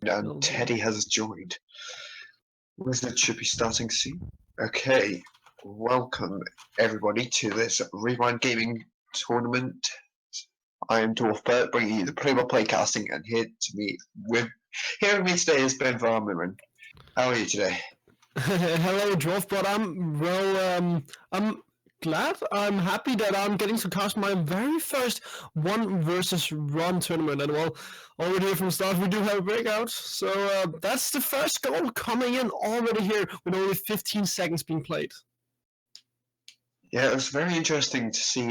And Teddy has joined. Wizard should be starting soon. Okay, welcome everybody to this Rewind Gaming tournament. I am Dwarf Bert, bringing you the play-by-play casting, and here with me today is Ben Varmiran. How are you today? Hello, Dwarf, but I'm glad, I'm happy that I'm getting to cast my very first 1 versus 1 tournament, and well, already here from the start we do have a breakout, so that's the first goal coming in already here with only 15 seconds being played. Yeah, it was very interesting to see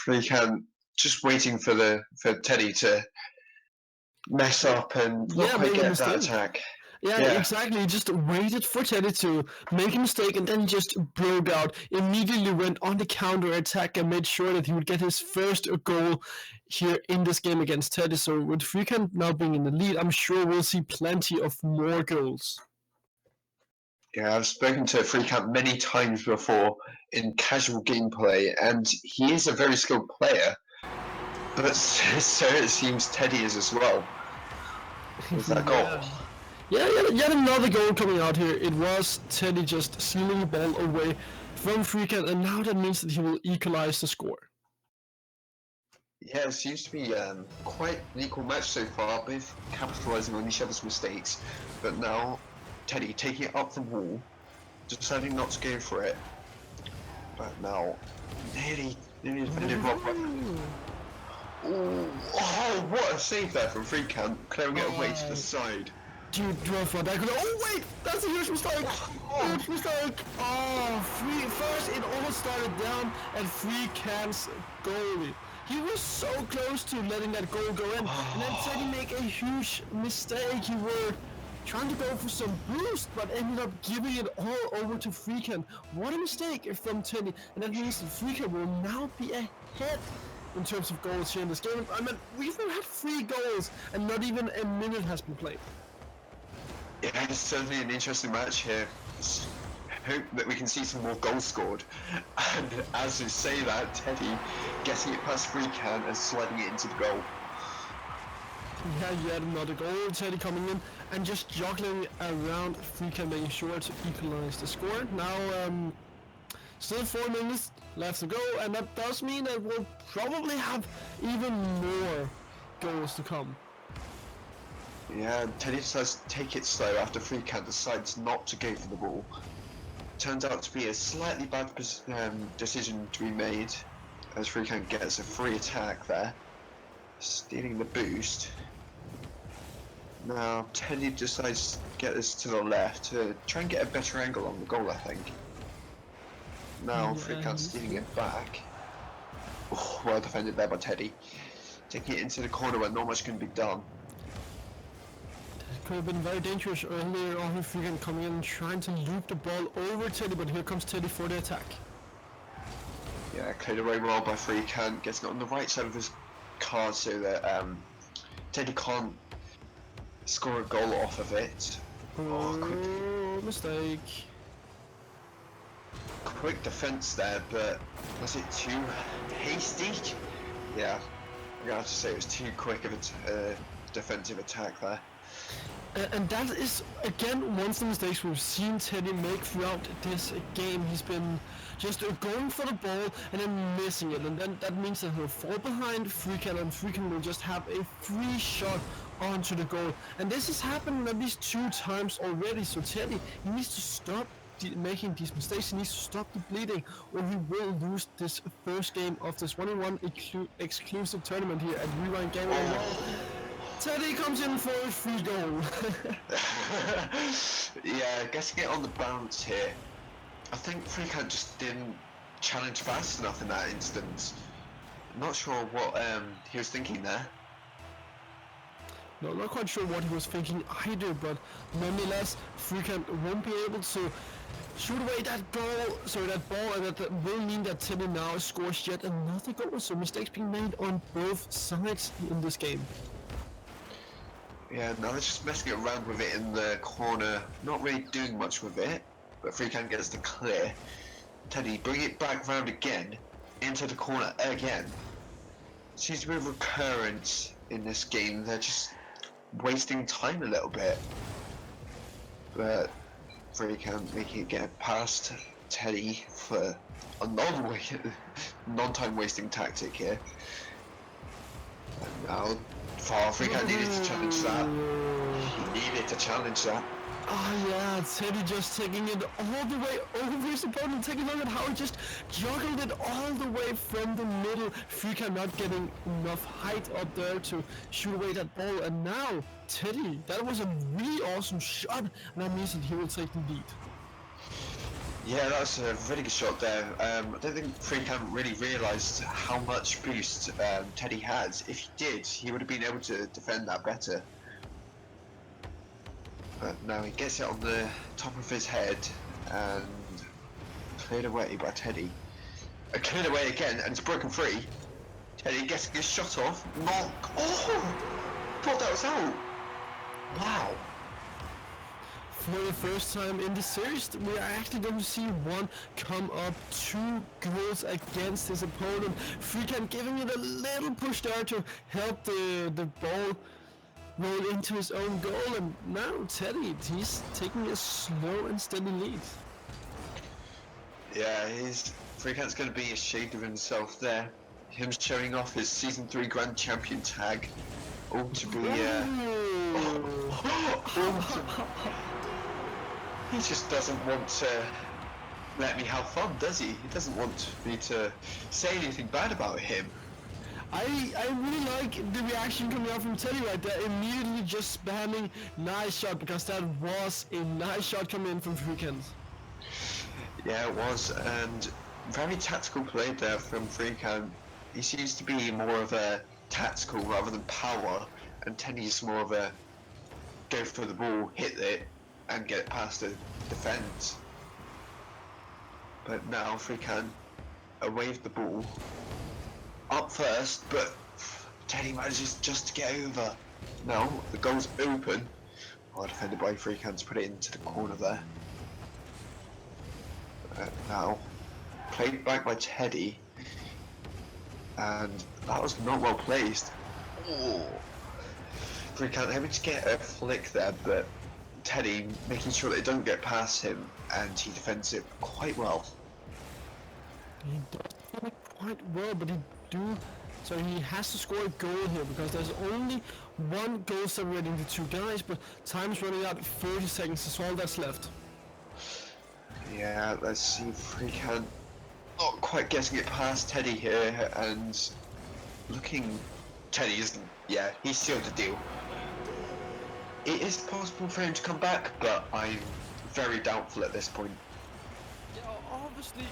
Freecan just waiting for Teddy to mess up and not quite get that attack. Yeah, exactly. He just waited for Teddy to make a mistake and then just broke out. Immediately went on the counter attack and made sure that he would get his first goal here in this game against Teddy. So with Freecan now being in the lead, I'm sure we'll see plenty of more goals. Yeah, I've spoken to Freecan many times before in casual gameplay, and he is a very skilled player. But so it seems Teddy is as well. With that goal. Yeah, yet another goal coming out here. It was Teddy just stealing the ball away from Freecan, and now that means that he will equalize the score. Yeah, it seems to be quite an equal match so far, both capitalising on each other's mistakes. But now, Teddy taking it up the wall, deciding not to go for it. But now, nearly been robbed by... Oh, what a save there from Freecan, clearing it away to the side. Dude, Dwarf, that could... Oh wait, that's a huge mistake! Huge mistake! First it all started down at Freecan's goalie. He was so close to letting that goal go in, and then Teddy make a huge mistake. He were trying to go for some boost, but ended up giving it all over to Freecan. What a mistake from Teddy, and that means that Freecan will now be ahead in terms of goals here in this game. I mean, we've had 3 goals, and not even a minute has been played. Yeah, it's certainly an interesting match here. Hope that we can see some more goals scored. And as you say that, Teddy getting it past Freecan and sliding it into the goal. Yeah, yet another goal. Teddy coming in and just juggling around Freecan, making sure to equalize the score. Now, still 4 minutes left to go, and that does mean that we'll probably have even more goals to come. Yeah, Teddy decides to take it slow after Freecan decides not to go for the ball. Turns out to be a slightly bad decision to be made, as Freecan gets a free attack there, stealing the boost. Now Teddy decides to get this to the left to try and get a better angle on the goal, I think. Now Freecan stealing it back. Oh, well defended there by Teddy. Taking it into the corner where not much can be done. Could have been very dangerous earlier on with Freecan coming in and trying to loop the ball over Teddy, but here comes Teddy for the attack. Yeah, cleared away well by Freecan, getting it on the right side of his card so that Teddy can't score a goal off of it. Oh, mistake. quick defense there, but was it too hasty? Yeah, I'm gonna have to say it was too quick of a defensive attack there. And that is, again, one of the mistakes we've seen Teddy make throughout this game. He's been just going for the ball and then missing it. And then that means that he'll fall behind Freakin, and Freakin will just have a free shot onto the goal. And this has happened at least 2 times already. So Teddy, he needs to stop making these mistakes. He needs to stop the bleeding, or he will lose this first game of this 1-on-1 exclusive tournament here at Rewind Gaming. Teddy comes in for a free goal. Yeah, getting it on the bounce here. I think Freakout just didn't challenge fast enough in that instance. I'm not sure what he was thinking there. No, not quite sure what he was thinking either, but nonetheless, Freakout won't be able to shoot away that ball, and that will mean that Teddy now scores yet another goal. So mistakes being made on both sides in this game. Yeah, now they're just messing around with it in the corner, not really doing much with it, but Freakout gets the clear. Teddy, bring it back round again, into the corner again. Seems to be a recurrence in this game. They're just wasting time a little bit. But Freakout making it get past Teddy for a non-time wasting tactic here. And now Freakout needed to challenge that. He needed to challenge that. Oh yeah, Teddy just taking it all the way over his opponent. Take a look at how he just juggled it all the way from the middle. Freakout not getting enough height up there to shoot away that ball. And now, Teddy, that was a really awesome shot. And that means that he will take the lead. Yeah, that was a really good shot there. I don't think Freakout really realised how much boost Teddy has. If he did, he would have been able to defend that better. But now he gets it on the top of his head and cleared away by Teddy. Cleared away again, and it's broken free. Teddy gets his shot off. Knock! Oh! Thought that was out! Wow! For the first time in the series, we are actually going to see one come up 2 goals against his opponent. Freakout giving it a little push there to help the ball roll into his own goal, and now Teddy, he's taking a slow and steady lead. Yeah, Freakout's going to be ashamed of himself there. Him showing off his Season 3 Grand Champion tag. All to be, he just doesn't want to let me have fun, does he? He doesn't want me to say anything bad about him. I really like the reaction coming out from Teddy right there, immediately just spamming nice shot, because that was a nice shot coming in from Freakout. Yeah, it was, and very tactical play there from Freakout. He seems to be more of a tactical rather than power, and Teddy's more of a go for the ball, hit it, and get it past the defence. But now Freakout waved the ball up first, but Teddy manages just to get over. Now the goal's open. Well defended by Freakout to put it into the corner there. Now played back by Teddy, and that was not well placed. Oh. Freakout having to get a flick there, but Teddy making sure that it don't get past him, and he defends it quite well. He does defend it quite well, but he has to score a goal here, because there's only 1 goal separating the 2 guys, but time's running out. 30 seconds is all that's left. Yeah, let's see if Freakout not quite getting it past Teddy here, and looking, Teddy isn't, yeah, he's sealed the deal. It is possible for him to come back, but I'm very doubtful at this point. Yeah, obviously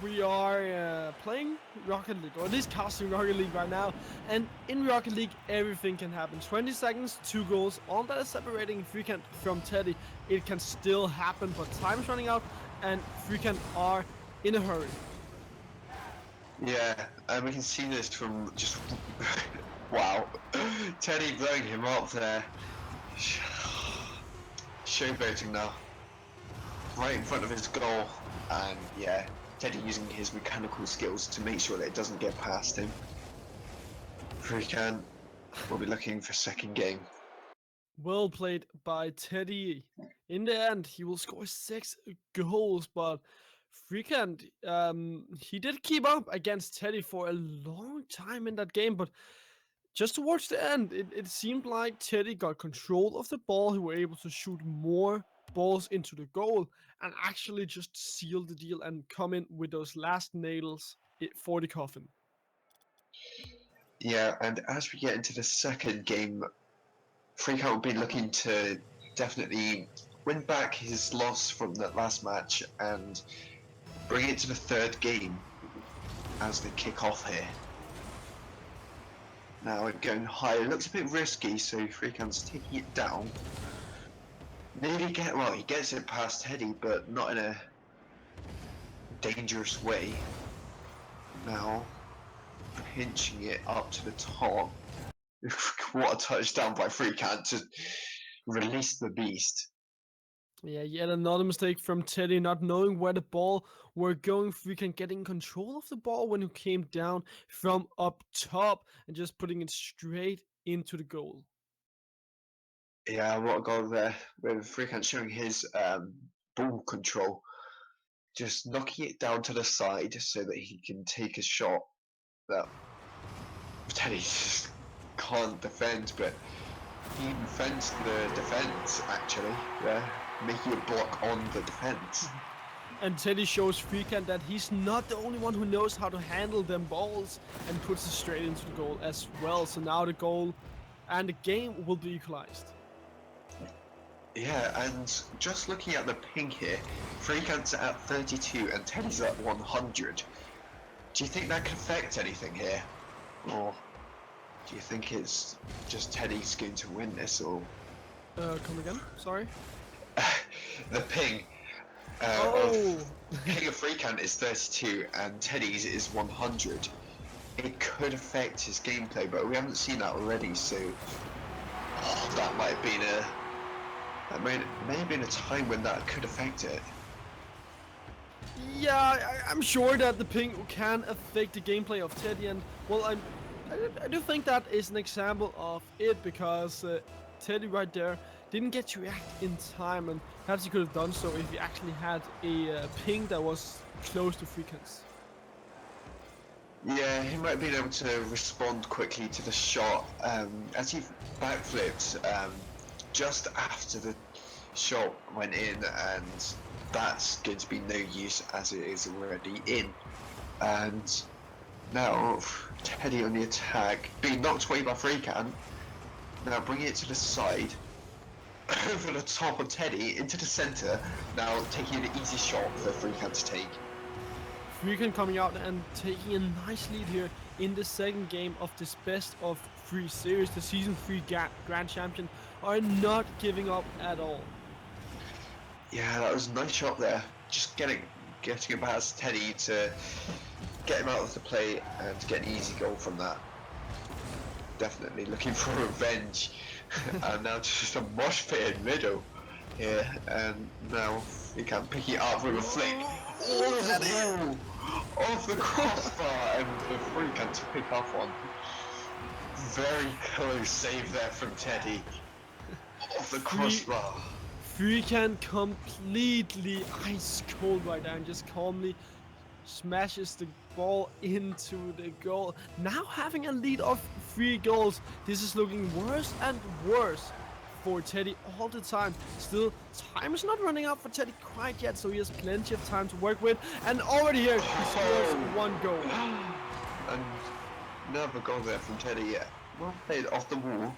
we are playing Rocket League, or at least casting Rocket League right now, and in Rocket League everything can happen. 20 seconds, 2 goals, all that is separating Freakout from Teddy. It can still happen, but time's running out, and Freakout are in a hurry. Yeah, and we can see this from just wow, Teddy blowing him up there. Showboating now. right in front of his goal, and yeah, Teddy using his mechanical skills to make sure that it doesn't get past him. Freakan will be looking for second game. Well played by Teddy. In the end, he will score 6 goals, but Freakand, he did keep up against Teddy for a long time in that game, but just towards the end, it seemed like Teddy got control of the ball. He were able to shoot more balls into the goal and actually just seal the deal and come in with those last nails for the coffin. Yeah, and as we get into the second game, Freakout will be looking to definitely win back his loss from that last match and bring it to the third game as they kick off here. Now going high, it looks a bit risky, so Freakant's taking it down. Nearly he gets it past Teddy, but not in a dangerous way. Now pinching it up to the top. What a touchdown by Freakant to release the beast. Yeah, yet another mistake from Teddy, not knowing where the ball were going. Freaking getting control of the ball when it came down from up top and just putting it straight into the goal. Yeah, what a goal there, with Freakant showing his ball control. Just knocking it down to the side so that he can take a shot that Teddy just can't defend, but he defends the defense actually, yeah, making a block on the defense. And Teddy shows Freakant that he's not the only one who knows how to handle them balls and puts it straight into the goal as well. So now the goal and the game will be equalized. Yeah, and just looking at the ping here, Freakant's at 32 and Teddy's at 100. Do you think that could affect anything here? Or do you think it's just Teddy's going to win this, or Come again? Sorry. the ping Oh, ping of Freakant is 32 and Teddy's is 100. It could affect his gameplay, but we haven't seen that already, so that might have been may have been a time when that could affect it. yeah, I'm sure that the ping can affect the gameplay of Teddy, and well, I do think that is an example of it because Teddy right there didn't get to react in time, and perhaps he could have done so if he actually had a ping that was close to Freakant's. Yeah, he might have been able to respond quickly to the shot as he backflipped just after the shot went in, and that's going to be no use as it is already in. And now Teddy on the attack, being knocked away by Freakant. Now bringing it to the side, over the top of Teddy into the centre. Now taking an easy shot for Freakant to take. Freakant coming out and taking a nice lead here in the second game of this best of 3 series. The season 3 Grand Champion are not giving up at all. Yeah, that was a nice shot there. Just getting it past Teddy to get him out of the play and to get an easy goal from that. Definitely looking for revenge. And now just a mosh pit in middle here, and now he can pick it up with a flick. Oh, off the crossbar, and the Freakant to pick up on. Very close save there from Teddy. Off the crossbar. Freakant completely ice cold right now and just calmly smashes the ball into the goal. Now having a lead of 3 goals, this is looking worse and worse for Teddy all the time. Still, time is not running out for Teddy quite yet, so he has plenty of time to work with. And already here, he scores 1 goal. And another goal there from Teddy. Yeah, well played off the wall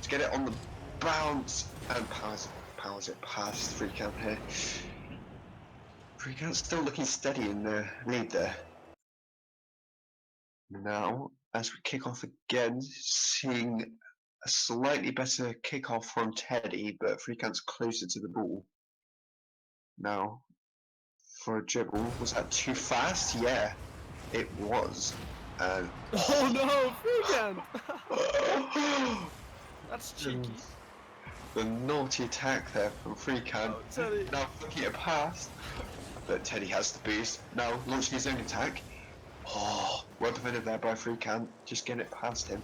to get it on the bounce and powers it past Freakant here. Freakant's still looking steady in the lead there. Now, as we kick off again, seeing a slightly better kick-off from Teddy, but Freakant's closer to the ball. Now, for a dribble, was that too fast? Yeah, it was. Oh no, Freakant! That's cheeky. the naughty attack there from Freecan. Oh, Teddy. Now flicking it past, but Teddy has the boost. Now launching his own attack. Oh, well defended there by Freecan. Just getting it past him.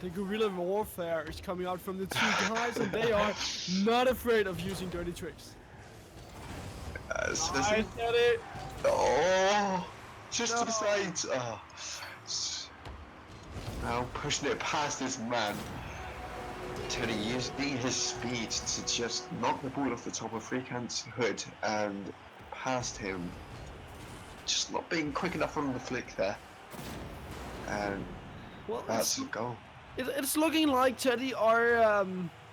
The guerrilla warfare is coming out from the two guys, and they are not afraid of using dirty tricks. So Nice, Teddy. oh, just to No. the sides. Oh. Now pushing it past this man. Teddy using his speed to just knock the ball off the top of Freecan's hood and past him. Just not being quick enough on the flick there. And Well, that's a goal. it's looking like Teddy are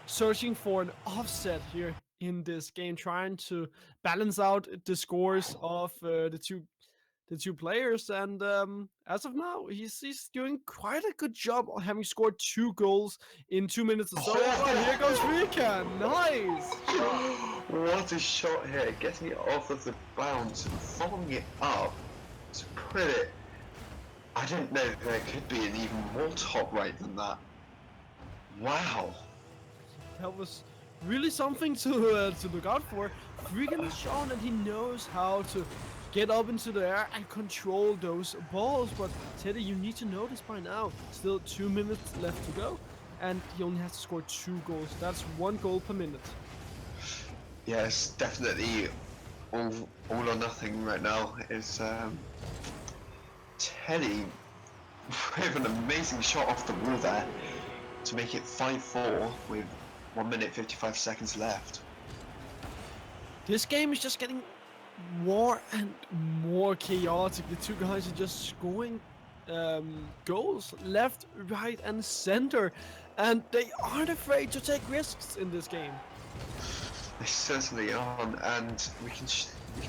searching for an offset here in this game, trying to balance out the scores of the two players. And as of now, he's doing quite a good job of having scored 2 goals in 2 minutes or so. Oh, here goes Freecan. Nice. What a shot here, getting it off of the bounce and following it up to put it. I didn't know there could be an even more top right than that. Wow. That was really something to look out for. Freecan has shown that he knows how to get up into the air and control those balls. But Teddy, you need to know this by now. Still 2 minutes left to go, and he only has to score 2 goals. That's 1 goal per minute. Yes, definitely all or nothing right now. Is Teddy with an amazing shot off the wall there to make it 5-4 with 1 minute 55 seconds left. This game is just getting more and more chaotic. The two guys are just scoring goals left, right, and center, and they aren't afraid to take risks in this game. They certainly aren't, and we can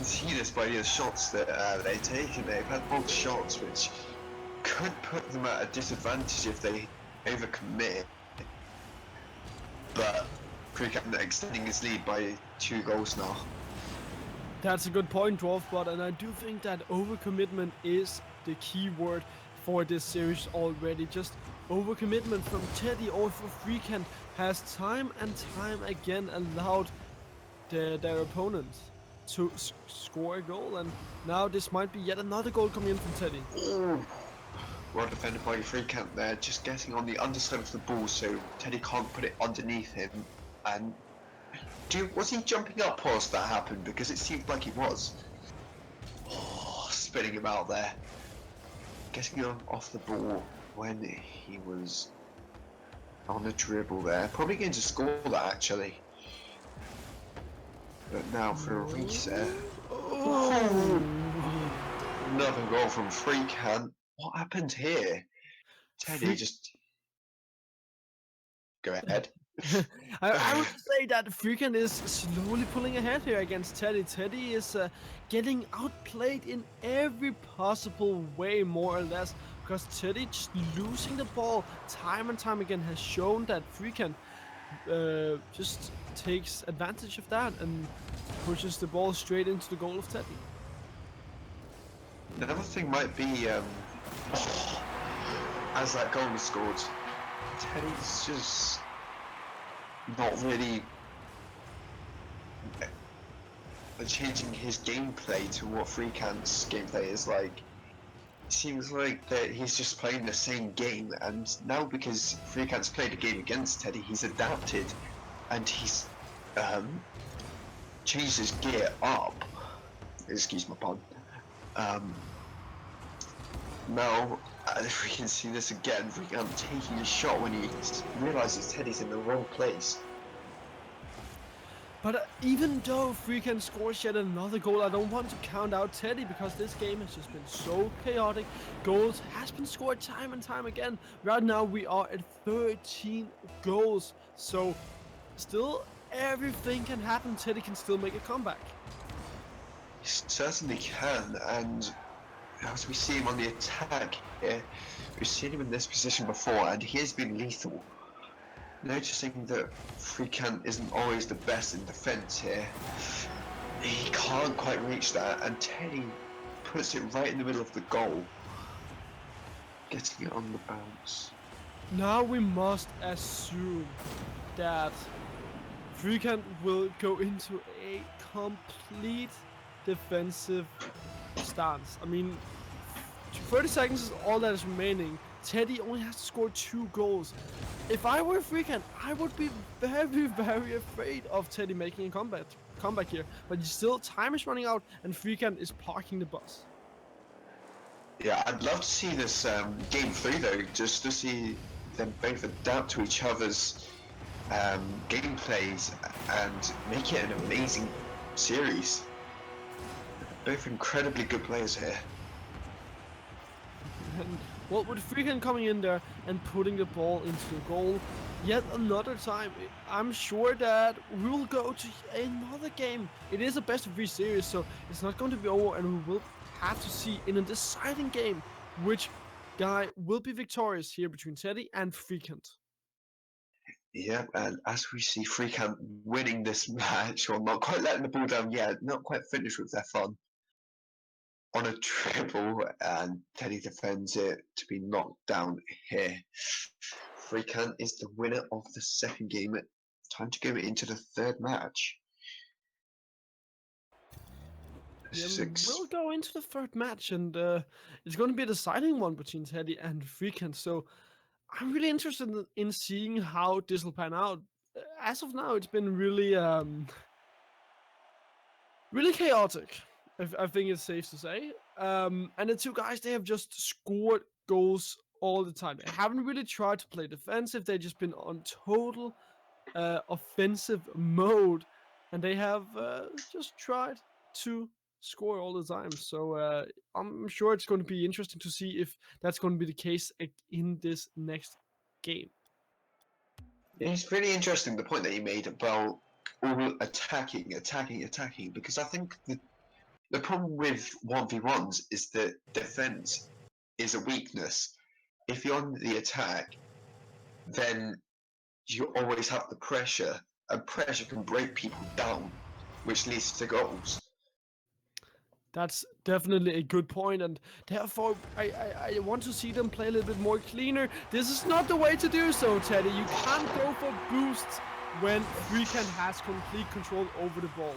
see this by the shots that they've taken. They've had both shots which could put them at a disadvantage if they overcommit. But Freecan extending his lead by 2 goals now. That's a good point, Dwarfbot, and I do think that overcommitment is the key word for this series already. Just overcommitment from Teddy or for Freecan has time and time again allowed their opponents to score a goal, and now this might be yet another goal coming in from Teddy. Ooh. Well defended by Freecan there, just getting on the underside of the ball so Teddy can't put it underneath him. And was he jumping up whilst that happened? Because it seemed like he was. Oh, spinning him out there. Getting him off the ball when he was on a dribble there. Probably going to score that actually. But now for a reset. Oh. Another goal from Freecan. What happened here? Teddy just... Go ahead. I would say that Freecan is slowly pulling ahead here against Teddy. Teddy is getting outplayed in every possible way, more or less, because Teddy just losing the ball time and time again has shown that Freecan just takes advantage of that and pushes the ball straight into the goal of Teddy. Another thing might be, as that goal was scored, Teddy's just not really changing his gameplay to what Freecan's gameplay is like. It seems like that he's just playing the same game, and now because Freecan's played a game against Teddy, he's adapted and he's changed his gear up. Excuse my pun. Now, if we can see this again, Freecan taking a shot when he realizes Teddy's in the wrong place. But even though Freecan scores yet another goal, I don't want to count out Teddy because this game has just been so chaotic. Goals has been scored time and time again. Right now we are at 13 goals, so still everything can happen. Teddy can still make a comeback. He certainly can, and as we see him on the attack here, we've seen him in this position before, and he has been lethal. Noticing that Freecan isn't always the best in defence here, he can't quite reach that, and Teddy puts it right in the middle of the goal, getting it on the bounce. Now we must assume that Freecant will go into a complete defensive stance. I mean, 30 seconds is all that is remaining. Teddy only has to score 2 goals. If I were Freecant, I would be very, very afraid of Teddy making a comeback here. But still, time is running out, and Freecant is parking the bus. Yeah, I'd love to see this game 3 though, just to see them both adapt to each other's gameplays and make it an amazing series. Both incredibly good players here. And well, with Freecant coming in there and putting the ball into the goal, yet another time, I'm sure that we will go to another game. It is a best of 3 series, so it's not going to be over, and we will have to see in a deciding game which guy will be victorious here between Teddy and Freecant. Yeah, and as we see Freecant winning this match, or not quite letting the ball down yet, not quite finished with their fun, on a dribble, and Teddy defends it to be knocked down here. Freecant is the winner of the second game. Time to go into the third match. Yeah, we'll go into the third match, and it's going to be a deciding one between Teddy and Freecant. So I'm really interested in seeing how this will pan out. As of now, it's been really, really chaotic. I think it's safe to say. And the two guys, they have just scored goals all the time. They haven't really tried to play defensive. They've just been on total offensive mode, and they have just tried to score all the time. So I'm sure it's going to be interesting to see if that's going to be the case in this next game. It's really interesting the point that you made about all attacking, because I think the problem with 1v1s is that defense is a weakness. If you're on the attack, then you always have the pressure, and pressure can break people down, which leads to goals. That's definitely a good point, and therefore I want to see them play a little bit more cleaner. This is not the way to do so, Teddy. You can't go for boosts when Freecant has complete control over the ball.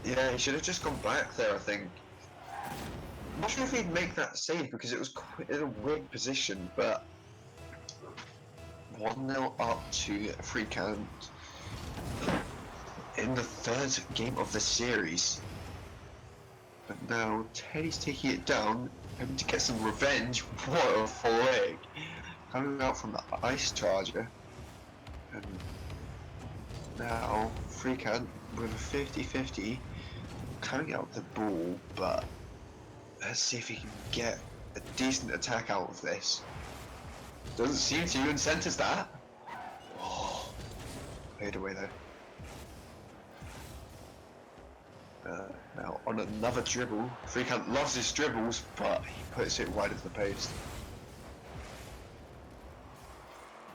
Yeah, he should have just gone back there, I think. I'm not sure if he'd make that save because it was quite in a weird position, but 1-0 up to Freecant in the third game of the series. But now Teddy's taking it down, hoping to get some revenge. What a flag! Coming out from the ice charger. And now Freecant with a 50-50 coming out the ball, but let's see if he can get a decent attack out of this. Doesn't seem to, and centers that. Oh, played away though. Now on another dribble, Freecant loves his dribbles, but he puts it wide of the post.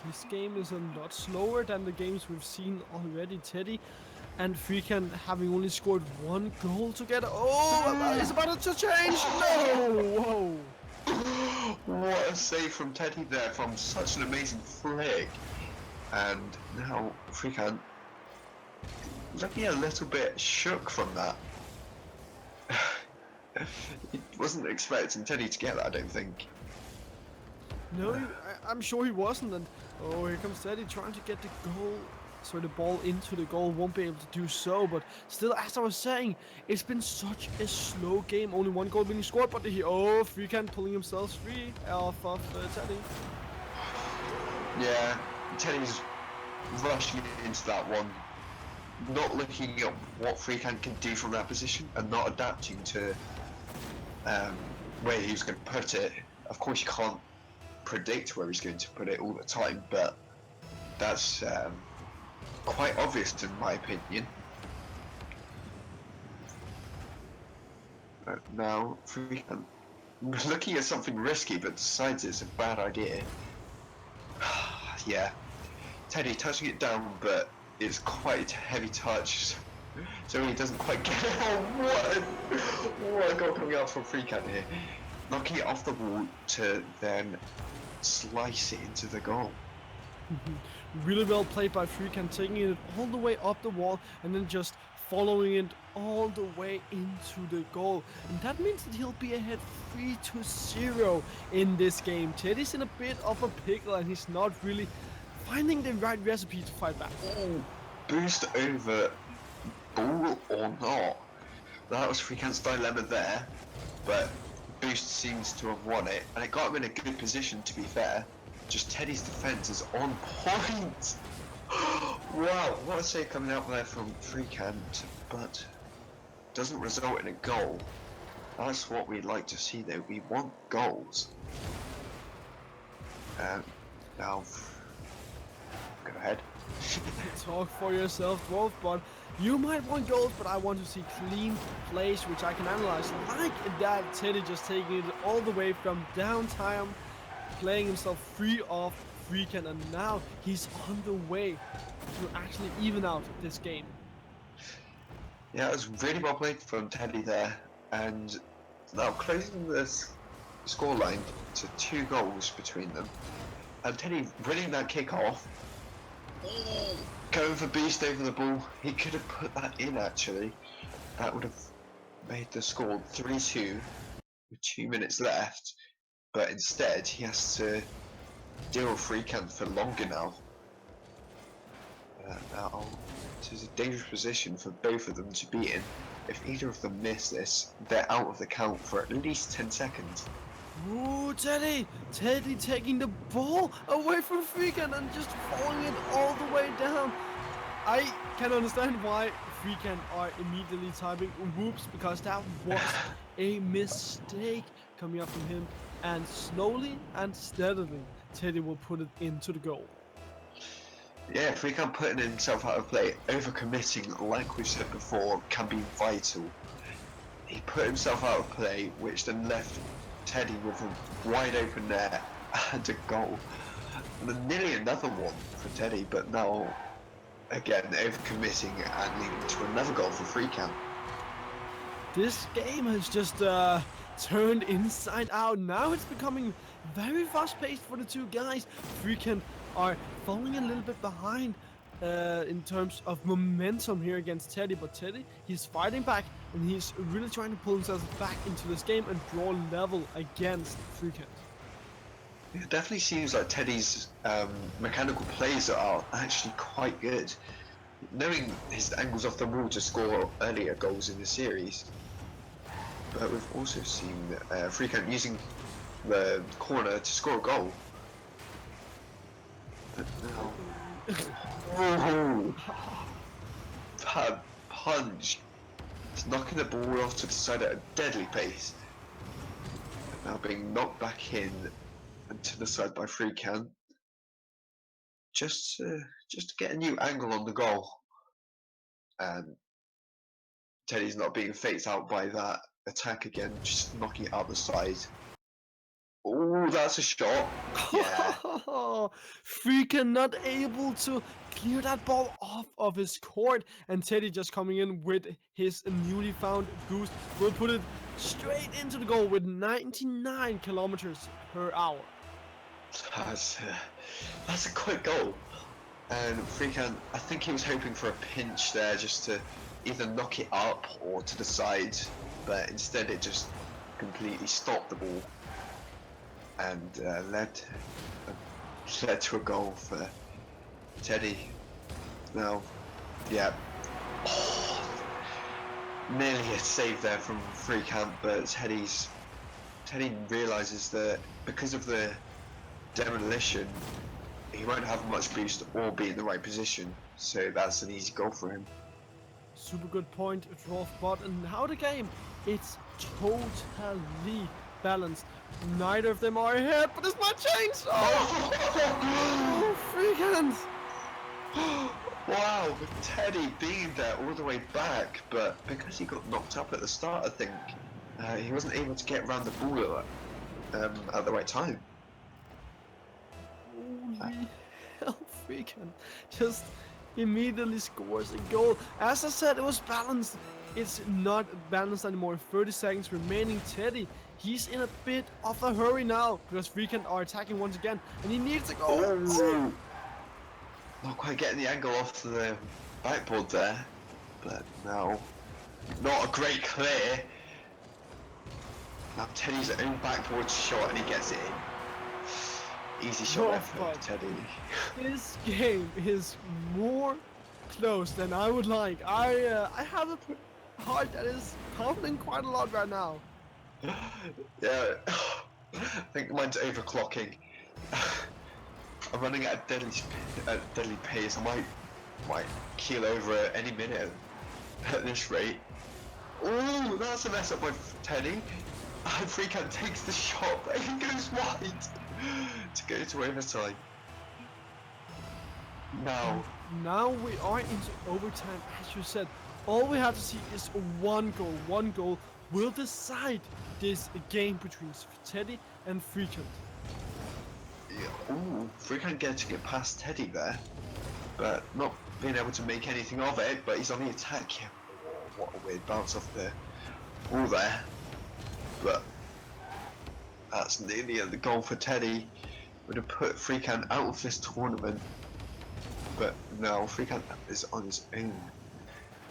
This game is a lot slower than the games we've seen already, Teddy. And Freecant having only scored 1 goal together. Oh, it's about to change! No! Whoa! What a save from Teddy there from such an amazing flick. And now Freecant looking a little bit shook from that. He wasn't expecting Teddy to get that, I don't think. No, I'm sure he wasn't. And oh, here comes Teddy trying to get the goal. So the ball into the goal, won't be able to do so. But still, as I was saying, it's been such a slow game. Only 1 goal being scored, but Freecant pulling himself free off of Teddy. Yeah, Teddy's rushing into that one, not looking at what Freecant can do from that position and not adapting to where he was going to put it. Of course, you can't predict where he's going to put it all the time, but that's quite obvious in my opinion. But now Freecant looking at something risky, but decides it's a bad idea. Yeah, Teddy touching it down, but it's quite a heavy touch, so he doesn't quite get it. Oh, what a goal coming out from Freecant here. Knocking it off the wall to then slice it into the goal. Really well played by Freakan, taking it all the way up the wall and then just following it all the way into the goal. And that means that he'll be ahead 3-0 in this game. Teddy's in a bit of a pickle and he's not really finding the right recipe to fight back. Boost over ball or not? That was Freakan's dilemma there, but Boost seems to have won it, and it got him in a good position, to be fair. Just Teddy's defense is on point. Wow, what a save coming out there from Freakan, but doesn't result in a goal. That's what we'd like to see though, we want goals. Now, go ahead. Talk for yourself, Dwarf, but you might want goals, but I want to see clean plays which I can analyze. Like that, Teddy just taking it all the way from downtime, playing himself free of Freakan, and now he's on the way to actually even out this game. Yeah, it was really well played from Teddy there, and now closing the scoreline to 2 goals between them. And Teddy winning that kick off, going for Beast over the ball. He could have put that in actually. That would have made the score 3-2 with 2 minutes left. But instead, he has to deal with Freakan for longer now. Now, it is a dangerous position for both of them to be in. If either of them miss this, they're out of the count for at least 10 seconds. Ooh, Teddy! Teddy taking the ball away from Freakan and just following it all the way down. I can understand why Freakan are immediately typing whoops, because that was a mistake coming up from him. And slowly and steadily, Teddy will put it into the goal. Yeah, Freakan putting himself out of play, overcommitting, like we've said before, can be vital. He put himself out of play, which then left Teddy with a wide open net and a goal. And then nearly another one for Teddy, but now, again, overcommitting and leading to another goal for Freakan. This game has just turned inside out. Now it's becoming very fast-paced for the two guys. Freakan are falling a little bit behind in terms of momentum here against Teddy, but Teddy, he's fighting back and he's really trying to pull himself back into this game and draw level against Freakan. It definitely seems like Teddy's mechanical plays are actually quite good. Knowing his angles off the wall to score earlier goals in the series. But we've also seen Freakan using the corner to score a goal. But now... Whoa! That punch! It's knocking the ball off to the side at a deadly pace. But now being knocked back in and to the side by Freakan. Just to get a new angle on the goal. And Teddy's not being faked out by that attack again, just knocking it out the side. Oh, that's a shot. Yeah. Freakan not able to clear that ball off of his court, and Teddy just coming in with his newly found boost will put it straight into the goal with 99 kilometers per hour. That's a quick goal. And Freakan, I think he was hoping for a pinch there just to either knock it up or to the side, but instead it just completely stopped the ball and led to a goal for Teddy. Now, yeah, nearly a save there from Freakan, but Teddy realizes that because of the demolition, he won't have much boost or be in the right position, so that's an easy goal for him. Super good point, Dwarfbot, and how the game, it's totally balanced. Neither of them are ahead, but this might change! Oh, Freakan! Wow, with Teddy being there all the way back, but because he got knocked up at the start, I think, he wasn't able to get around the ball at the right time. Holy hell, Freakan just immediately scores a goal. As I said, it was balanced. It's not balanced anymore. 30 seconds remaining. Teddy, he's in a bit of a hurry now because Freakan are attacking once again and he needs a goal. Oh. Not quite getting the angle off the backboard there, but now not a great clear. Now Teddy's own backboard shot and he gets it in. Easy shot there for but Teddy. this game is more close than I would like. I have a heart that is pounding quite a lot right now. Yeah, I think mine's overclocking. I'm running at a deadly pace. I might keel over at any minute at this rate. Oh, that's a mess up by Teddy. And Freecamp takes the shot, but he goes wide to go to overtime. Now we are into overtime, as you said. All we have to see is one goal. One goal will decide this game between Teddy and Freecamp. Yeah, ooh, Freecamp getting it past Teddy there, but not being able to make anything of it. But he's on the attack. Yeah. Oh, what a weird bounce off the wall there. But that's nearly the goal for Teddy. Would have put Freecamp out of this tournament. But now Freecamp is on his own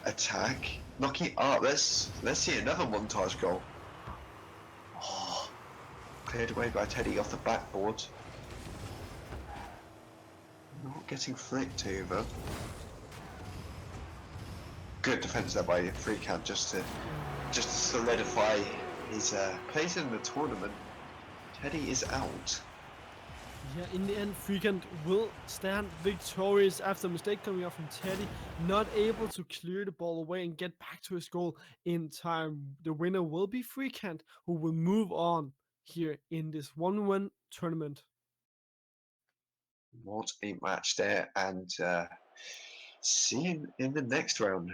attack. Knocking it up. Let's see another montage goal. Oh, cleared away by Teddy off the backboard. Not getting flicked over. Good defense there by Freecamp just to solidify his place in the tournament. Teddy is out. Yeah, in the end, Freecamp will stand victorious after a mistake coming up from Teddy, not able to clear the ball away and get back to his goal in time. The winner will be Freecamp, who will move on here in this 1-1 tournament. What a match there, and see him in the next round.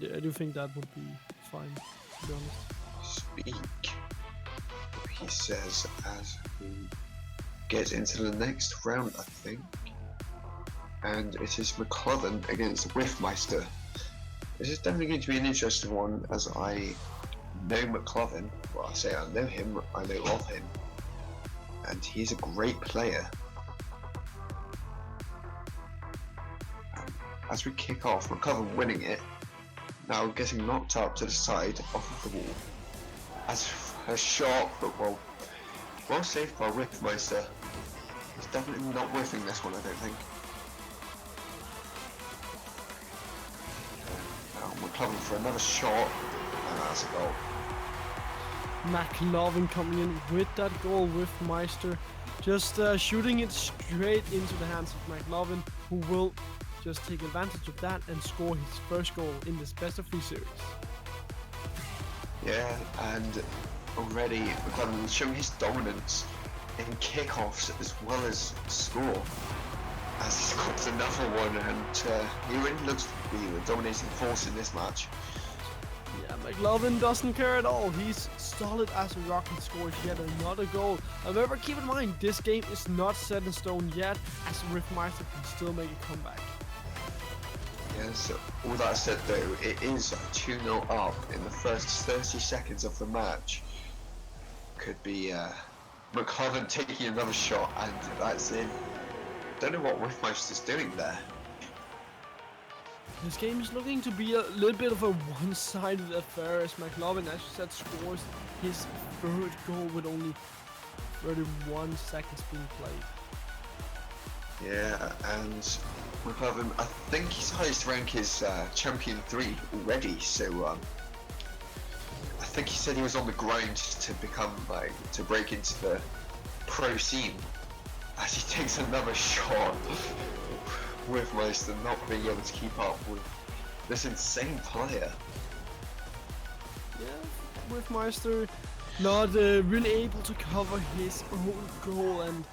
I do think that would be fine, to be honest. Speak, he says, as we get into the next round, I think. And it is McLovin against Whiffmeister. This is definitely going to be an interesting one, as I know McLovin. Well, I say I know him, I know of him. And he's a great player. As we kick off, McLovin winning it. Now getting knocked up to the side off of the wall. As a shot, but well saved by Whiffmeister. He's definitely not whiffing this one, I don't think. Now McLovin for another shot, and that's a goal. McLovin coming in with that goal with Meister, just shooting it straight into the hands of McLovin, who will just take advantage of that and score his first goal in this best of 3 series. Yeah, and already McLovin is showing his dominance in kickoffs as well as score. As he scores another one, and he really looks to be the dominating force in this match. Yeah, McLovin doesn't care at all. He's solid as a rock and scores yet another goal. However, keep in mind, this game is not set in stone yet, as Whiffmeister can still make a comeback. Yes, all that said though, it is 2-0 up in the first 30 seconds of the match. Could be McLovin taking another shot, and that's in. Don't know what Whiffmeister's doing there. This game is looking to be a little bit of a one-sided affair, as McLovin, as you said, scores his third goal with only 31 seconds being played. Yeah, and McLovin, I think his highest rank is Champion 3 already, so I think he said he was on the grind to become, to break into the pro scene, as he takes another shot. Whiffmeister not being able to keep up with this insane player. Yeah, Whiffmeister not really able to cover his own goal, and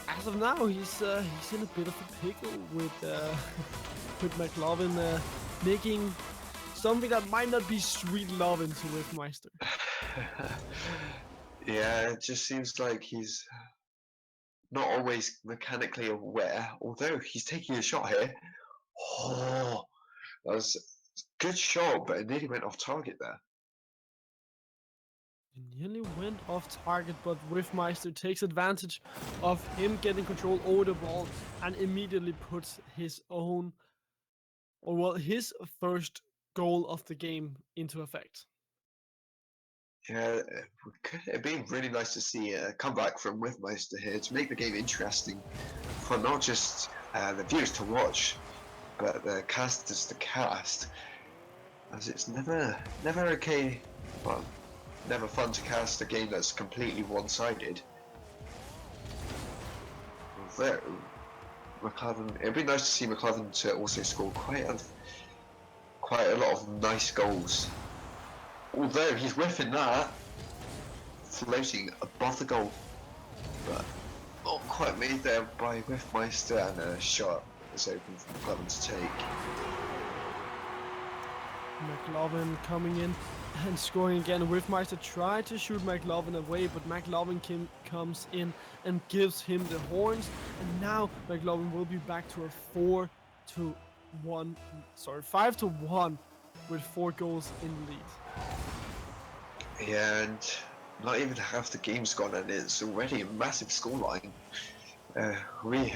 as of now he's in a bit of a pickle with with McLovin making something that might not be sweet love into Whiffmeister. Yeah, it just seems like he's not always mechanically aware, although he's taking a shot here. Oh, that was a good shot, but it nearly went off target there. It nearly went off target, but Whiffmeister takes advantage of him getting control over the ball and immediately puts his own, or well, his first goal of the game into effect. Yeah, it'd be really nice to see a comeback from Whiffmeister here to make the game interesting for not just the viewers to watch, but the casters to cast, as it's never okay, well, never fun to cast a game that's completely one-sided. Although McLovin, it'd be nice to see McLovin to also score quite a lot of nice goals. Although he's whiffing that, floating above the goal, but not quite made there by Whiffmeister, and a shot is open for McLovin to take. McLovin coming in and scoring again. Whiffmeister tried to shoot McLovin away, but McLovin comes in and gives him the horns, and now McLovin will be back to a 5-1 with 4 goals in the lead. Yeah, and not even half the game's gone, and it's already a massive scoreline. We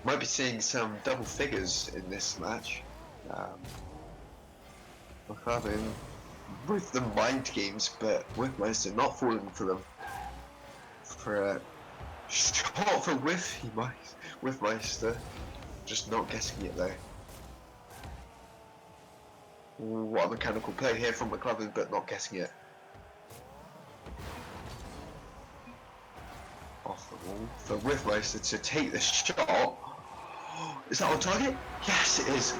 might be seeing some double figures in this match. McLovin with the mind games, but Whiffmeister not falling for them. For a shot for Whiffmeister, just not getting it though. What a mechanical play here from McLovin, but not getting it. Off the wall for Whiffmeister to take the shot. Is that on target? Yes, it is.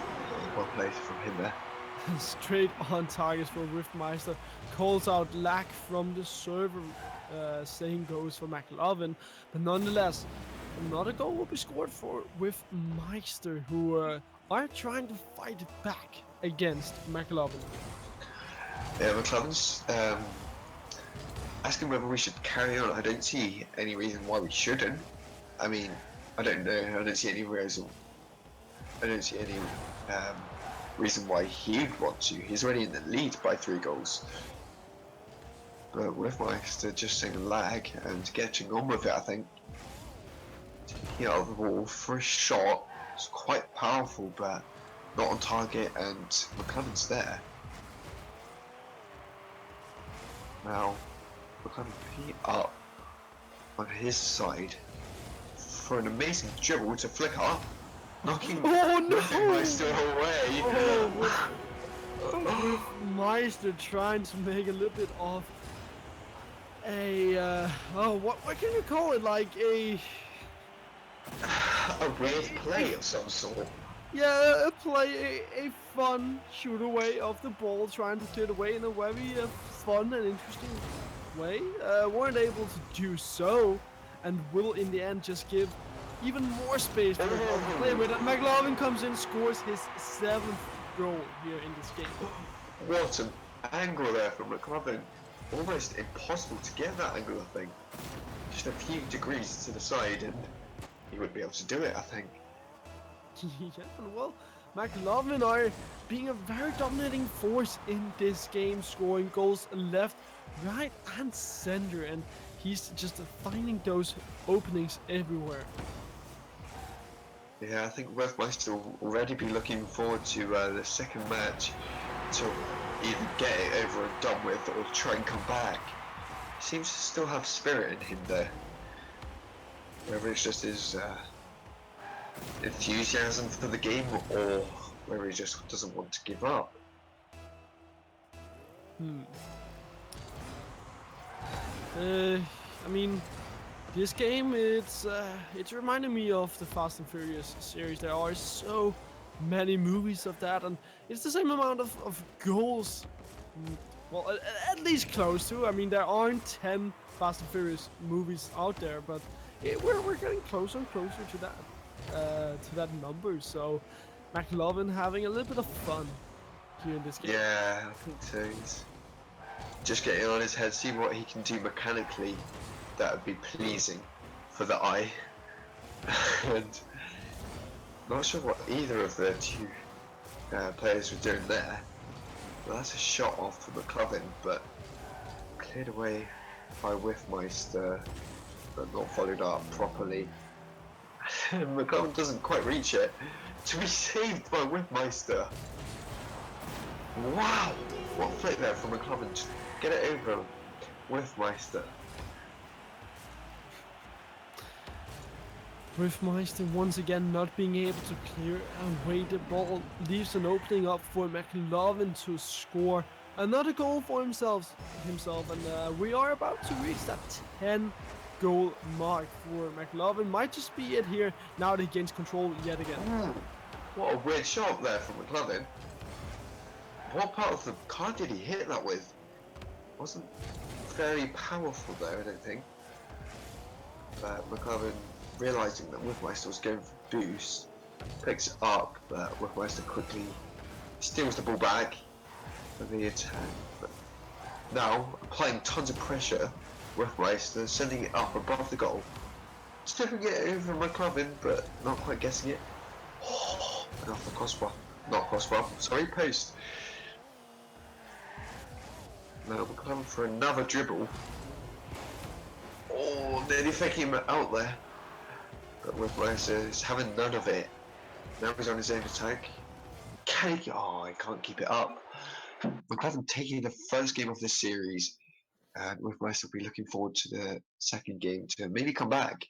Well played from him there. Straight on target for Whiffmeister. Calls out lack from the server. Same goes for McLovin, but nonetheless, another goal will be scored for Whiffmeister, who are trying to fight back against McLovin. Yeah, McLaren's asking whether we should carry on. I don't see any reason why we shouldn't. I mean, I don't know. I don't see any reason. I don't see any reason why he'd want to. He's already in the lead by 3 goals. But with Meister just saying lag and getting on with it, I think taking out of the ball for a shot is quite powerful, but not on target, and McLaren's there. Now, McLaren P up on his side for an amazing dribble to flicker, knocking Meister away. Oh, Meister trying to make a little bit of a what can you call it? Like a weird play of some sort. yeah, a fun shoot away of the ball, trying to clear it away in a very fun and interesting way. Weren't able to do so, and will in the end just give even more space for McLovin to play with. And McLovin comes in, scores his 7th goal here in this game. What an angle there from McLovin. Almost impossible to get that angle, I think. Just a few degrees to the side and he would be able to do it, I think. Yeah, well, McLovin are being a very dominating force in this game, scoring goals left, right, and center, and he's just finding those openings everywhere. Yeah, I think Werfmeister will already be looking forward to the second match to either get it over and done with or try and come back. He seems to still have spirit in him there. Whether it's just his enthusiasm for the game or whether he just doesn't want to give up. I mean, this game, it's reminding me of the Fast and Furious series. There are so many movies of that, and it's the same amount of goals. Well, at least close to. I mean, there aren't 10 Fast and Furious movies out there, but we're getting closer and closer to that number. So, McLovin having a little bit of fun here in this game. Yeah, I think so. He's just getting on his head, see what he can do mechanically. That would be pleasing for the eye. And not sure what either of the 2 players were doing there. Well, that's a shot off for McLovin, but cleared away by Whiffmeister, but not followed up properly. McLovin doesn't quite reach it to be saved by Whiffmeister. Wow, what flick there from McLovin to get it over Whiffmeister. Riffmeister once again not being able to clear away the ball leaves an opening up for McLovin to score another goal for himself, and we are about to reach that 10 goal mark for McLovin. Might just be it here now that he gains control yet again. What a weird shot there from McLovin. What part of the card did he hit that with? Wasn't very powerful there, I don't think. But McLovin, realising that Whiffmeister was going for boost, picks it up, but Whiffmeister quickly steals the ball back for the attack. But now, applying tons of pressure, Whiffmeister sending it up above the goal, stepping it over McLovin, but not quite getting it. And off the crossbar. Not crossbar, sorry, post. Now McLovin for another dribble. Oh, nearly faking him out there. But Whiffmeister is having none of it. Now he's on his own attack. Can he? Oh, I can't keep it up. McLovin taking the first game of this series, and Whiffmeister will be looking forward to the second game to maybe come back.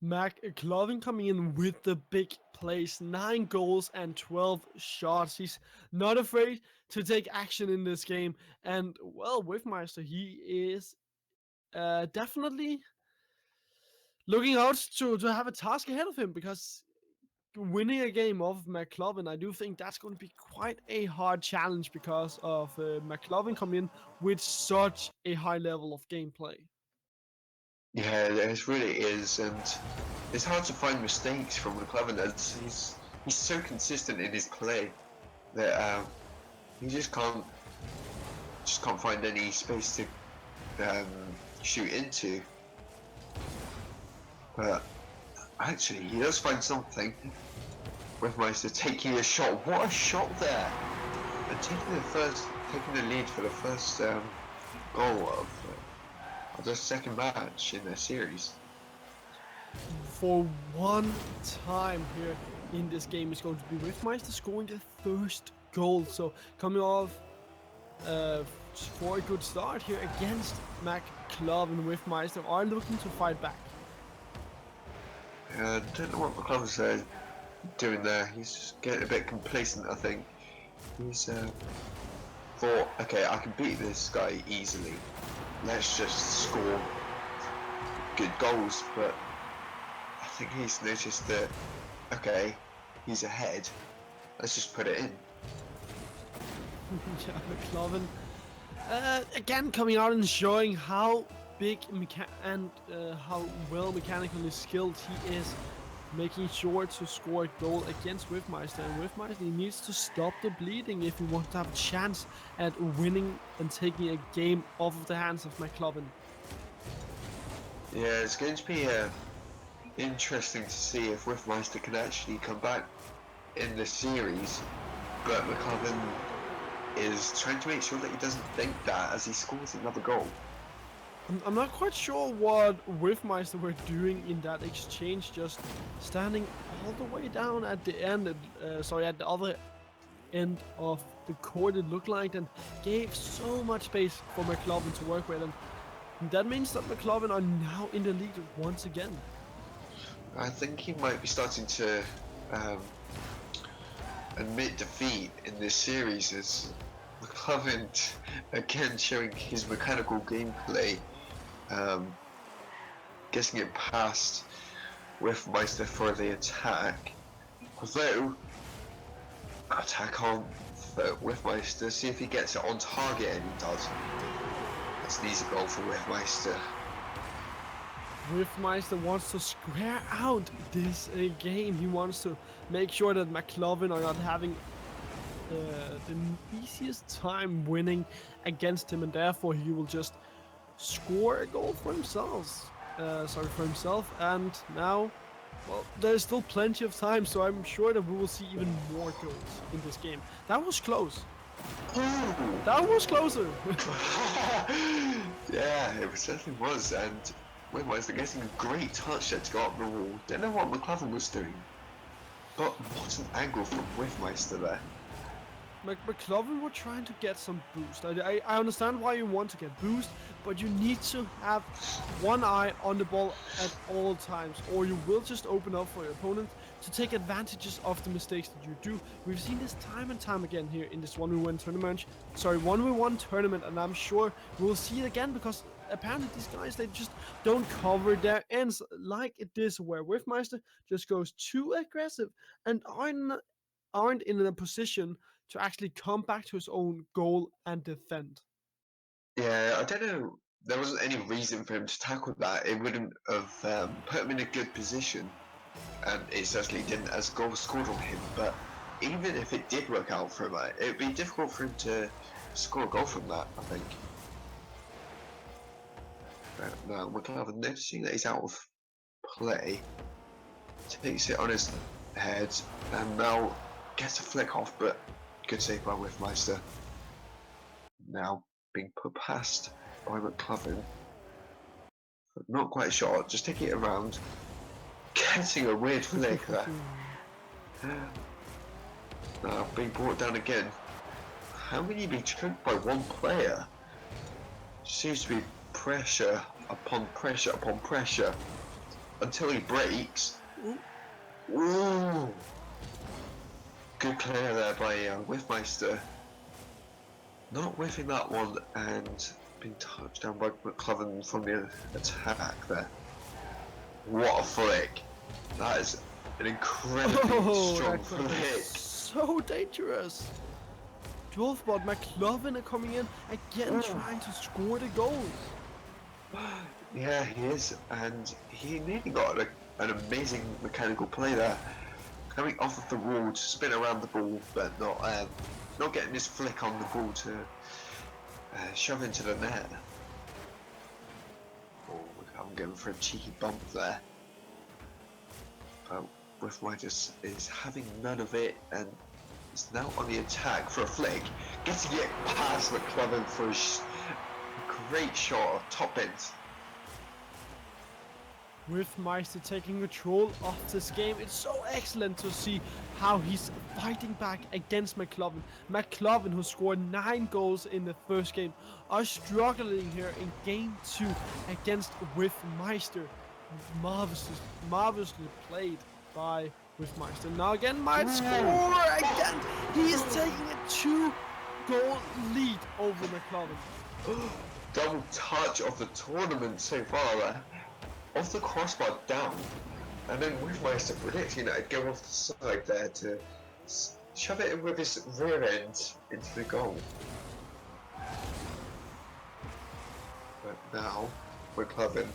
McLovin coming in with the big plays, 9 goals and 12 shots. He's not afraid to take action in this game, and well, Whiffmeister, he is definitely looking out to have a task ahead of him, because winning a game off McLovin, I do think that's going to be quite a hard challenge because of McLovin coming in with such a high level of gameplay. Yeah, it really is, and it's hard to find mistakes from McLovin as he's he's so consistent in his play that he just can't find any space to shoot into. But actually, he does find something with Meister taking a shot. What a shot there! And taking the lead for the first goal of the second match in the series. For one time here in this game is going to be Riffmeister scoring the first goal. So coming off for a good start here against McClovin. Riffmeister are looking to fight back. I don't know what McClovin's doing there. He's just getting a bit complacent, I think. He's thought, okay, I can beat this guy easily. Let's just score good goals. But I think he's noticed that, okay, he's ahead. Let's just put it in. Yeah, McClovin again coming out and showing how big and how well mechanically skilled he is, making sure to score a goal against Riffmeister. And Riffmeister needs to stop the bleeding if he wants to have a chance at winning and taking a game off of the hands of McClovin. Yeah, it's going to be interesting to see if Riffmeister can actually come back in the series, but McClovin is trying to make sure that he doesn't think that as he scores another goal. I'm not quite sure what Riffmeister were doing in that exchange, just standing all the way down at the end, at the other end of the court it looked like, and gave so much space for McClovin to work with, and that means that McClovin are now in the lead once again. I think he might be starting to admit defeat in this series as McClovin again showing his mechanical gameplay, getting it past Riffmeister for the attack. Although, attack on Riffmeister, see if he gets it on target, and he does. That's an easy goal for Riffmeister. Riffmeister wants to square out this game. He wants to make sure that McClovin are not having the easiest time winning against him, and therefore he will just score a goal for himself. And now, well, there's still plenty of time, so I'm sure that we will see even more goals in this game. That was close. Ooh. That was closer. Yeah, it certainly was, and Riffmeister getting a great touch there to go up the wall. Don't know what McClovin was doing, but what an angle from Riffmeister there. McClovin were trying to get some boost. I understand why you want to get boost, but you need to have one eye on the ball at all times, or you will just open up for your opponent to take advantages of the mistakes that you do. We've seen this time and time again here in this 1v1 tournament, and I'm sure we'll see it again because apparently these guys, they just don't cover their ends like it is where Riffmeister just goes too aggressive and aren't in a position to actually come back to his own goal and defend. Yeah, I don't know. There wasn't any reason for him to tackle that. It wouldn't have put him in a good position, and it certainly didn't as goals scored on him. But even if it did work out for him, it would be difficult for him to score a goal from that, I think. Now, McClovin, noticing that he's out of play, takes it on his head, and now gets a flick off, but good save by Riffmeister. Now being put past by McClovin. Not quite a shot, just taking it around. Getting a weird flick there. Now being brought down again. How can you be choked by one player? Seems to be pressure upon pressure upon pressure until he breaks. Ooh. Good clear there by Riffmeister. Not whiffing that one and being touched down by McClovin from the attack there. What a flick! That is an incredibly strong flick. So dangerous. 12 but McClovin are coming in again, trying to score the goals. Yeah, he is, and he nearly got an amazing mechanical play there. coming off of the wall to spin around the ball, but not getting his flick on the ball to shove into the net. Oh, I'm going for a cheeky bump there. But Riftmeister is having none of it and is now on the attack for a flick, getting it past McClellan for a great shot of top end. With Meister taking control of this game, it's so excellent to see how he's fighting back against McClovin. McClovin, who scored 9 goals in the first game, are struggling here in game 2 against Riftmeister. Marvelously played by Riftmeister. Now again, might score again. He is taking a 2-goal lead over McClovin. Double touch of the tournament so far there. Off the crossbar down, and then Riftmeister predicting that I'd go off the side there to shove it in with his rear end into the goal. But now, McClellan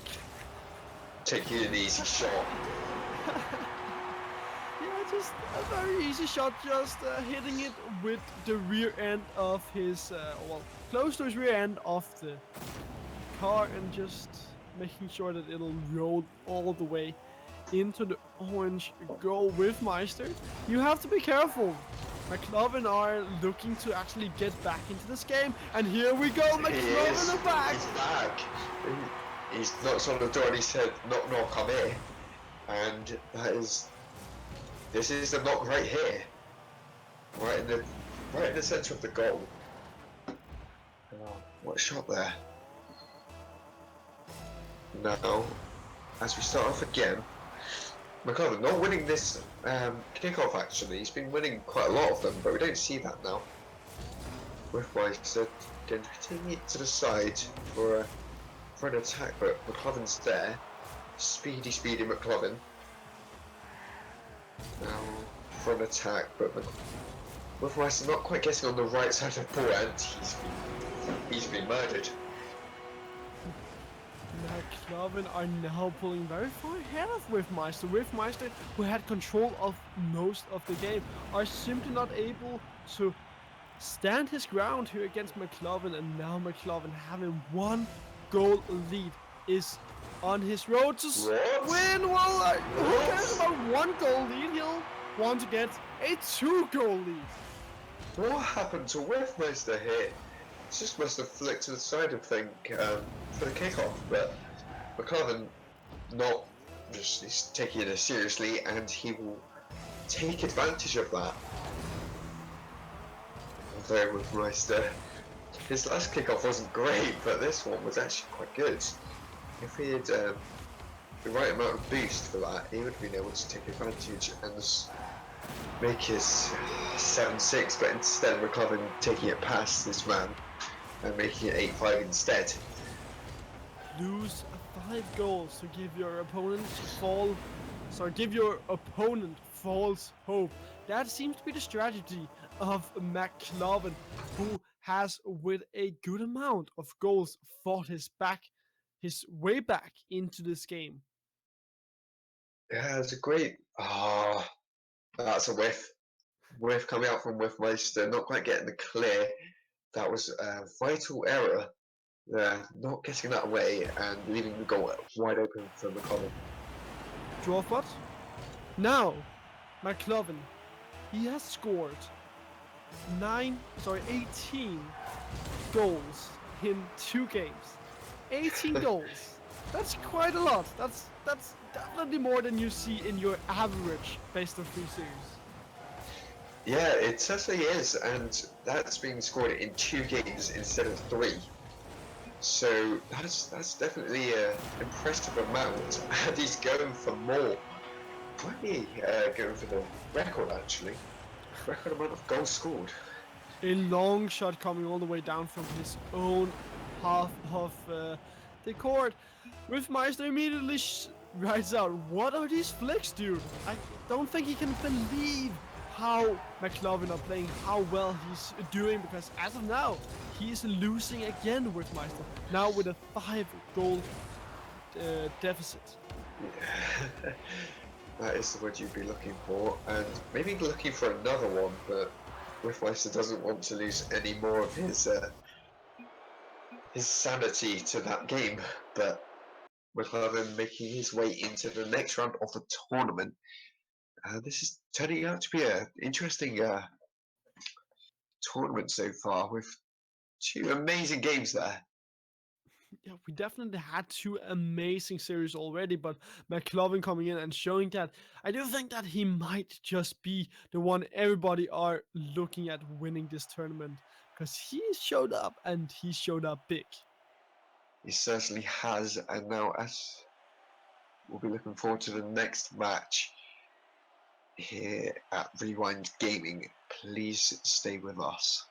taking an easy shot. Yeah, just a very easy shot, just hitting it with the rear end of his, well, close to his rear end of the car and just making sure that it'll roll all the way into the orange goal with Meister. You have to be careful. McClovin are looking to actually get back into this game, and here we go, McClovin is back! He's back! He's knocks on the door and he said, knock knock, I'm here. And this is the knock right here. Right in the centre of the goal. Oh, what a shot there. Now, as we start off again, McClellan not winning this kickoff actually. He's been winning quite a lot of them, but we don't see that now. Riftmeister again taking it to the side for an attack, but McClellan's there. Speedy McClellan. Now for an attack, but Riftmeister not quite getting on the right side of the ball, and he's been murdered. McClovin are now pulling very far ahead of Riftmeister. Riftmeister, who had control of most of the game, are simply not able to stand his ground here against McClovin, and now McClovin, having 1-goal lead, is on his road to win. Well, who cares about 1-goal lead? He'll want to get a 2-goal lead. What happened to Riftmeister here? Just must have flicked to the side, I think, for the kickoff, but McClellan not just is taking it seriously, and he will take advantage of that. Although Riftmeister, his last kickoff wasn't great, but this one was actually quite good. If he had the right amount of boost for that, he would have been able to take advantage and make his 7-6, but instead McClellan taking it past this man and making it 8-5 instead. Lose 5 goals to give your opponent false hope. That seems to be the strategy of McClovin, who has, with a good amount of goals, fought his way back into this game. Yeah, it's a great. That's a whiff. Whiff coming out from Riftmeister, not quite getting the clear. That was a vital error there, not getting that away and leaving the goal wide open for McClellan. Draw what? Now, McClovin, he has scored 18 goals in 2 games. 18 goals. That's quite a lot. That's definitely more than you see in your average best of 3 series. Yeah, it certainly is, and that's being scored in 2 games instead of 3. So that's definitely an impressive amount, and he's going for more. Might be going for the record actually. Record amount of goals scored. A long shot coming all the way down from his own half of the court. Riftmeister immediately writes out, "What are these flicks, dude? I don't think he can believe how McClovin are playing, how well he's doing, because as of now, he is losing again with Meister, now with a 5-goal deficit." That is the word you'd be looking for, and maybe looking for another one, but Riffmeister doesn't want to lose any more of his sanity to that game. But we'll have him making his way into the next round of the tournament. This is turning out to be an interesting tournament so far, with two amazing games there. Yeah, we definitely had two amazing series already, but McLovin coming in and showing that I do think that he might just be the one everybody are looking at winning this tournament because he showed up and he showed up big. He certainly has, and now as we'll be looking forward to the next match here at Rewind Gaming. Please stay with us.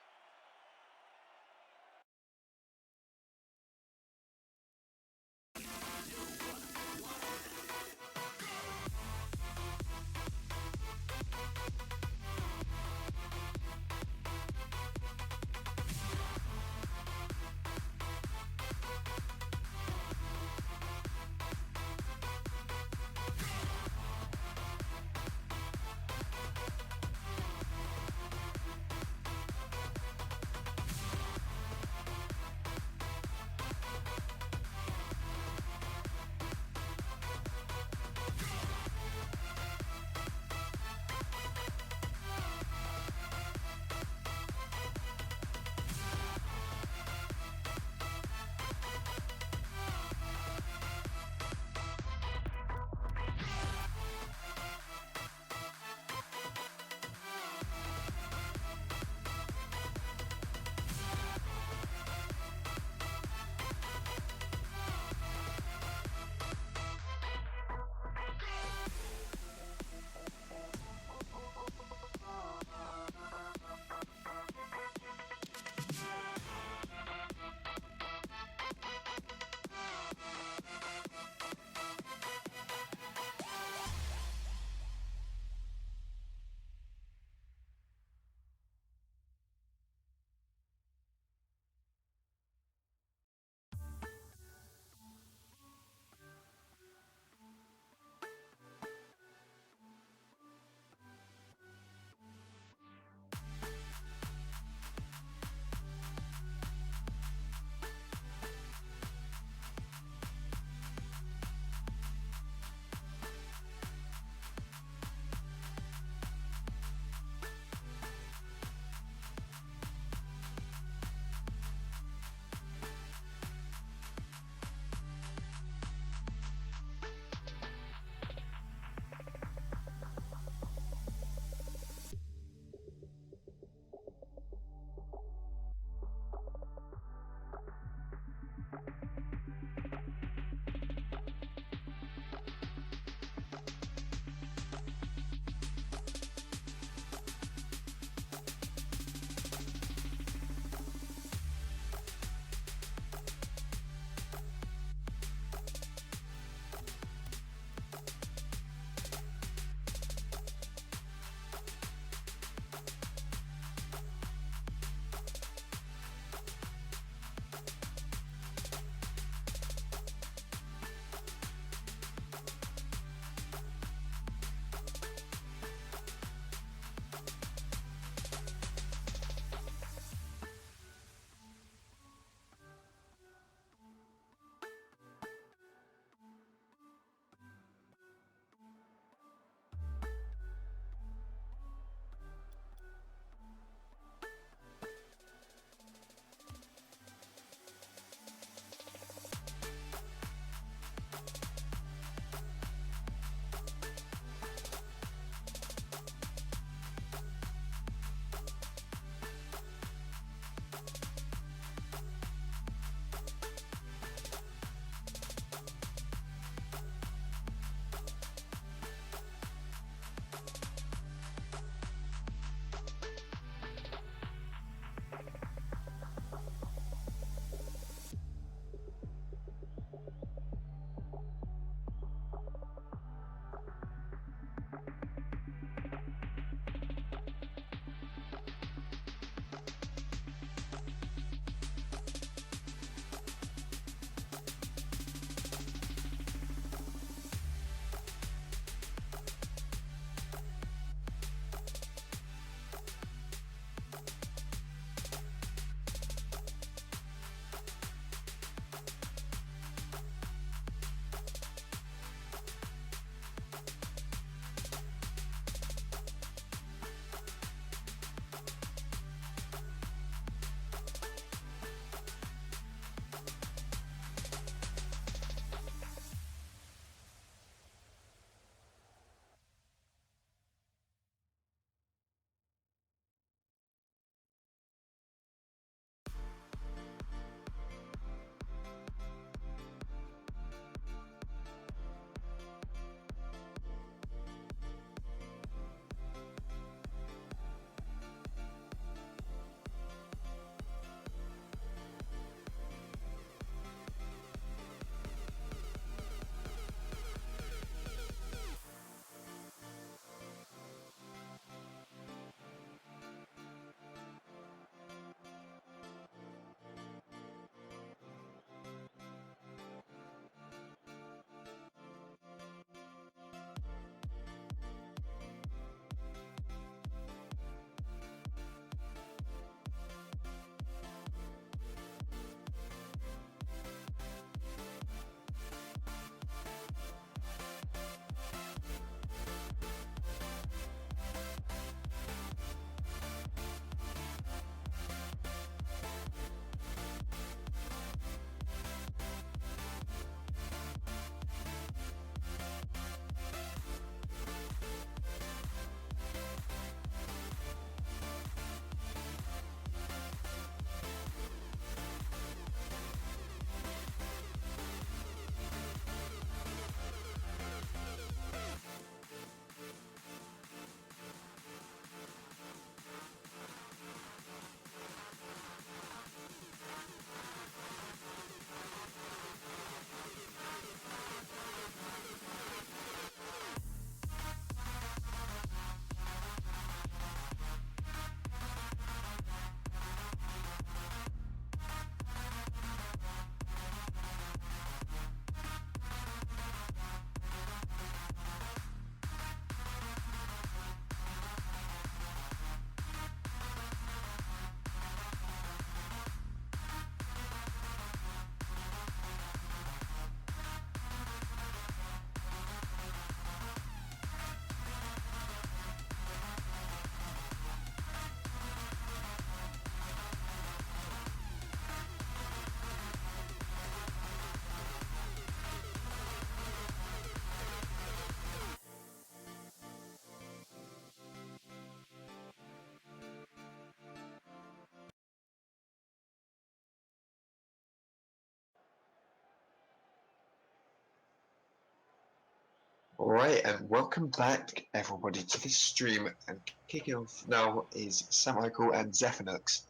Alright, and welcome back everybody to this stream, and kicking off now is Samichael and Zephinux.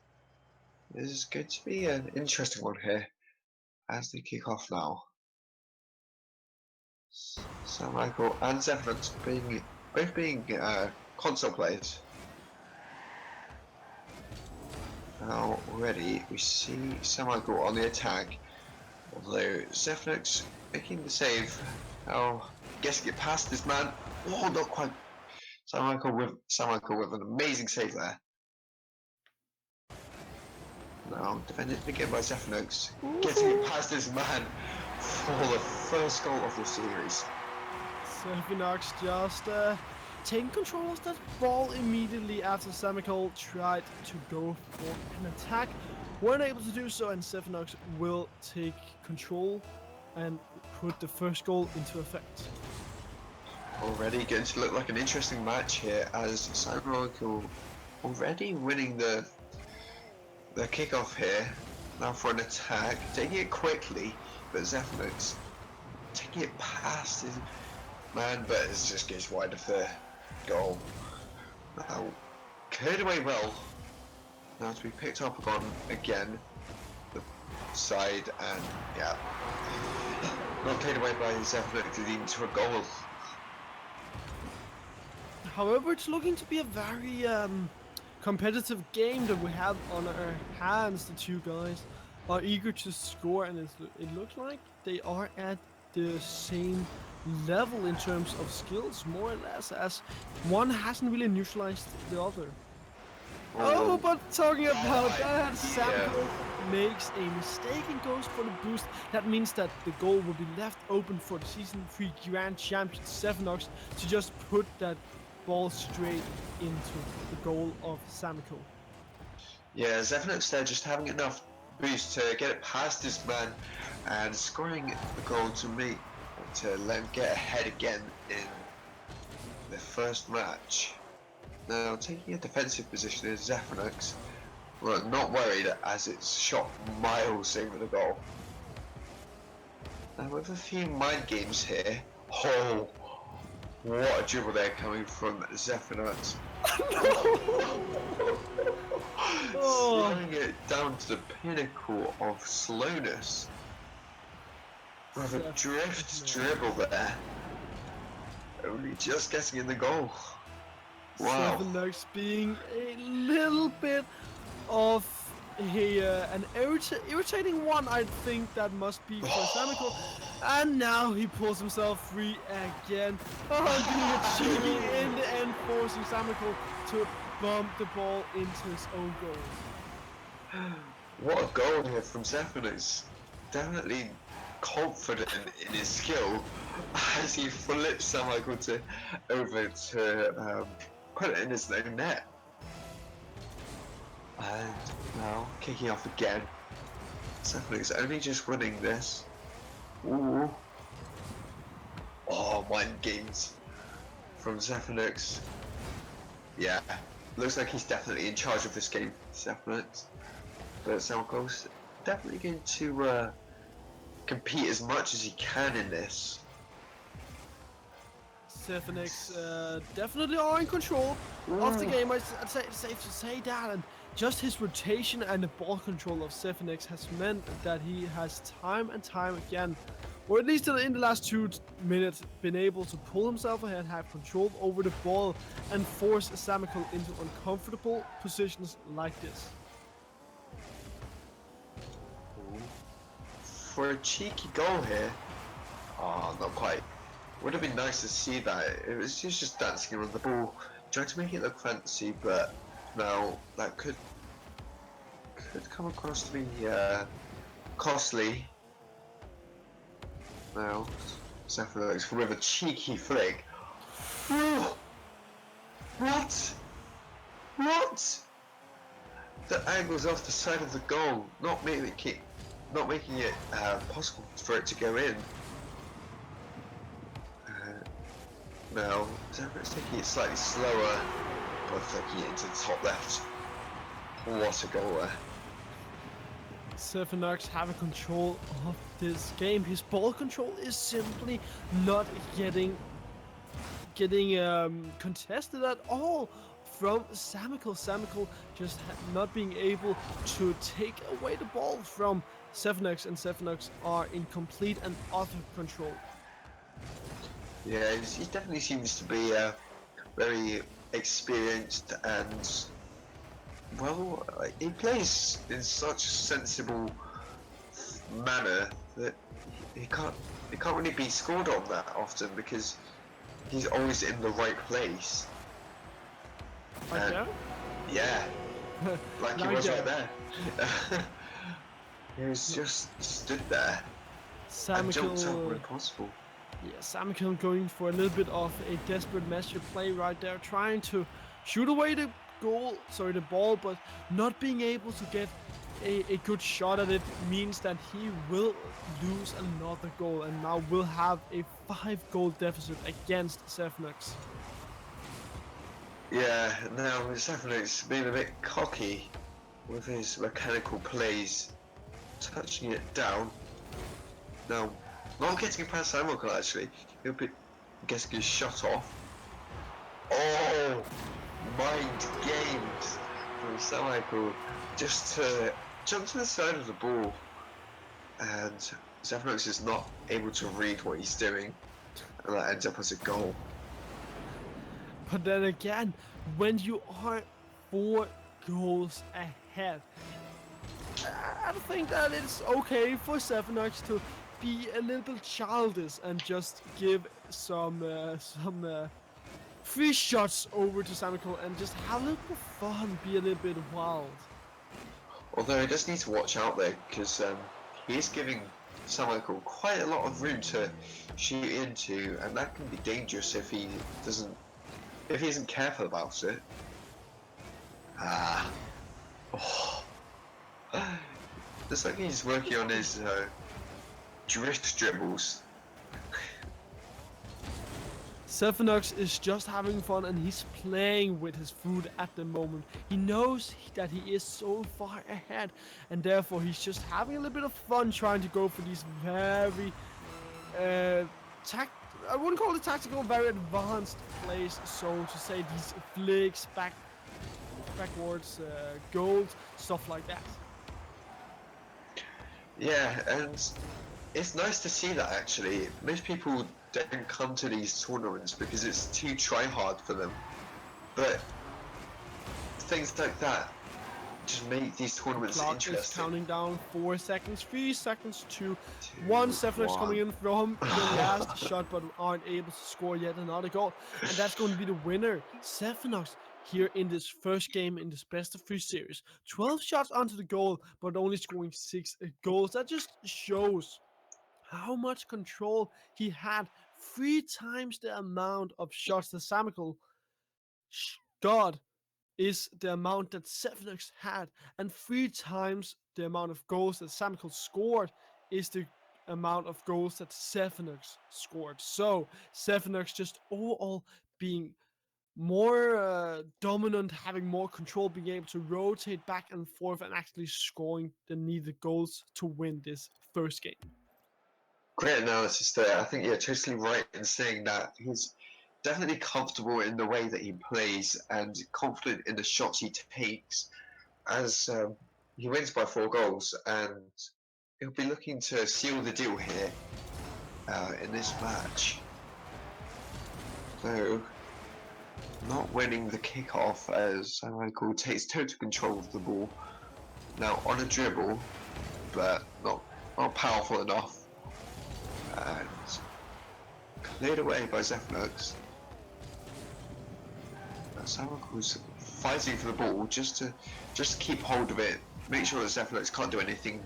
This is going to be an interesting one here as they kick off now. Samichael and Zephinux both being console players. Now already we see Samichael on the attack, although Zephinux making the save. Now guessing it past this man. Oh, not quite. Samichael with an amazing save there. Now defended again by Zephinux, getting it past this man for the first goal of the series. Zephinux just taking control of that ball immediately after Samichael tried to go for an attack. Weren't able to do so, and Zephinux will take control and put the first goal into effect. Already going to look like an interesting match here as Samichael already winning the kickoff here. Now for an attack, taking it quickly, but Zephinux taking it past his man, but it just goes wide of the goal. Now cleared away well. Now to be picked up on again, the side, and yeah, not cleared away by Zephinux, leading to a goal. However, it's looking to be a very competitive game that we have on our hands. The two guys are eager to score, and it looks like they are at the same level in terms of skills, more or less, as one hasn't really neutralized the other. Oh, but talking about that, Samichael makes a mistake and goes for the boost. That means that the goal will be left open for the Season 3 Grand Champion Zephinux to just put that ball straight into the goal of Samichael. Yeah, Zephinux there just having enough boost to get it past this man and scoring the goal to let him get ahead again in the first match. Now taking a defensive position is Zephinux. Well, not worried as it's shot miles over the goal. Now with a few mind games here. Oh, what a dribble there coming from Zephinux. Slowing it down to the pinnacle of slowness. With a drift dribble there. Only just getting in the goal. Wow. Zephinux being a little bit of an irritating one, I think that must be for Samichael. And now he pulls himself free again. Oh, being a cheeky in the end, forcing Samichael to bump the ball into his own goal. What a goal here from Zephinux. Definitely confident in his skill as he flips Samichael over to put it in his own net. And now kicking off again. Zephinux only just winning this. Ooh. Oh, mind games from Zephinux. Yeah, looks like he's definitely in charge of this game, Zephinux. But Samichael's definitely going to compete as much as he can in this. Zephinux definitely are in control of the game. I'd say it's safe to say that, and just his rotation and the ball control of Zephinux has meant that he has time and time again, or at least in the last 2 minutes, been able to pull himself ahead, have control over the ball, and force Samichael into uncomfortable positions like this. For a cheeky goal here, oh, not quite. Would have been nice to see that. It was just dancing around the ball, trying to make it look fancy, but now that could come across to be costly. Now Zephinux with a cheeky flick. What? The angle's off the side of the goal, not making it possible for it to go in. Now Zephinux taking it slightly slower, but flicking it into the top left. What a goal there. Zephinux having control of this game. His ball control is simply not getting getting contested at all from Samical. Samical just not being able to take away the ball from Sevenox, and Sevenox are in complete and utter control. Yeah, he definitely seems to be very experienced and well, he plays in such a sensible manner that he can't really be scored on that often because he's always in the right place. Right And there? yeah, like he Like was that. right there. He was just stood there and jumped up when Samical, possible. yeah, Samical going for a little bit of a desperate measure play right there, trying to shoot away the the ball, but not being able to get a good shot at it means that he will lose another goal and now will have a 5-goal deficit against Sevenox. Yeah, now Stefanik's been a bit cocky with his mechanical plays, touching it down. Now, not getting past Samuel actually, he'll be getting his shot off. Oh, mind games from Samuel just to jump to the side of the ball, and Stefanik is not able to read what he's doing, and that ends up as a goal. But then again, when you are 4 goals ahead, I think that it's okay for Sevenox to be a little bit childish and just give some free shots over to Samical and just have a little bit of fun, be a little bit wild. Although he does need to watch out there because he is giving Samuel quite a lot of room to shoot into, and that can be dangerous if he isn't careful about it. Ah, oh. Looks like he's working on his drift dribbles. Sevenox is just having fun and he's playing with his food at the moment. He knows that he is so far ahead and therefore he's just having a little bit of fun trying to go for these very I wouldn't call it tactical, very advanced plays, so to say, these flicks, backwards, goals, stuff like that. Yeah, and it's nice to see that actually. Most people don't come to these tournaments because it's too try hard for them. But things like that just make these tournaments Clock interesting. is counting down 4 seconds, 3 seconds, 2, 1. Sevenox coming in from the last shot, but aren't able to score yet another goal, and that's going to be the winner. Sevenox here in this first game in this best of 3 series, 12 shots onto the goal, but only scoring 6 goals. That just shows how much control he had. 3 times the amount of shots that Samical got is the amount that Sevenox had, and 3 times the amount of goals that Samical scored is the amount of goals that Sevenox scored. So Sevenox just overall being more dominant, having more control, being able to rotate back and forth and actually scoring the needed goals to win this first game. Great analysis there. I think you're totally right in saying that he's definitely comfortable in the way that he plays and confident in the shots he takes as he wins by 4 goals, and he'll be looking to seal the deal here in this match. So, not winning the kickoff as Michael takes total control of the ball. Now on a dribble, but not powerful enough. And cleared away by Zefnox. Samico's fighting for the ball just to keep hold of it, make sure that Zefnox can't do anything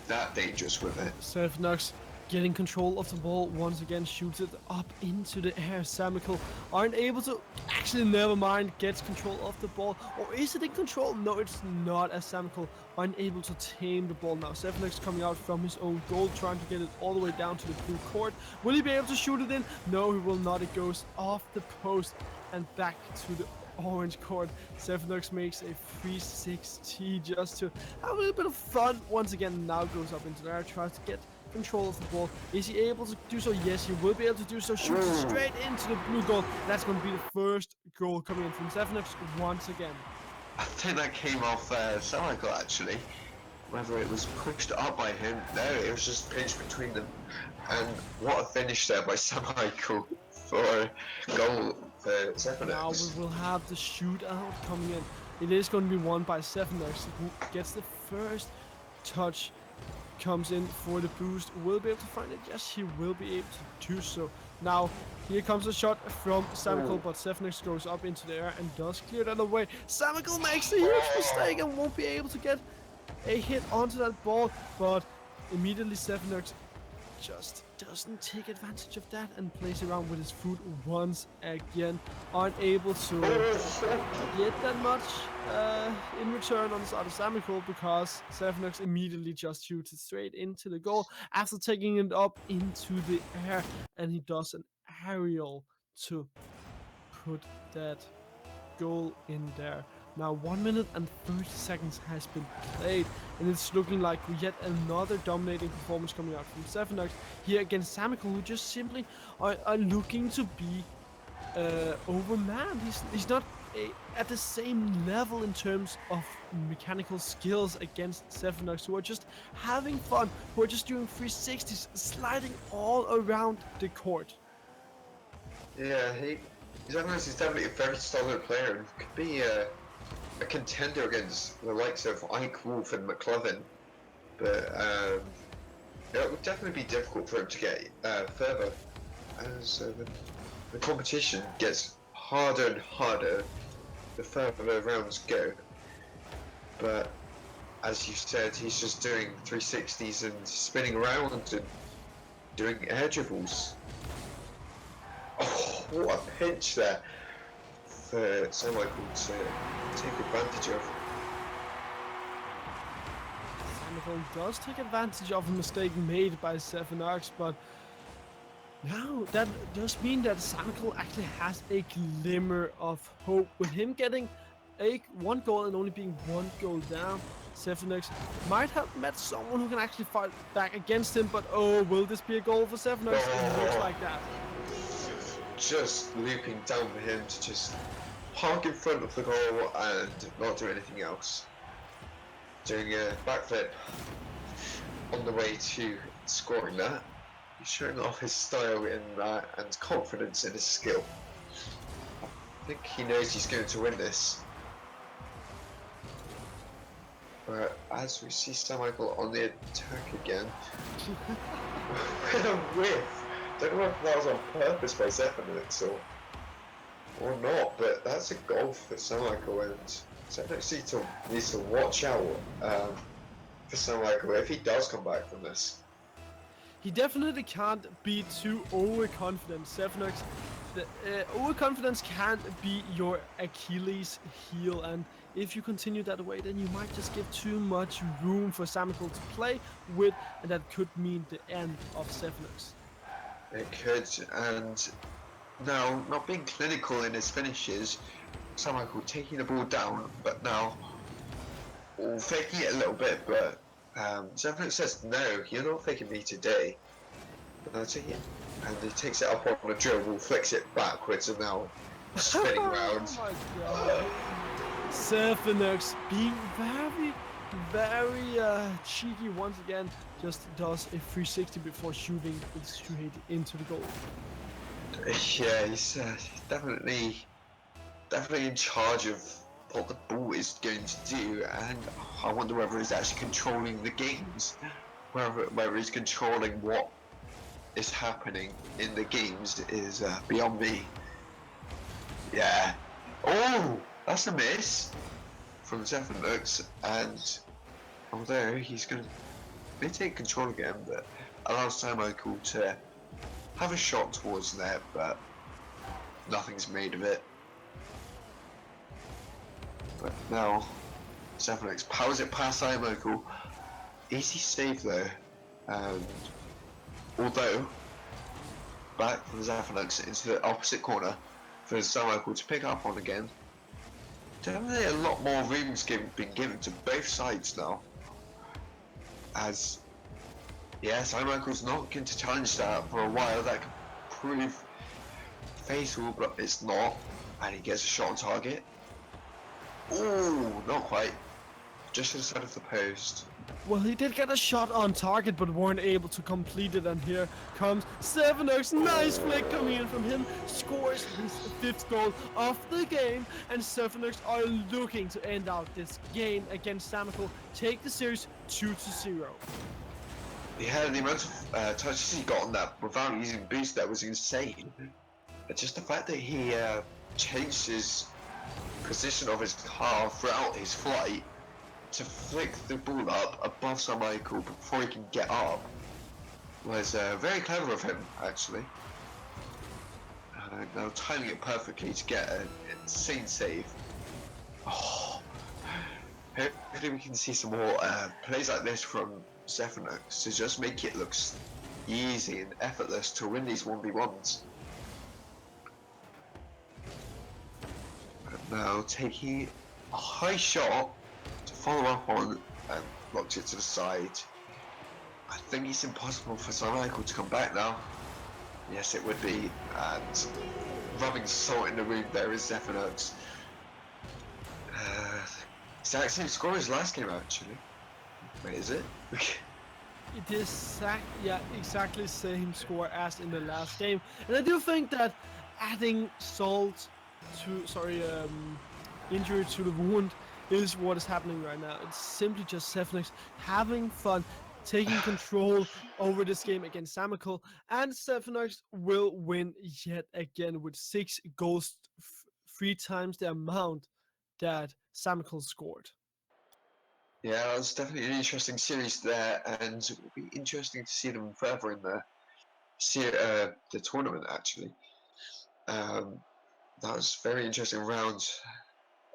that dangerous with it. Sevenox getting control of the ball once again, shoots it up into the air. Samical aren't able to, actually never mind, gets control of the ball. Or is it in control? No, it's not, as Samical aren't able to tame the ball now. Sevenox coming out from his own goal, trying to get it all the way down to the blue court. Will he be able to shoot it in? No, he will not. It goes off the post and back to the orange court. Sevenox makes a 360 just to have a little bit of fun. Once again, now goes up into the air, tries to get control of the ball. Is he able to do so? Yes, he will be able to do so. Shoots it straight into the blue goal. That's going to be the first goal coming in from Xephinux once again. I think that came off Samichael actually. Whether it was pushed up by him, no, it was just pinched between them. And what a finish there by Samichael for a goal for Xephinux. Now we will have the shootout coming in. It is going to be won by Xephinux, who gets the first touch, comes in for the boost. Will be able to find it? Yes, he will be able to do so. Now, here comes a shot from Samichael, but Xephinux goes up into the air and does clear that away. Samichael makes a huge mistake and won't be able to get a hit onto that ball, but immediately Xephinux just doesn't take advantage of that and plays around with his foot once again, unable to get that much in return on the side of Samichael, because Xephinux immediately just shoots it straight into the goal after taking it up into the air, and he does an aerial to put that goal in there. Now 1 minute and 30 seconds has been played, and it's looking like yet another dominating performance coming out from Xephinux here against Samichael, who just simply are looking to be overmanned. He's not at the same level in terms of mechanical skills against Xephinux, who are just having fun, who are just doing 360s, sliding all around the court. Yeah, Xephinux is definitely a very solid player and could be a contender against the likes of Ike Wolf and McLovin, but it would definitely be difficult for him to get further as the competition gets harder and harder the further the rounds go. But as you said, he's just doing 360s and spinning around and doing air dribbles. Oh, what a pinch there for Samichael to take advantage of. Samichael does take advantage of a mistake made by Xephinux, but now that does mean that Samichael actually has a glimmer of hope. With him getting one goal and only being one goal down, Xephinux might have met someone who can actually fight back against him, but oh, will this be a goal for Xephinux? It looks like that. Just looping down for him to just park in front of the goal and not do anything else. Doing a backflip on the way to scoring that. He's showing off his style in that and confidence in his skill. I think he knows he's going to win this. But as we see Samichael on the attack again, with a whiff. Don't know if that was on purpose by Xephinux or not, but that's a goal for Samichael, and Xephinux needs to watch out for Samichael if he does come back from this. He definitely can't be too overconfident. Xephinux, overconfidence can't be your Achilles heel, and if you continue that way, then you might just give too much room for Samichael to play with, and that could mean the end of Xephinux. It could, and now not being clinical in his finishes, Samichael taking the ball down, but now faking it a little bit, but Xephinux says, no, you're not faking me today. And I take it, and he takes it up on a dribble, flicks it backwards, and now spinning around. Oh my god. Xephinux being very cheeky once again, just does a 360 before shooting it straight into the goal. Yeah, he's definitely in charge of what the ball is going to do, and I wonder whether he's actually controlling the games, whether he's controlling what is happening in the games is beyond me. Yeah. Oh, that's a miss from Xephinux, and although he's going to take control again, but allows Samichael to have a shot towards the net, but nothing's made of it. But now Xephinux powers it past Samichael. Easy save though, and although back from Xephinux into the opposite corner for Samichael to pick up on again. Definitely a lot more room's been given to both sides now, as Yes, Michael's not going to challenge that for a while. That could prove fatal, but it's not. And he gets a shot on target. Ooh, not quite. Just to the side of the post. Well, he did get a shot on target, but weren't able to complete it. And here comes Sevenox. Nice flick coming in from him. Scores his 5th goal of the game. And Sevenox are looking to end out this game against Samical. Take the series 2-0. Yeah, the amount of touches he got on that without using boost that was insane. But just the fact that he changed his position of his car throughout his flight to flick the ball up above Sir Michael before he can get up was very clever of him, actually. Now timing it perfectly to get an insane save. Oh, hopefully we can see some more plays like this from Zephanox to just make it look easy and effortless to win these 1v1s. And now taking a high shot to follow up on and blocked it to the side. I think it's impossible for Sir Michael to come back now. Yes, it would be. And rubbing salt in the wound there is Zephanox. It's the same score as last game, actually. Wait, is it? It is exactly the same score as in the last game. And I do think that adding salt to, injury to the wound is what is happening right now. It's simply just Sevenox having fun, taking control over this game against Samical, and Sevenox will win yet again with 6 goals, 3 times the amount that Samical scored. Yeah, it's definitely an interesting series there, and it will be interesting to see them further in the tournament. Actually, that was a very interesting round,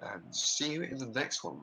and see you in the next one.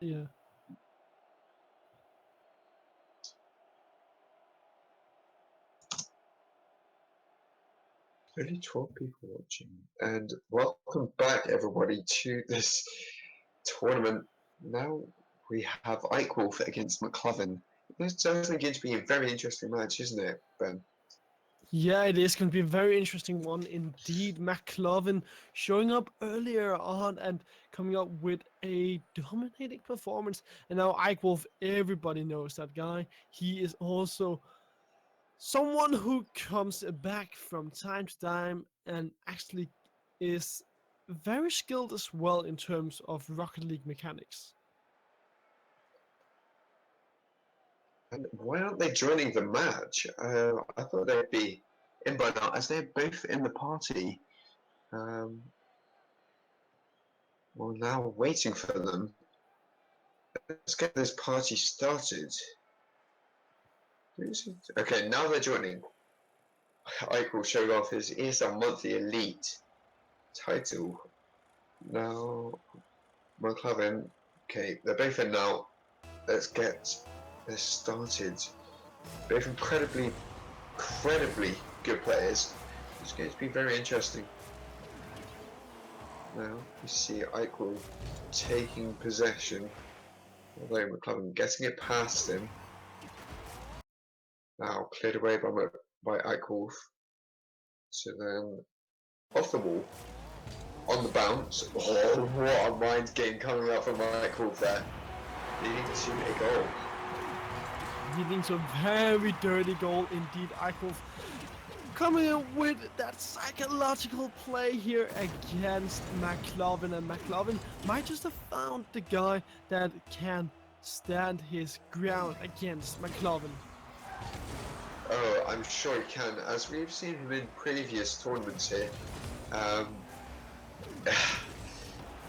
Yeah. Only 12 people watching. And welcome back, everybody, to this tournament. Now we have Eichwolf against McLovin. This is definitely going to be a very interesting match, isn't it, Ben? Yeah, it is going to be a very interesting one indeed. McLovin showing up earlier on and coming up with a dominating performance. And now Ike Wolf, everybody knows that guy. He is also someone who comes back from time to time and actually is very skilled as well in terms of Rocket League mechanics. And why aren't they joining the match? I thought they'd be in by now, as they're both in the party. Well, now waiting for them. Let's get this party started. Who's it? Okay, now they're joining. Eichel showed off his ESL Monthly Elite title. Now, McLovin. Okay, they're both in now. Let's get this started. Both incredibly good players. It's going to be very interesting. Now we see Eichel taking possession, although McLovin getting it past him. Now cleared away by Eichel. So then off the wall, on the bounce. Oh, what a mind game coming out from Eichel there, leading to a goal. Leading to a very dirty goal indeed. Eichel coming in with that psychological play here against McLovin, and McLovin might just have found the guy that can stand his ground against McLovin. Oh, I'm sure he can, as we've seen him in previous tournaments here.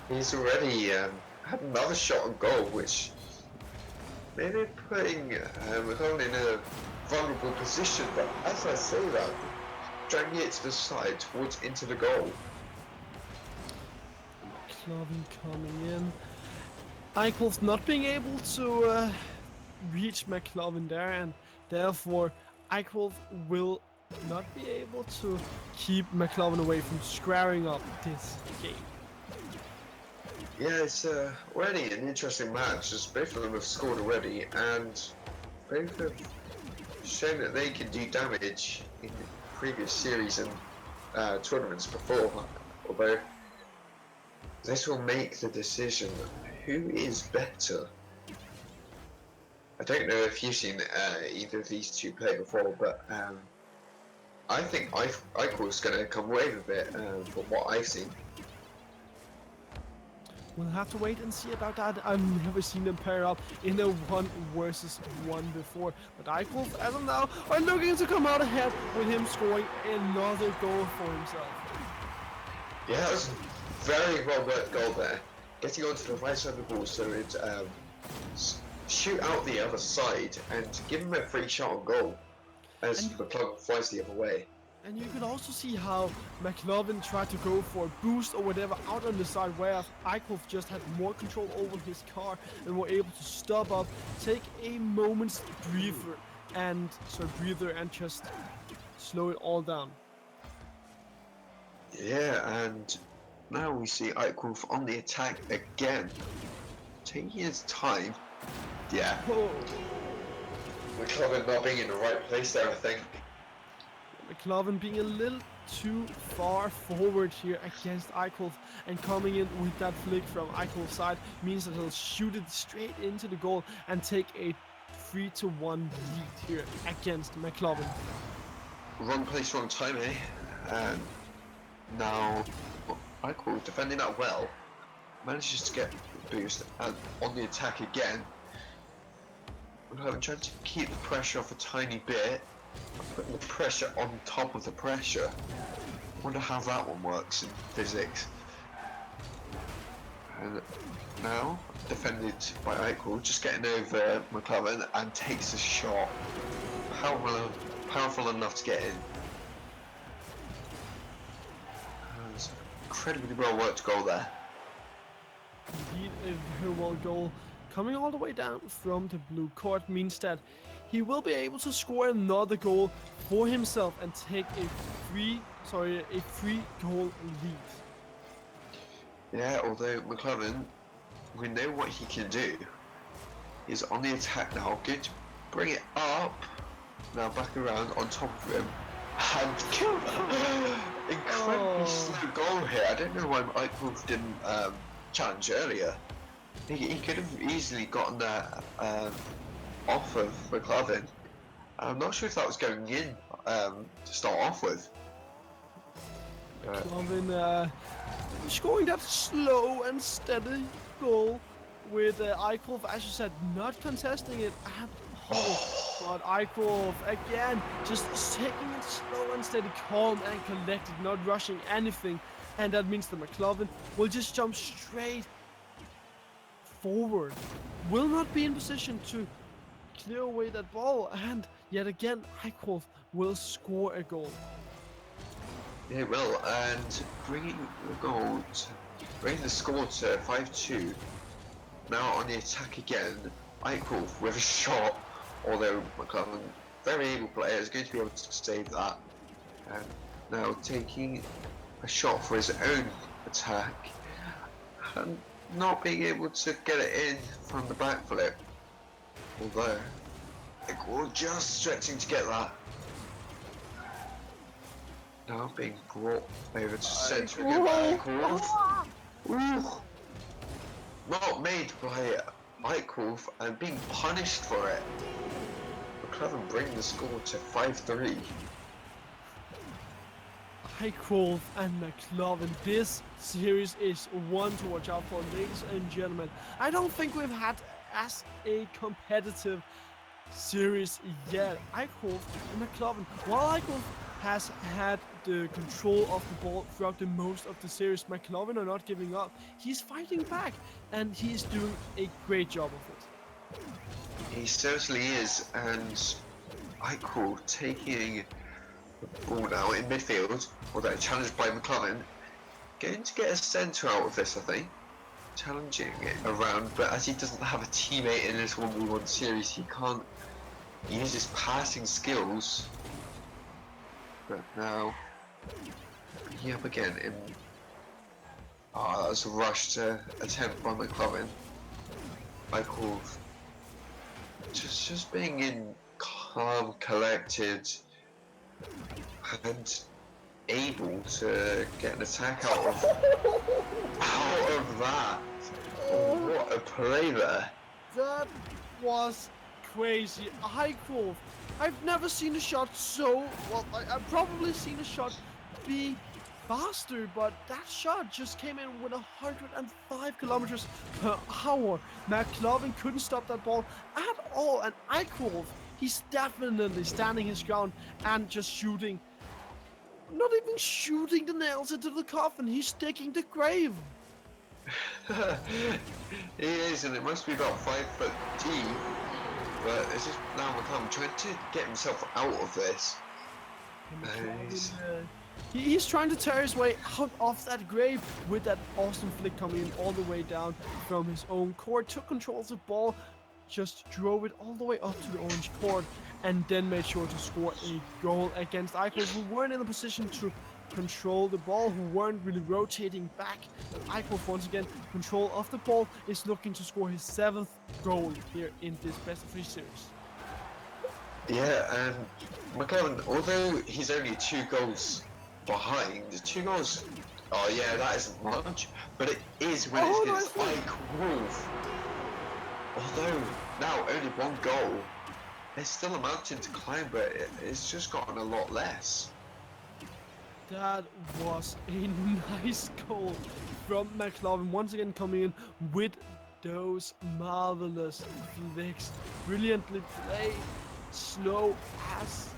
He's already had another shot on goal, which maybe putting McLovin in a vulnerable position, but as I say that, dragging it to the side towards into the goal. McLovin coming in. Eichel's not being able to reach McLovin there, and therefore Eichel will not be able to keep McLovin away from squaring up this game. Yeah, it's already an interesting match, as both of them have scored already, and both have shown that they can do damage in previous series and tournaments before, although this will make the decision who is better. I don't know if you've seen either of these two play before, but I think Eichel's going to come away with it from what I've seen. We'll have to wait and see about that. I've never seen them pair up in a 1-versus-1 before. But Eichel, as of now, are looking to come out ahead with him scoring another goal for himself. Yeah, that was a very well worked goal there. Getting onto the right side of the ball so it shoot out the other side and give him a free shot on goal as McLovin flies the other way. And you can also see how McLovin tried to go for a boost or whatever out on the side, whereas Eichel just had more control over his car and were able to stop up, take a moment's breather and just slow it all down. Yeah, and now we see Eichel on the attack again, taking his time. Yeah, Oh. McLovin not being in the right place there, I think. McLovin being a little too far forward here against Eichel, and coming in with that flick from Eichel's side means that he'll shoot it straight into the goal and take a 3-1 lead here against McLovin. Wrong place, wrong time, eh? And now Eichel defending that well, manages to get the boost and on the attack again. I'm trying to keep the pressure off a tiny bit. Putting the pressure on top of the pressure. Wonder how that one works in physics. And now defended by Eichel, just getting over McLovin and takes a shot. Powerful enough to get in. And incredibly well worked goal there. Indeed, a very well goal. coming all the way down from the blue court means that he will be able to score another goal for himself and take a three goal lead. Yeah, although McLaren, we know what he can do. He's on the attack now, good to bring it up. Now back around on top of him. And kill incredibly slow goal here. I don't know why Eichwolf didn't challenge earlier. He could have easily gotten that off of McLaren. I'm not sure if that was going in to start off with. McLaren scoring that slow and steady goal with Eichwolf, as you said, not contesting it at all. But Eichwolf again just taking it slow and steady, calm and collected, not rushing anything. And that means that McLaren will just jump straight forward, will not be in position to clear away that ball, and yet again Eichwolf will score a goal. Yeah, will, and bringing the score to 5-2. Now on the attack again, Eichwolf with a shot, although McLaren, very able player, is going to be able to save that. And now taking a shot for his own attack, and not being able to get it in from the back flip. Although, Eichwolf just stretching to get that. Now being brought over to centre again by Eichwolf. Not made by Eichwolf and being punished for it. McLaren bring the score to 5-3. Eichwolf and McLaren, this series is one to watch out for, ladies and gentlemen. I don't think we've had as a competitive series yet. Eichwolf and McLaren, while Eichwolf has had the control of the ball throughout the most of the series, McLaren are not giving up. He's fighting back and he's doing a great job of it. He certainly is, and Eichwolf taking the ball now in midfield, although challenged by McLaren. Going to get a centre out of this, I think. Challenging it around, but as he doesn't have a teammate in this 1v1 series, he can't use his passing skills. But now, he up again in... that was a rush to attempt by McLaren. Eichwolf just being in calm, collected, and able to get an attack out of that. What a play there. That was crazy. Eichwolf, I've never seen a shot so well. I've probably seen a shot be faster, but that shot just came in with 105 kilometers per hour. McLaren couldn't stop that ball at all, and Eichwolf, he's definitely standing his ground and just shooting. Not even shooting the nails into the coffin, he's digging the grave. He is, and it must be about 5 foot deep. But it's just now McLaren trying to get himself out of this. He's trying to tear his way out of that grave with that awesome flick coming in all the way down from his own court. Took control of the ball, just drove it all the way up to the orange court, and then made sure to score a goal against Eichwolf, who weren't in a position to control the ball, who weren't really rotating back. Eichwolf, once again, control of the ball, is looking to score his 7th goal here in this best of 3 series. Yeah, and McLaren, although he's only 2 goals behind, 2 goals, oh yeah, that isn't much, but it is when it's against Eichwolf. Although now only 1 goal, there's still a mountain to climb, but it's just gotten a lot less. That was a nice goal from McLaren, once again coming in with those marvelous flicks. Brilliantly played, slow as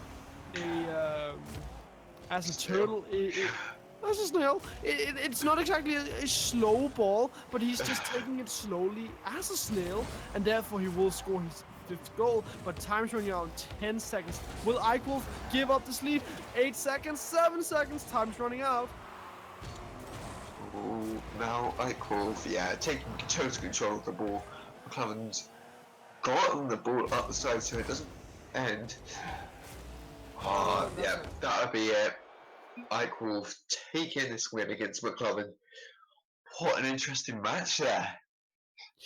a turtle, as a snail. It's not exactly a slow ball, but he's just taking it slowly as a snail, and therefore he will score his 5th goal. But time's running out, 10 seconds. Will Eichwolf give up this lead? 8 seconds, 7 seconds, time's running out. Oh, now Eichwolf, yeah, taking total control of the ball. McLaren's gotten the ball up the side so it doesn't end. Oh, yeah, that would be it. Ike Wolf taking this win against McLaren. What an interesting match there.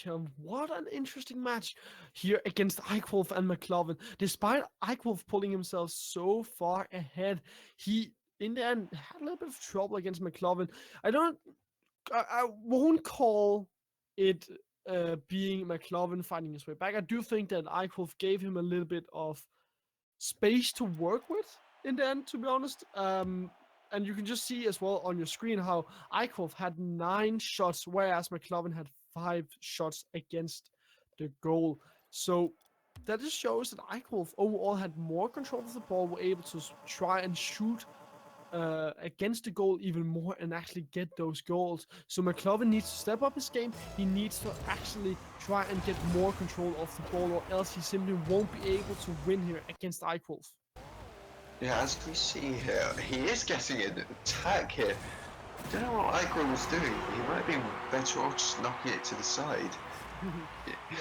Yeah, what an interesting match here against Eichwolf and McLovin. Despite Eichwolf pulling himself so far ahead, he in the end had a little bit of trouble against McLovin. I won't call it being McLovin fighting his way back. I do think that Eichwolf gave him a little bit of space to work with in the end, to be honest. And you can just see as well on your screen how Eichwolf had 9 shots, whereas McLovin had 5 shots against the goal. So that just shows that Eichwolf overall had more control of the ball, were able to try and shoot against the goal even more and actually get those goals. So McLovin needs to step up his game. He needs to actually try and get more control of the ball, or else he simply won't be able to win here against Eichwolf. Yeah, as we see here, he is getting an attack here. I don't know what Eichel was doing. He might be better off just knocking it to the side.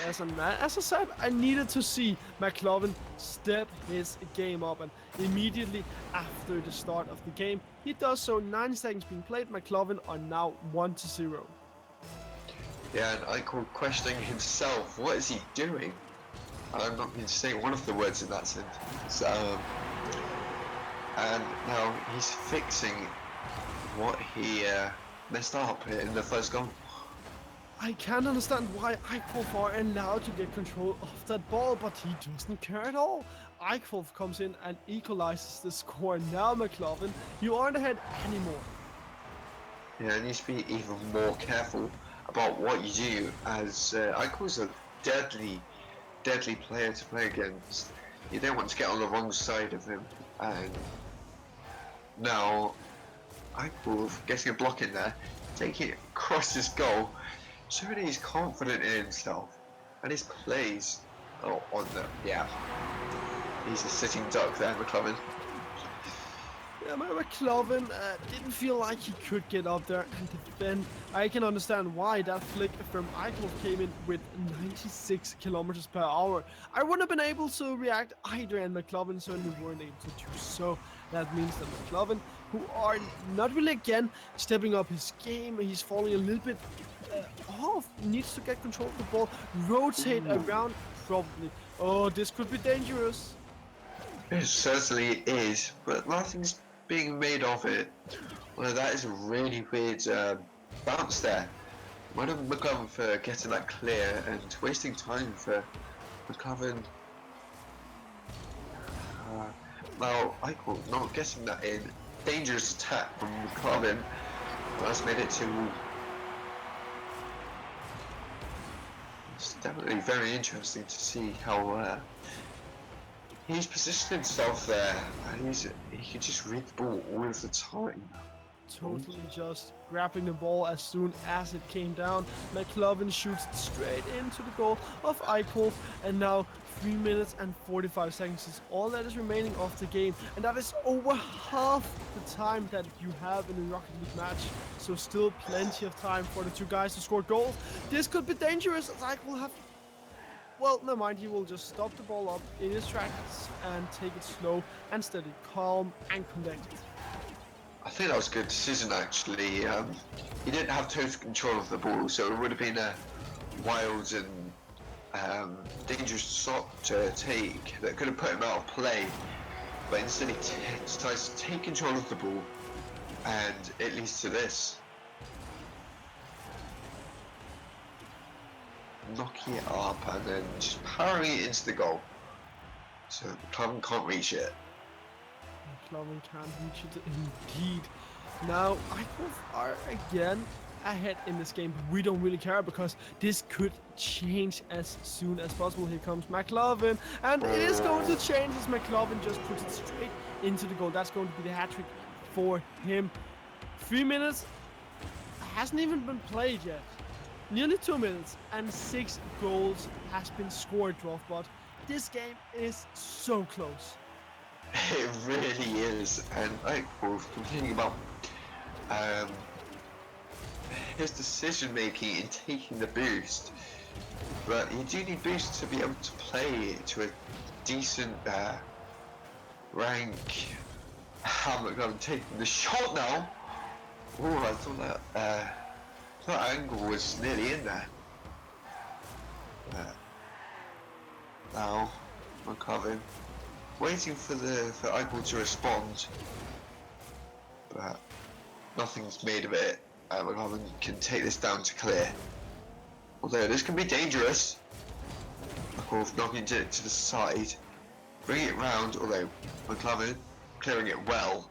Yes, and as I said, I needed to see McLovin step his game up, and immediately after the start of the game, he does so. 9 seconds being played, McLovin are now 1-0. Yeah, and Eichel questioning himself. What is he doing? I'm not going to say one of the words in that sentence. And now he's fixing what he messed up in the first goal. I can't understand why Eichwolf are allowed to get control of that ball, but he doesn't care at all. Eichwolf comes in and equalizes the score. Now McLovin, you aren't ahead anymore. Yeah, you need to be even more careful about what you do, as Eichel's a deadly player to play against. You don't want to get on the wrong side of him. And now Eichel getting a block in there, taking it across his goal, showing he's confident in himself and his plays on the he's a sitting duck there, McLovin. Yeah, McLovin didn't feel like he could get up there and defend. I can understand why that flick from Eichel came in with 96 kilometers per hour. I wouldn't have been able to react either, and McLovin certainly weren't able to do so. That means that McLovin, who are not really again stepping up his game, he's falling a little bit off, needs to get control of the ball, rotate around, probably. Oh, this could be dangerous. It certainly is, but nothing's being made of it. Well, that is a really weird bounce there. Well done McLovin for getting that clear and wasting time for McLovin. Now Eichel not getting that in. Dangerous attack from McLovin. That's made it to. It's definitely very interesting to see how he's positioned himself there, and he can just read the ball all of the time. Totally just grabbing the ball as soon as it came down. McLovin shoots straight into the goal of Eichel, and now 3 minutes and 45 seconds is all that is remaining of the game, and that is over half the time that you have in a Rocket League match. So still plenty of time for the 2 guys to score goals. This could be dangerous, as Eichel have. Well, never mind, he will just stop the ball up in his tracks and take it slow and steady, calm and collected. I think that was a good decision actually. He didn't have total control of the ball, so it would have been a wild and dangerous shot to take that could have put him out of play. But instead he decides to take control of the ball, and it leads to this. Knocking it up and then just powering it into the goal. So McLovin can't reach it. McLovin can't reach it indeed. Now, Eichel are again ahead in this game, but we don't really care because this could change as soon as possible. Here comes McLovin, and it is going to change as McLovin just puts it straight into the goal. That's going to be the hat-trick for him. 3 minutes hasn't even been played yet. Nearly 2 minutes and 6 goals has been scored, Dwarfbot. This game is so close. It really is, and Eichel thinking about his decision making in taking the boost. But you do need boosts to be able to play to a decent rank. I'm taking the shot now. Oh, I thought that angle was nearly in there. Now, McLovin waiting for Eichel to respond, but nothing's made of it. McLovin can take this down to clear. Although this can be dangerous. Eichel knocking it to the side, bring it round. Although McLovin clearing it well,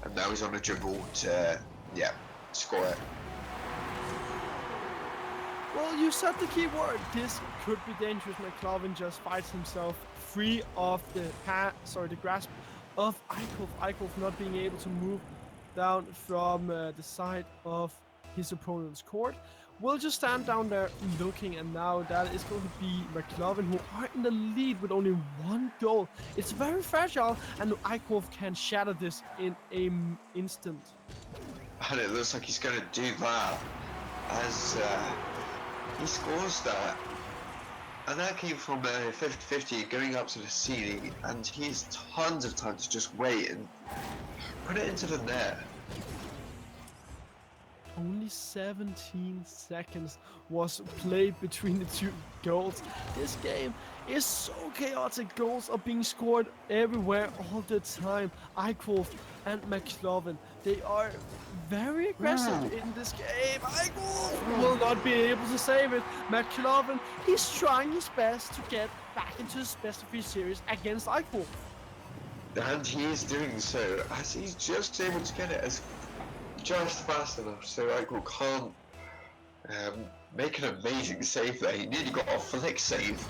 and now he's on a dribble to score it. Well, you said the key word. This could be dangerous. McLovin just fights himself free of the grasp of Eichel. Eichel not being able to move down from the side of his opponent's court. Will just stand down there looking, and now that is going to be McLovin, who are in the lead with only one goal. It's very fragile, and Eichel can shatter this in an instant. And it looks like he's going to do that as he scores that. And that came from 50-50 going up to the ceiling, and he has tons of time to just wait and put it into the net. Only 17 seconds was played between the two goals. This game is so chaotic. Goals are being scored everywhere all the time. Eichel and McLovin, they are very aggressive in this game. Eichel will not be able to save it. McLovin, he's trying his best to get back into his best of his series against Eichel. And he is doing so, as he's just able to get it as just fast enough so Eichel can't make an amazing save there. He nearly got a flick save.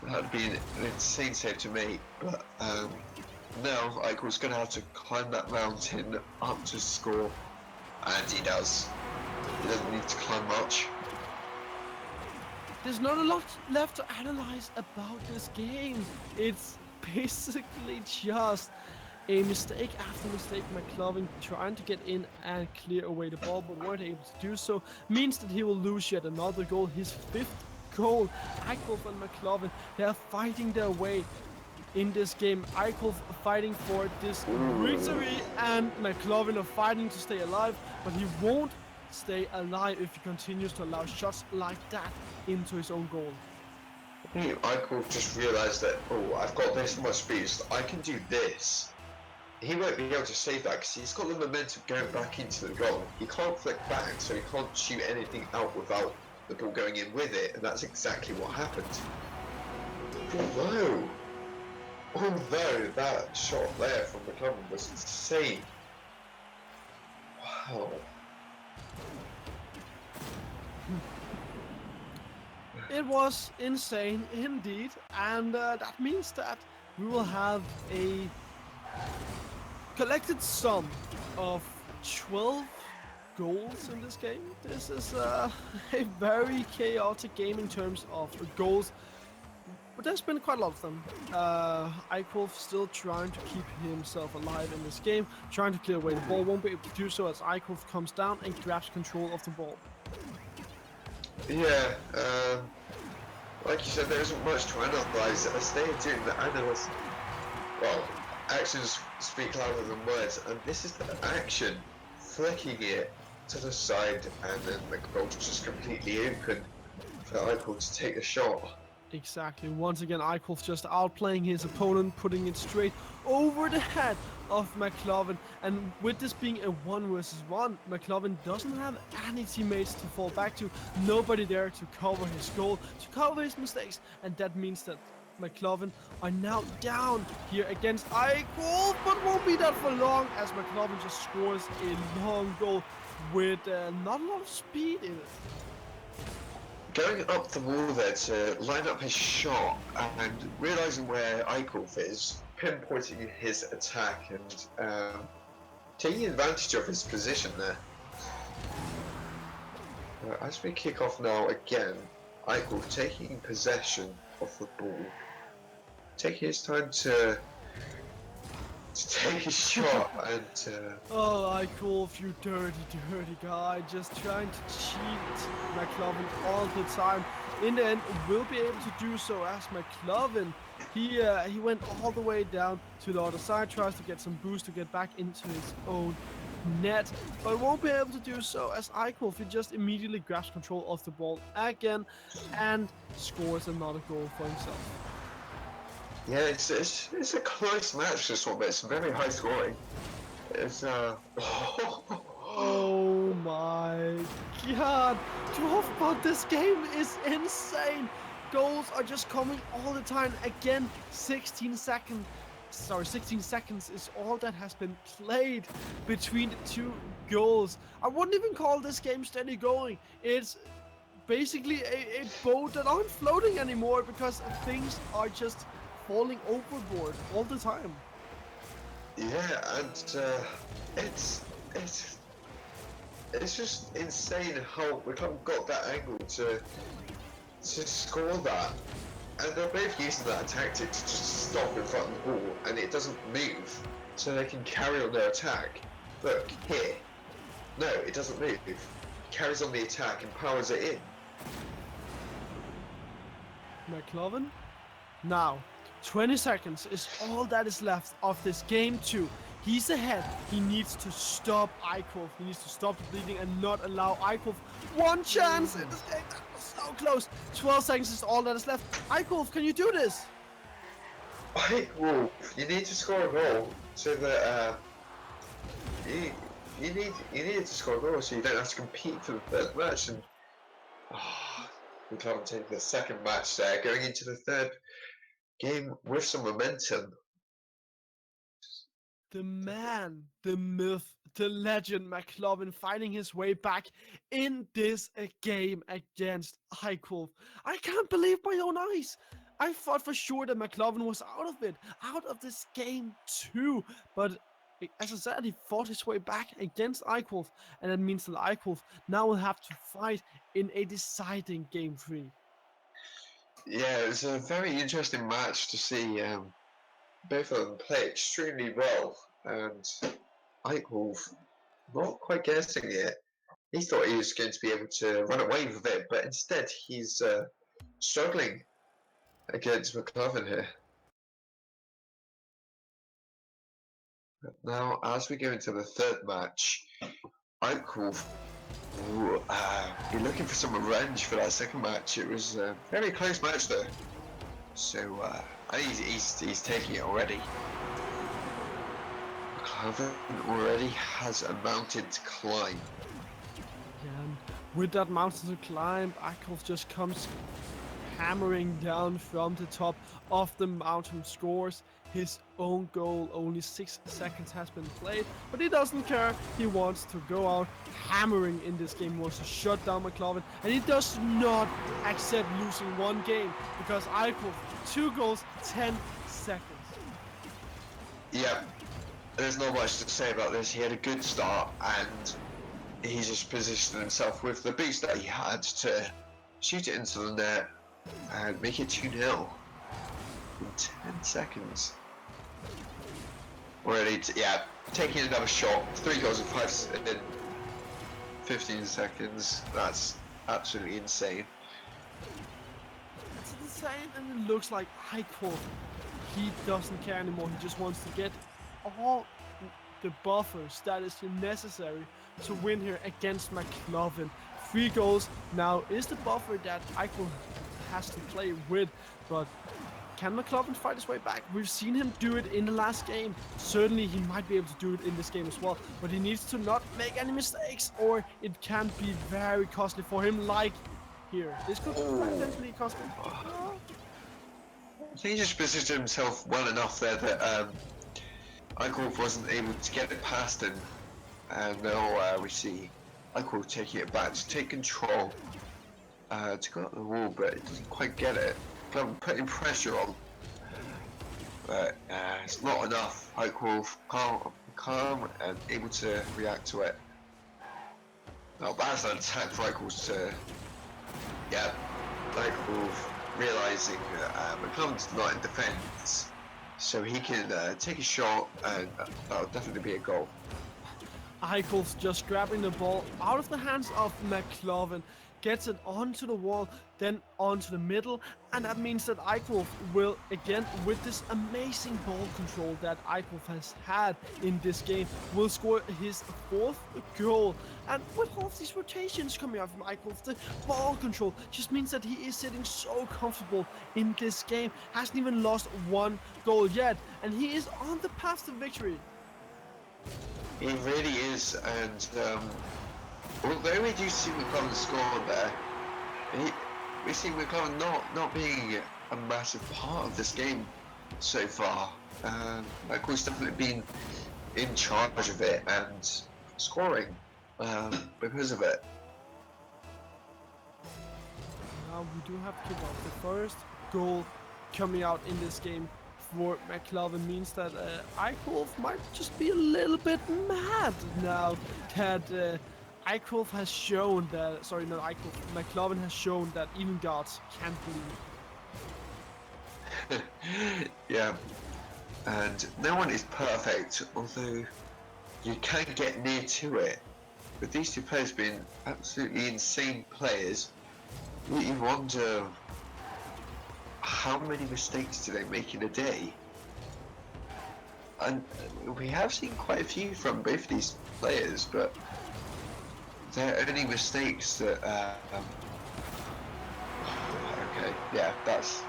That would be an insane save to make, but now Eichel's going to have to climb that mountain up to score, and he does. He doesn't need to climb much. There's not a lot left to analyze about this game. It's basically just a mistake after mistake. McLovin trying to get in and clear away the ball, but weren't able to do so. Means that he will lose yet another goal, his 5th goal. Eichel and McLovin, they are fighting their way in this game. Eichel fighting for this victory, and McLovin are fighting to stay alive, but he won't stay alive if he continues to allow shots like that into his own goal. Eichel just realised that, oh, I've got this much boost, I can do this. He won't be able to save that because he's got the momentum going back into the goal. He can't flick back, so he can't shoot anything out without the ball going in with it, and that's exactly what happened. Although that shot there from McLovin was insane. Wow. It was insane indeed, and that means that we will have a collected sum of 12 goals in this game. This is a very chaotic game in terms of goals, but there's been quite a lot of them. Eichel still trying to keep himself alive in this game, trying to clear away the ball, won't be able to do so as Eichel comes down and grabs control of the ball. Yeah, like you said, there isn't much to analyse. As they are doing the analysis, well, actions speak louder than words, and this is the action, flicking it to the side, and then the goal's just completely open for Eichel to take the shot. Exactly. Once again, Eichel's just outplaying his opponent, putting it straight over the head of McLovin. And with this being a 1 versus 1, McLovin doesn't have any teammates to fall back to. Nobody there to cover his goal, to cover his mistakes. And that means that McLovin are now down here against Eichel, but won't be that for long as McLovin just scores a long goal with not a lot of speed in it. Going up the wall there to line up his shot and realising where Eichel is, pinpointing his attack and taking advantage of his position there. As we kick off now again, Eichel taking possession of the ball, taking his time to take a shot and Oh, I call you dirty, dirty guy, just trying to cheat McLovin all the time. In the end, will be able to do so as McLovin. He went all the way down to the other side, tries to get some boost to get back into his own net, but won't be able to do so as Eichwolf. He just immediately grabs control of the ball again and scores another goal for himself. yeah, it's a close match this one, but it's very high scoring. It's Oh my god! Dwarfbot, this game is insane! Goals are just coming all the time. Again, 16 seconds is all that has been played between the two goals. I wouldn't even call this game steady going. It's basically a boat that aren't floating anymore because things are just falling overboard all the time. yeah, and it's just insane how we kind of got that angle to score that, and they're both using that tactic to just stop in front of the ball, and it doesn't move, so they can carry on their attack. Look here, no, it doesn't move. It carries on the attack and powers it in. McLovin. Now, 20 seconds is all that is left of this game 2. He's ahead. He needs to stop Eichwolf. He needs to stop the bleeding and not allow Eichwolf one chance in this game. That was so close. 12 seconds is all that is left. Eichwolf, can you do this? Well, you need to score a goal so that you need to score a goal so you don't have to compete for the third match. And we can't take the second match there, going into the third game with some momentum. The man, the myth, the legend McLovin finding his way back in this game against Eichwolf. I can't believe my own eyes. I thought for sure that McLovin was out of it, out of this game too. But as I said, he fought his way back against Eichwolf, and that means that Eichwolf now will have to fight in a deciding game 3. Yeah, it's a very interesting match to see both of them play extremely well, and Eichwolf not quite guessing it. He thought he was going to be able to run away with it, but instead he's struggling against McLovin here. Now, as we go into the third match, Eichwolf will be looking for some revenge for that second match. It was a very close match though, so I think he's taking it already. McLovin already has a mountain to climb. And with that mountain to climb, Eichwolf just comes hammering down from the top of the mountain, scores his own goal. Only 6 seconds has been played, but he doesn't care. He wants to go out hammering in this game. He wants to shut down McLovin, and he does not accept losing one game because Eichwolf, 2 goals, 10 seconds. Yeah, there's not much to say about this. He had a good start, and he just positioned himself with the boost that he had to shoot it into the net and make it 2-0 in 10 seconds. Already, taking another shot, 3 goals in 15 seconds. That's absolutely insane. It's insane, and it looks like Eichwolf, he doesn't care anymore. He just wants to get all the buffers that is necessary to win here against McLovin. 3 goals now is the buffer that Eichwolf has to play with, but can McLovin fight his way back? We've seen him do it in the last game. Certainly he might be able to do it in this game as well, but he needs to not make any mistakes or it can be very costly for him, like here. This could potentially cost him. I think he just positioned himself well enough there that Eichwolf wasn't able to get it past him, and now we see Eichwolf taking it back to take control, to go up the wall, but it doesn't quite get it. Putting pressure on, but it's not enough. Eichwolf calm and able to react to it. Now that's an attack for Eichwolf to, Eichwolf realising that McLovin's not in defence, so he can take a shot, and that'll definitely be a goal. Eichholz just grabbing the ball out of the hands of McLovin, gets it onto the wall, then onto the middle, and that means that Eichholz will, again, with this amazing ball control that Eichholz has had in this game, will score his 4th goal. And with all of these rotations coming out from Eichholz, the ball control just means that he is sitting so comfortable in this game, hasn't even lost 1 goal yet, and he is on the path to victory. He really is, and although we do see McLaren score there, we see McLaren not being a massive part of this game so far. Michael's definitely been in charge of it and scoring because of it. Now we do have to kick off. The first goal coming out in this game for McLovin means that Eichholz might just be a little bit mad now that Eichholz has shown that, sorry, not Eichholz, McLovin has shown that even gods can't believe. Yeah, and no one is perfect, although you can get near to it. With these two players being absolutely insane players, you wonder how many mistakes do they make in a day? And we have seen quite a few from both these players, but they're only mistakes that okay, yeah, that's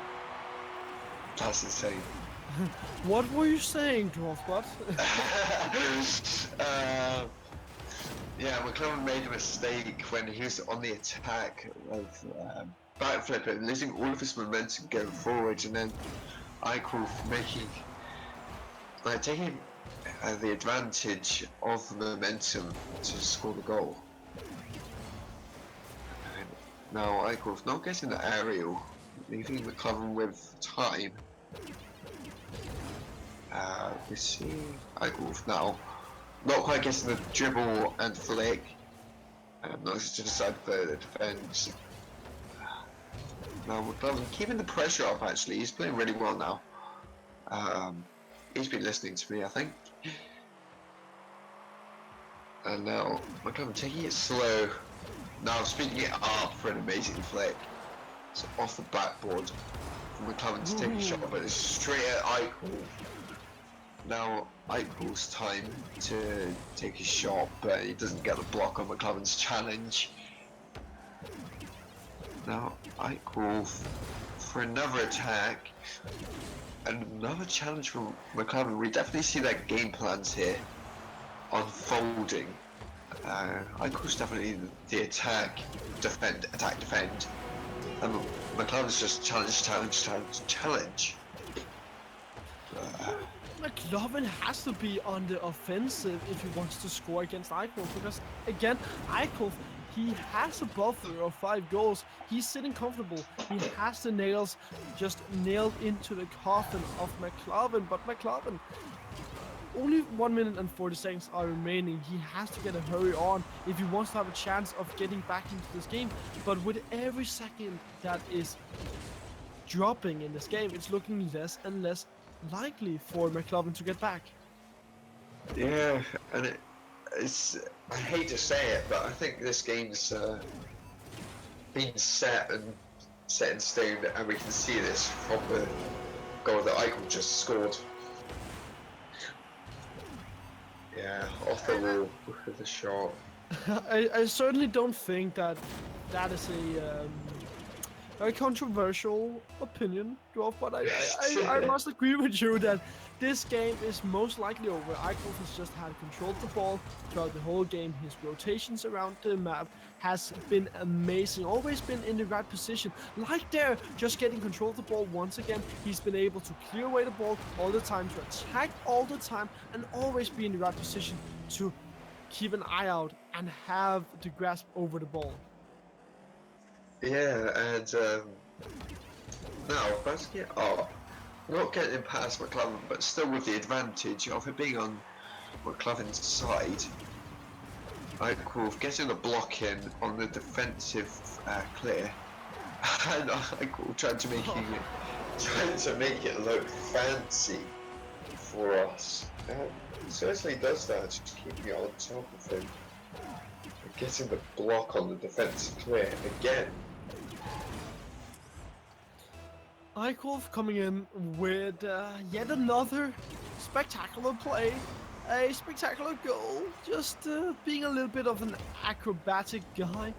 insane. What were you saying, Dwarfbot? Yeah, McLaren made a mistake when he was on the attack of backflip and losing all of his momentum going forward, and then Eichholz taking the advantage of the momentum to score the goal. And now Eichholz not getting the aerial, leaving McLaren with time. We see Eichholz now not quite getting the dribble and flick. Not to decide for the defence. Now McLaren keeping the pressure up. Actually, he's playing really well now. He's been listening to me, I think. And now McLaren taking it slow. Now speeding it up for an amazing flick. It's off the backboard for McLaren to take a shot, but it's straight at Eichholz. Now Eichel's time to take a shot, but he doesn't get the block on McLaren's challenge. Now Eichel for another attack, and another challenge from McLaren. We definitely see their game plans here unfolding. Eichel's definitely the attack, defend, attack, defend. And McLaren's just challenge. McLovin has to be on the offensive if he wants to score against Eichholz, because again, Eichholz, he has a buffer of 5 goals. He's sitting comfortable. He has the nails just nailed into the coffin of McLovin, but McLovin, only 1 minute and 40 seconds are remaining. He has to get a hurry on if he wants to have a chance of getting back into this game. But with every second that is dropping in this game, it's looking less and less likely for McLovin to get back. Yeah, and it's, I hate to say it, but I think this game's been set in stone, and we can see this from the goal that Eichel just scored. Yeah, off the wall with the shot. I certainly don't think that is a very controversial opinion, Dwarf, but I must agree with you that this game is most likely over. Eichholz has just had control of the ball throughout the whole game. His rotations around the map has been amazing, always been in the right position. Like there, just getting control of the ball once again. He's been able to clear away the ball all the time, to attack all the time, and always be in the right position to keep an eye out and have the grasp over the ball. Yeah, and now basket up, not getting past McLaren, but still with the advantage of it being on McLaren's side. Eichel getting the block in on the defensive clear, and Eichel trying to trying to make it look fancy for us. He certainly does that, just keeping it on top of him. Getting the block on the defense clear again. Eichholf coming in with yet another spectacular play, a spectacular goal, just being a little bit of an acrobatic guy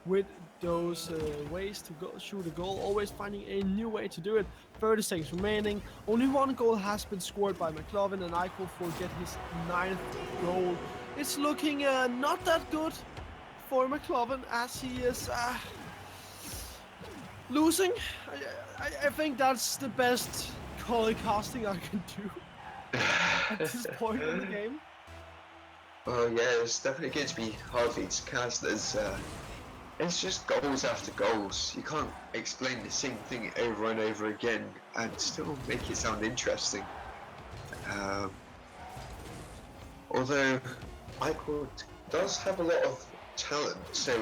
with those ways to shoot a goal, always finding a new way to do it. 30 seconds remaining, only one goal has been scored by McLovin, and Eichholf will get his 9th goal. It's looking not that good for McLovin as he is losing. I think that's the best color casting I can do at this point in the game. Oh yeah, it's definitely going to be hard for you to cast. It's just goals after goals. You can't explain the same thing over and over again and still make it sound interesting. Although Eichel does have a lot of talent, so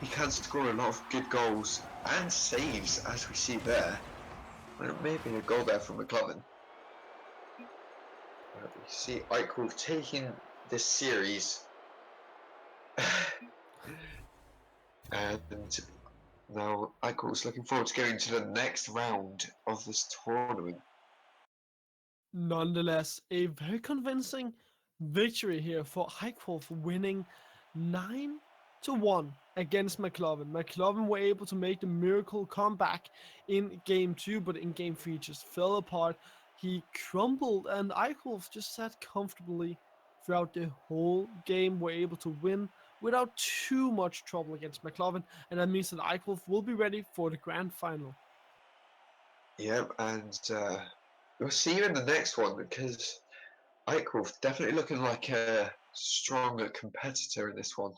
he can score a lot of good goals and saves, as we see there. Well, maybe a goal there from McLovin. We see Eichel taking this series. And now Eichel's looking forward to going to the next round of this tournament. Nonetheless, a very convincing victory here for Eichholf, winning 9-1 against McLovin. McLovin were able to make the miracle comeback in game 2, but in game 3 just fell apart. He crumbled, and Eichholf just sat comfortably throughout the whole game, were able to win without too much trouble against McLovin, and that means that Eichholf will be ready for the grand final. Yep, and we'll see you in the next one, because Eichel definitely looking like a stronger competitor in this one.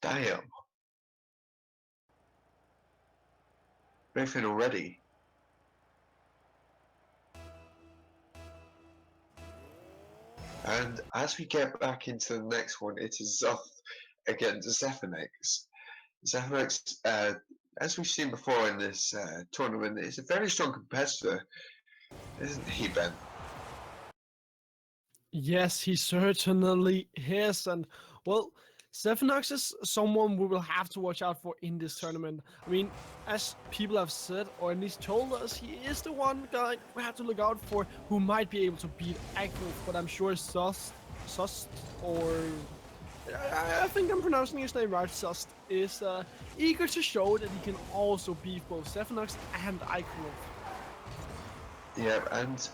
Damn. Both in already. And as we get back into the next one, it is Zoth against Zephyrnix. Zephyrnix, as we've seen before in this tournament, is a very strong competitor, isn't he, Ben? Yes, he certainly is, and well, Zephyrnix is someone we will have to watch out for in this tournament. I mean, as people have said, or at least told us, he is the one guy we have to look out for who might be able to beat Akrolf, but I'm sure Sust, or I think I'm pronouncing his name right, Sust, is eager to show that he can also beat both Zephyrnix and Akrolf. Yeah, and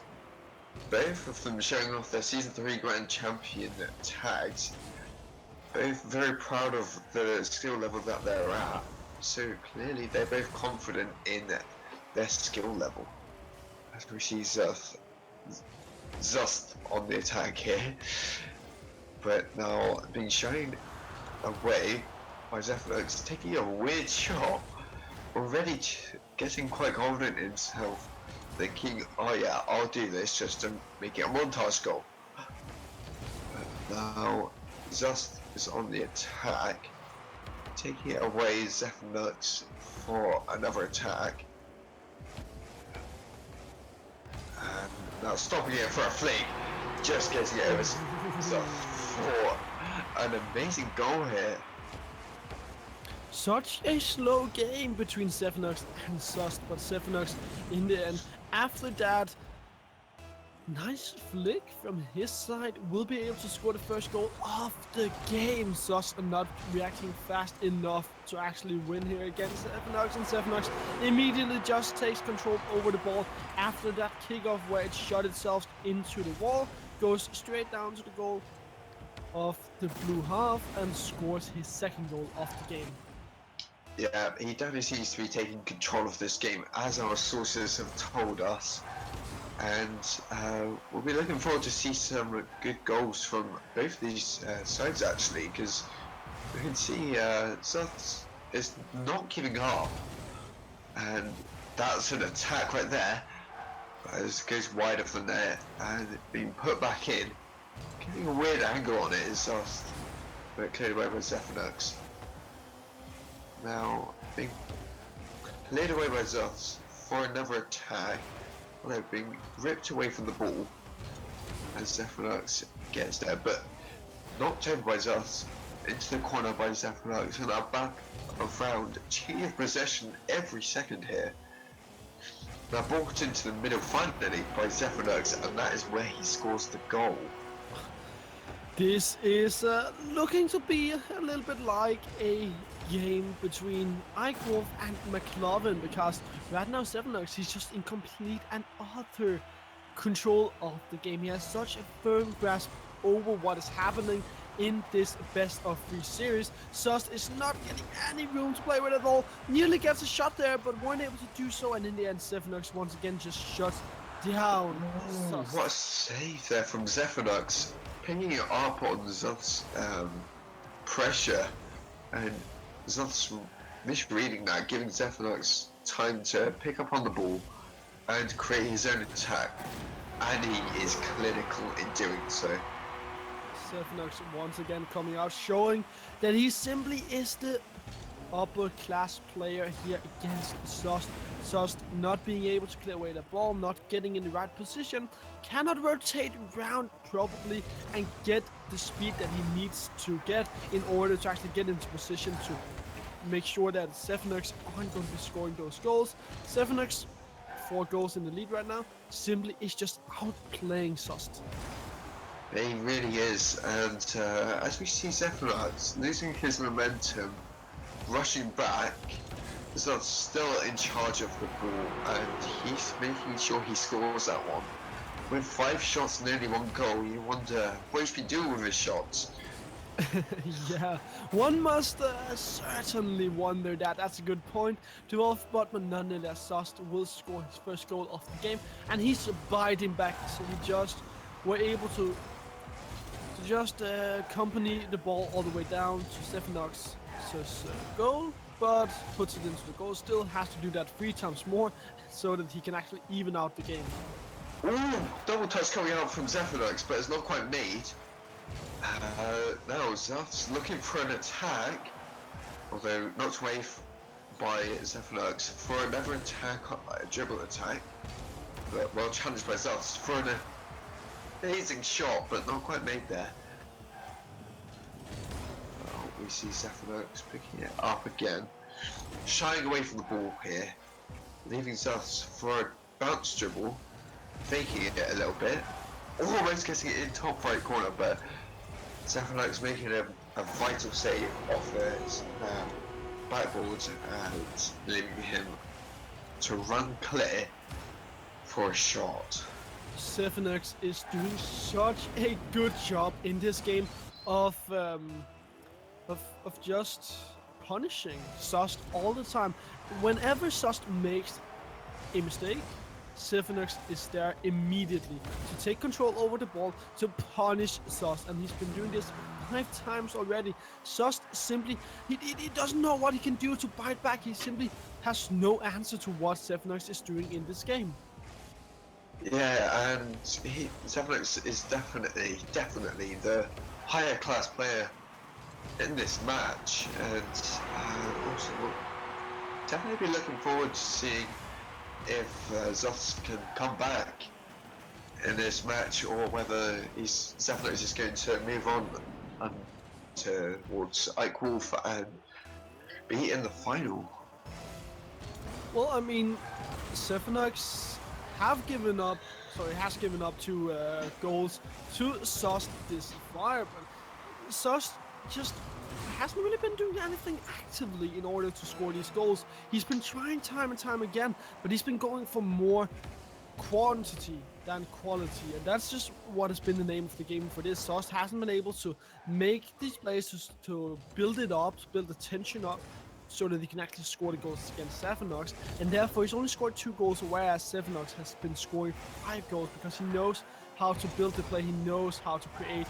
both of them showing off their Season 3 Grand Champion tags. Both very proud of the skill level that they're at. So clearly they're both confident in their skill level. As we see Zust on the attack here. But now being shown away by Zephyrnix, taking a weird shot. Already getting quite confident in himself. Thinking, oh yeah, I'll do this just to make it a montage goal. But now Zust is on the attack, taking it away Zephyrnix for another attack. And now stopping it for a flick, just getting it over Zust for an amazing goal here. Such a slow game between Zephyrnix and Zust, but Zephyrnix in the end, after that nice flick from his side, will be able to score the first goal of the game. Zust not reacting fast enough to actually win here against Zephyrnix, and Zephyrnix immediately just takes control over the ball after that kickoff where it shot itself into the wall, goes straight down to the goal of the blue half and scores his second goal of the game. Yeah, he definitely seems to be taking control of this game, as our sources have told us. And we'll be looking forward to see some good goals from both these sides, actually, because we can see Zust is not giving up. And that's an attack right there. As it goes wide of the net and being put back in. Getting a weird angle on it is Zust, but cleared away by Zephyrnix. Now being cleared away by Zust for another attack, although being ripped away from the ball as Zephyrnix gets there, but knocked over by Zust into the corner by Zephyrnix, and now back around, cheating possession every second here. Now brought into the middle finally by Zephyrnix, and that is where he scores the goal. This is looking to be a little bit like a game between Akrolf and McLovin, because right now Zephyrnix, he's just in complete and utter control of the game. He has such a firm grasp over what is happening in this best of 3 series. Zust is not getting any room to play with at all. Nearly gets a shot there, but weren't able to do so, and in the end Zephyrnix once again just shuts down Zust. What a save there from Zephyrnix, picking it up on Zust's pressure, and Zust's misreading that, giving Zephyrnix time to pick up on the ball and create his own attack, and he is clinical in doing so. Zephyrnix once again coming out, showing that he simply is the upper class player here against Zust. Zust not being able to clear away the ball, not getting in the right position, cannot rotate around properly and get the speed that he needs to get in order to actually get into position to make sure that Zephyrnix aren't going to be scoring those goals. Zephyrnix, 4 goals in the lead right now, simply is just outplaying Zust. He really is, and as we see Zephyrnix losing his momentum, rushing back, Zust still in charge of the ball, and he's making sure he scores that one. With 5 shots and only 1 goal, you wonder what he's been doing with his shots. Yeah, one must certainly wonder that. That's a good point to off, but nonetheless, Zust will score his first goal of the game, and he's biting back, so he just were able to just accompany the ball all the way down to Zephyrnix. X's goal, but puts it into the goal. Still has to do that 3 times more so that he can actually even out the game. Ooh, double touch coming out from Zephyrlux, but it's not quite made. Now Zuff's looking for an attack, although knocked away by Zephyrlux for another attack, a dribble attack. But well challenged by Zuff for an amazing shot, but not quite made there. Oh, we see Zephyrlux picking it up again, shying away from the ball here, leaving Zuff for a bounce dribble, faking it a little bit, almost getting it in top right corner, but Zephyrlux making a vital save off his backboard and leaving him to run clear for a shot. Zephyrlux is doing such a good job in this game of just punishing Zust all the time. Whenever Zust makes a mistake, Zephyrlux is there immediately to take control over the ball, to punish Zust, and he's been doing this 5 times already. Zust simply, he doesn't know what he can do to bite back. He simply has no answer to what Zephyrlux is doing in this game. Yeah, and Zephyrlux is definitely the higher class player in this match, and also definitely be looking forward to seeing if Zust can come back in this match, or whether Zephyrlux is going to move on towards Ike Wolf and be in the final. Well, I mean, Zephyrlux has given up 2 goals to Zust this far, but Zust just hasn't really been doing anything actively in order to score these goals. He's been trying time and time again, but he's been going for more quantity than quality, and that's just what has been the name of the game for this. Zust hasn't been able to make these plays to build it up, to build the tension up, so that he can actually score the goals against Zephyrlux, and therefore he's only scored 2 goals, whereas Zephyrlux has been scoring 5 goals because he knows how to build the play, he knows how to create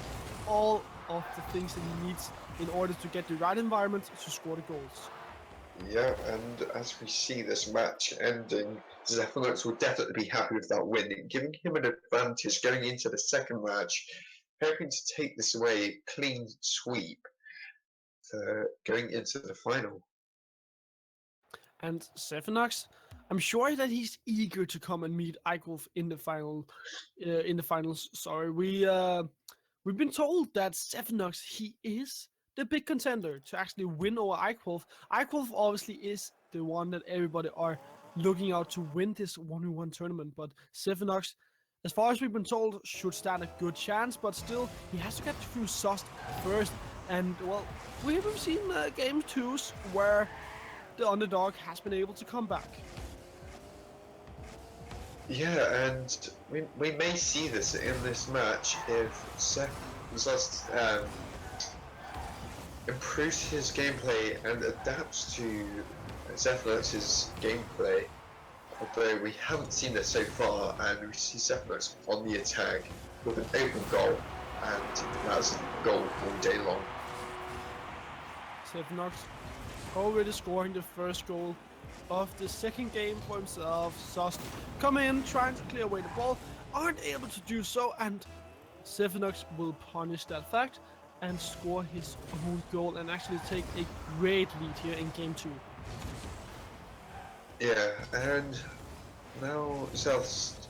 all of the things that he needs in order to get the right environment to score the goals. Yeah, and as we see this match ending, Zephyrlux will definitely be happy with that win, giving him an advantage going into the second match, hoping to take this away clean sweep for going into the final. And Zephyrlux, I'm sure that he's eager to come and meet Eichwolf in the final. In the finals, sorry, we've been told that Zephyrlux, he is the big contender to actually win over Eichwolf. Eichwolf obviously is the one that everybody are looking out to win this 1v1 tournament, but Zephyrlux, as far as we've been told, should stand a good chance, but still, he has to get through Zust first. And well, we have seen game 2s where the underdog has been able to come back. Yeah, and we may see this in this match if Zust improves his gameplay and adapts to Zephyrlux's gameplay. Although we haven't seen this so far, and we see Zephyrlux on the attack with an open goal, and that's a goal all day long. Zephyrlux already scoring the first goal of the second game for himself. Zust come in, trying to clear away the ball, aren't able to do so, and Zephyrlux will punish that fact and score his own goal and actually take a great lead here in game 2. Yeah, and now Zust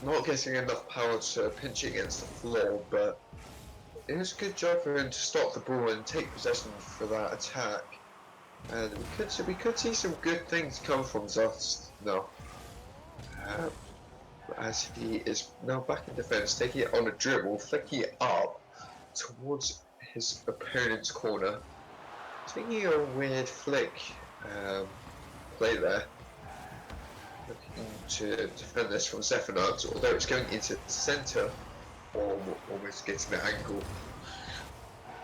not getting enough power to pinch it against the floor, but it was a good job for him to stop the ball and take possession for that attack. And we could see some good things come from Zust now, as he is now back in defence, taking it on a dribble, flicking it up towards his opponent's corner, taking a weird flick play there, looking to defend this from Zephyrlux, although it's going into the centre, or almost getting the angle.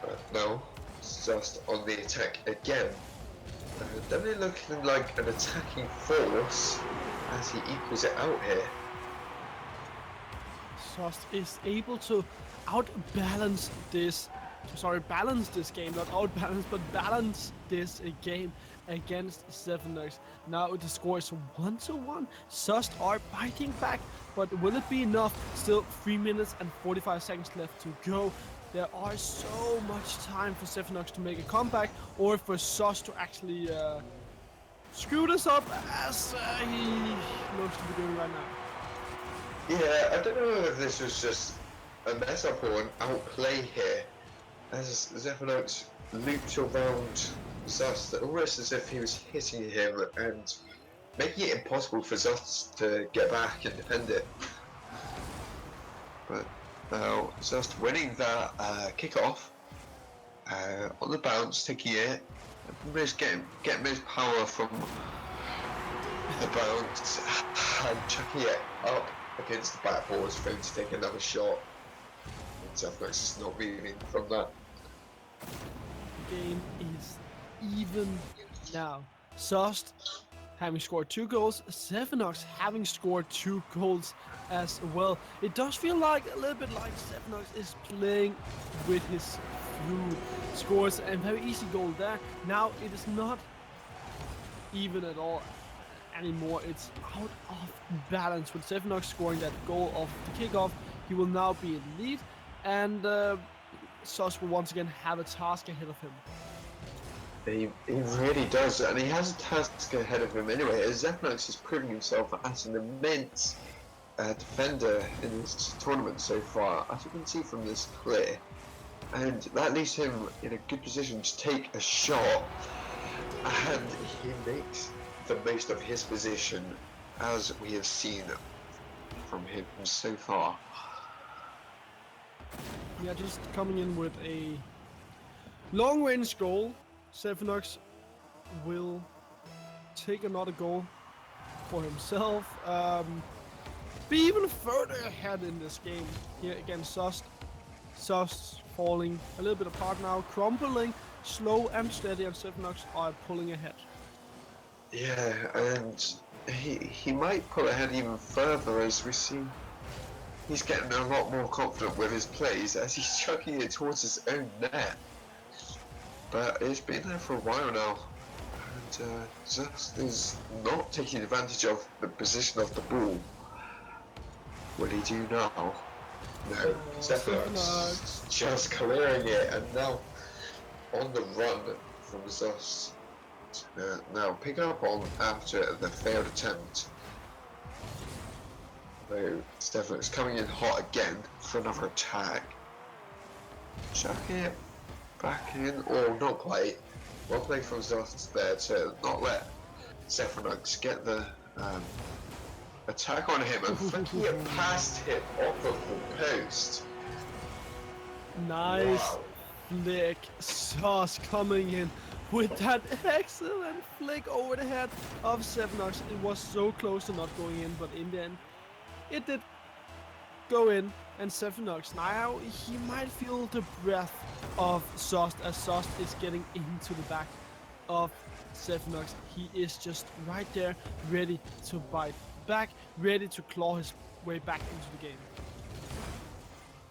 But now, Zust on the attack again. Definitely looking like an attacking force as he equals it out here. Zust is able to outbalance this balance this game, not outbalance, but balance this game against Stephanox. Now the score is 1-1. Sust are biting back, but will it be enough? Still 3 minutes and 45 seconds left to go. There are so much time for Stephanox to make a comeback, or for Sust to actually screw this up as he looks to be doing right now. Yeah, I don't know if this was just a mess up or an outplay here, as Zephanox looped around Zust, almost as if he was hitting him and making it impossible for Zust to get back and defend it. But now Zust winning that kickoff on the bounce, taking it, almost getting most power from the bounce and chucking it up against the backboard for him to take another shot. Zephanox is not moving from that. The game is even now. Sust having scored 2 goals, Zephanox having scored 2 goals as well. It does feel like a little bit like Zephanox is playing with his flu. Scores a very easy goal there. Now it is not even at all anymore. It's out of balance with Zephanox scoring that goal of the kickoff. He will now be in lead, and Sust will once again have a task ahead of him. He really does, and he has a task ahead of him anyway, as Zephanox is proving himself as an immense defender in this tournament so far, as you can see from this clear. And that leaves him in a good position to take a shot, and he makes the most of his position, as we have seen from him so far. Yeah, just coming in with a long-range goal. Zephanox will take another goal for himself. Be even further ahead in this game here against Sust. Sust falling a little bit apart now, crumbling, slow and steady, and Zephanox are pulling ahead. Yeah, and he might pull ahead even further, as we see. He's getting a lot more confident with his plays as he's chucking it towards his own net. But it's been there for a while now, and Zust is not taking advantage of the position of the ball. What do he do now? No, Zephanox just clearing it, and now on the run from Zust. Now picking up on after the failed attempt. So Zephanox coming in hot again for another attack. Chuck it back in, or not quite. Well played from Zust there to not let Zephanox get the attack on him and flicking it past him off of the post. Nice Wow. flick. Sust coming in with that excellent flick over the head of Zephanox. It was so close to not going in, but in the end, it did go in. And Zephanox, now he might feel the breath of Sust as Sust is getting into the back of Zephanox. He is just right there, ready to bite back, ready to claw his way back into the game.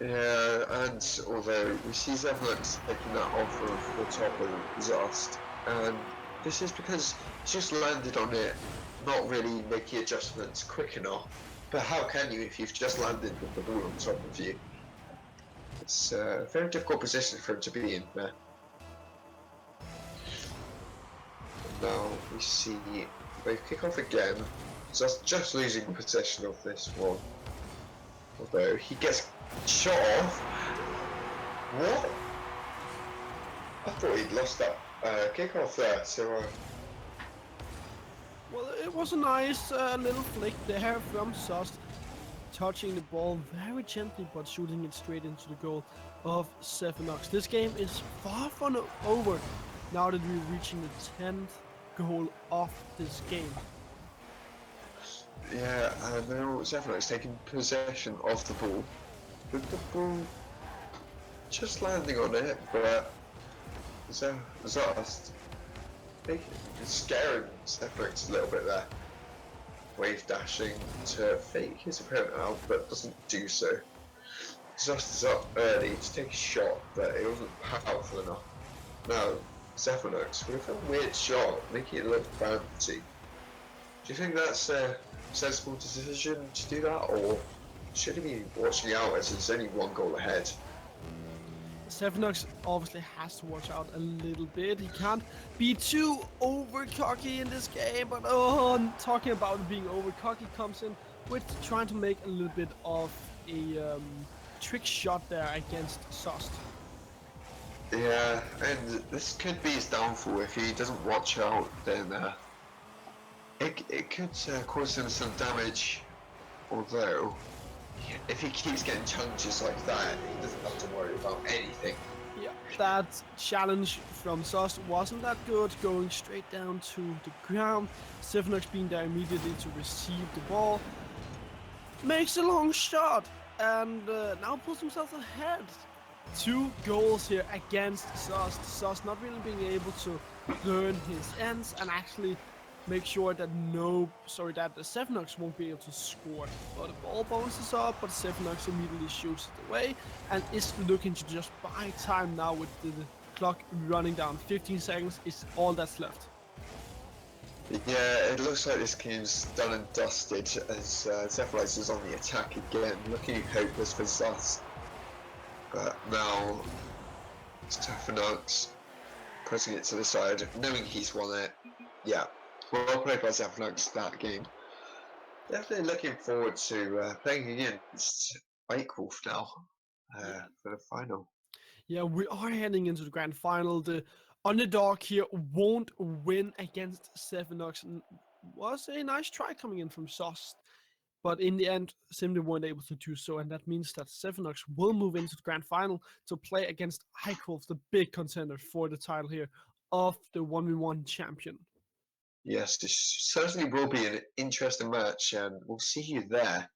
Yeah, and although we see Zephanox taking that off of the top of Zust, and this is because he's just landed on it, not really making adjustments quick enough. But how can you if you've just landed with the ball on top of you? It's a very difficult position for him to be in there. Now we see they kick off again, just losing possession of this one. Although he gets shot off. What? I thought he'd lost that kickoff there, so Well, it was a nice little flick there from Sust, touching the ball very gently but shooting it straight into the goal of Zephanox. This game is far from over now that we're reaching the 10th goal of this game. yeah, and now Zephanox taking possession of the ball, with the ball just landing on it, but Zust it's scaring Zephanox a little bit there. Wave dashing to fake his opponent out, but doesn't do so. Zust is up early to take a shot, but it wasn't powerful enough. Now, Zephyrlux with a weird shot, making it look fancy. Do you think that's a sensible decision to do that, or should he be watching out as it's only 1 goal ahead? Sevenox obviously has to watch out a little bit. He can't be too over cocky in this game, but talking about being over cocky comes in with trying to make a little bit of a trick shot there against Sost. Yeah, and this could be his downfall if he doesn't watch out. Then it could cause him some damage. Although, if he keeps getting challenges like that, he doesn't have to worry about anything. Yeah, that challenge from Sost wasn't that good, going straight down to the ground. Sevenox being there immediately to receive the ball. Makes a long shot and now pulls himself ahead. 2 goals here against Sost. Sost not really being able to learn his ends and actually make sure that that the Sevenox won't be able to score. But the ball bounces up, but Sevenox immediately shoots it away and is looking to just buy time now with the clock running down. 15 seconds is all that's left. Yeah, it looks like this game's done and dusted as Zephyrlux is on the attack again, looking hopeless for Zust. But now, Zephyrlux pressing it to the side, knowing he's won it. Yeah, well played by Zephyrlux that game. Definitely looking forward to playing against Eichwolf now for the final. Yeah, we are heading into the grand final. The underdog here won't win against Sevenox. Was a nice try coming in from Sost, but in the end, simply weren't able to do so, and that means that Sevenox will move into the grand final to play against Eichwolf, the big contender for the title here of the 1v1 champion. Yes, this certainly will be an interesting match, and we'll see you there.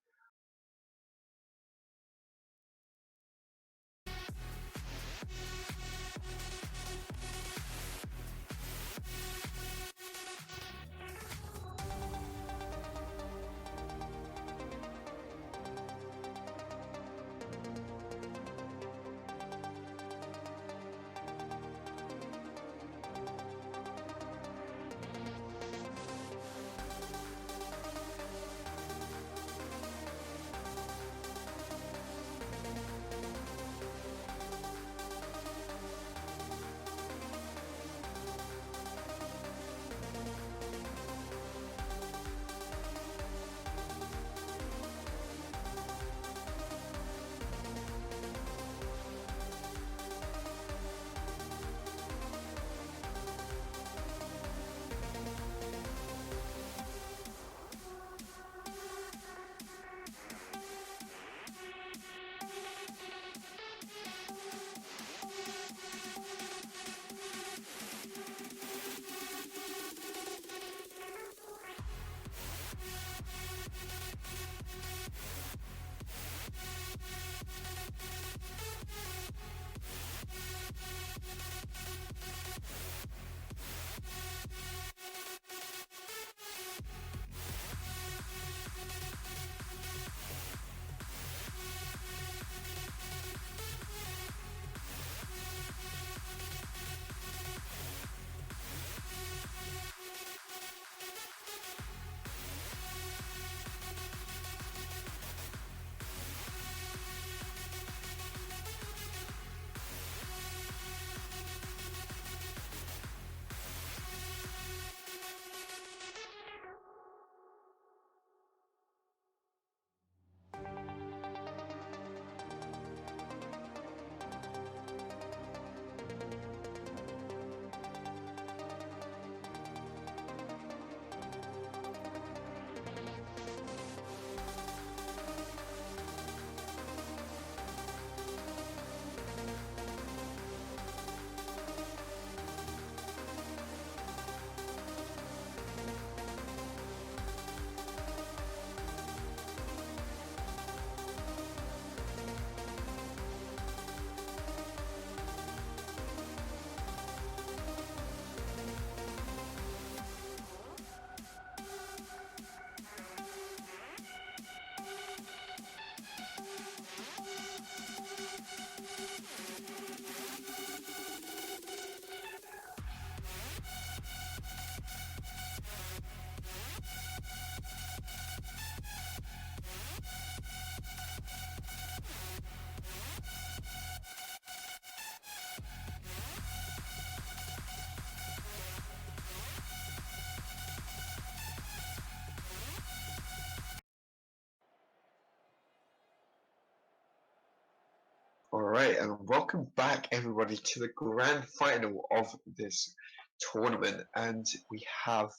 Alright, and welcome back everybody to the grand final of this tournament, and we have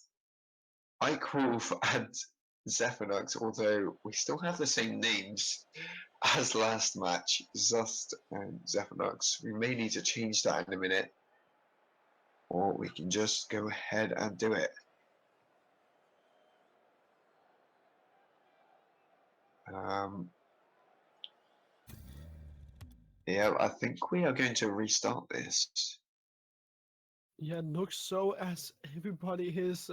Ike Wolf and Zephyrnux, although we still have the same names as last match, Zust and Zephyrnux. We may need to change that in a minute, or we can just go ahead and do it. Yeah, I think we are going to restart this. Yeah, it looks so as everybody is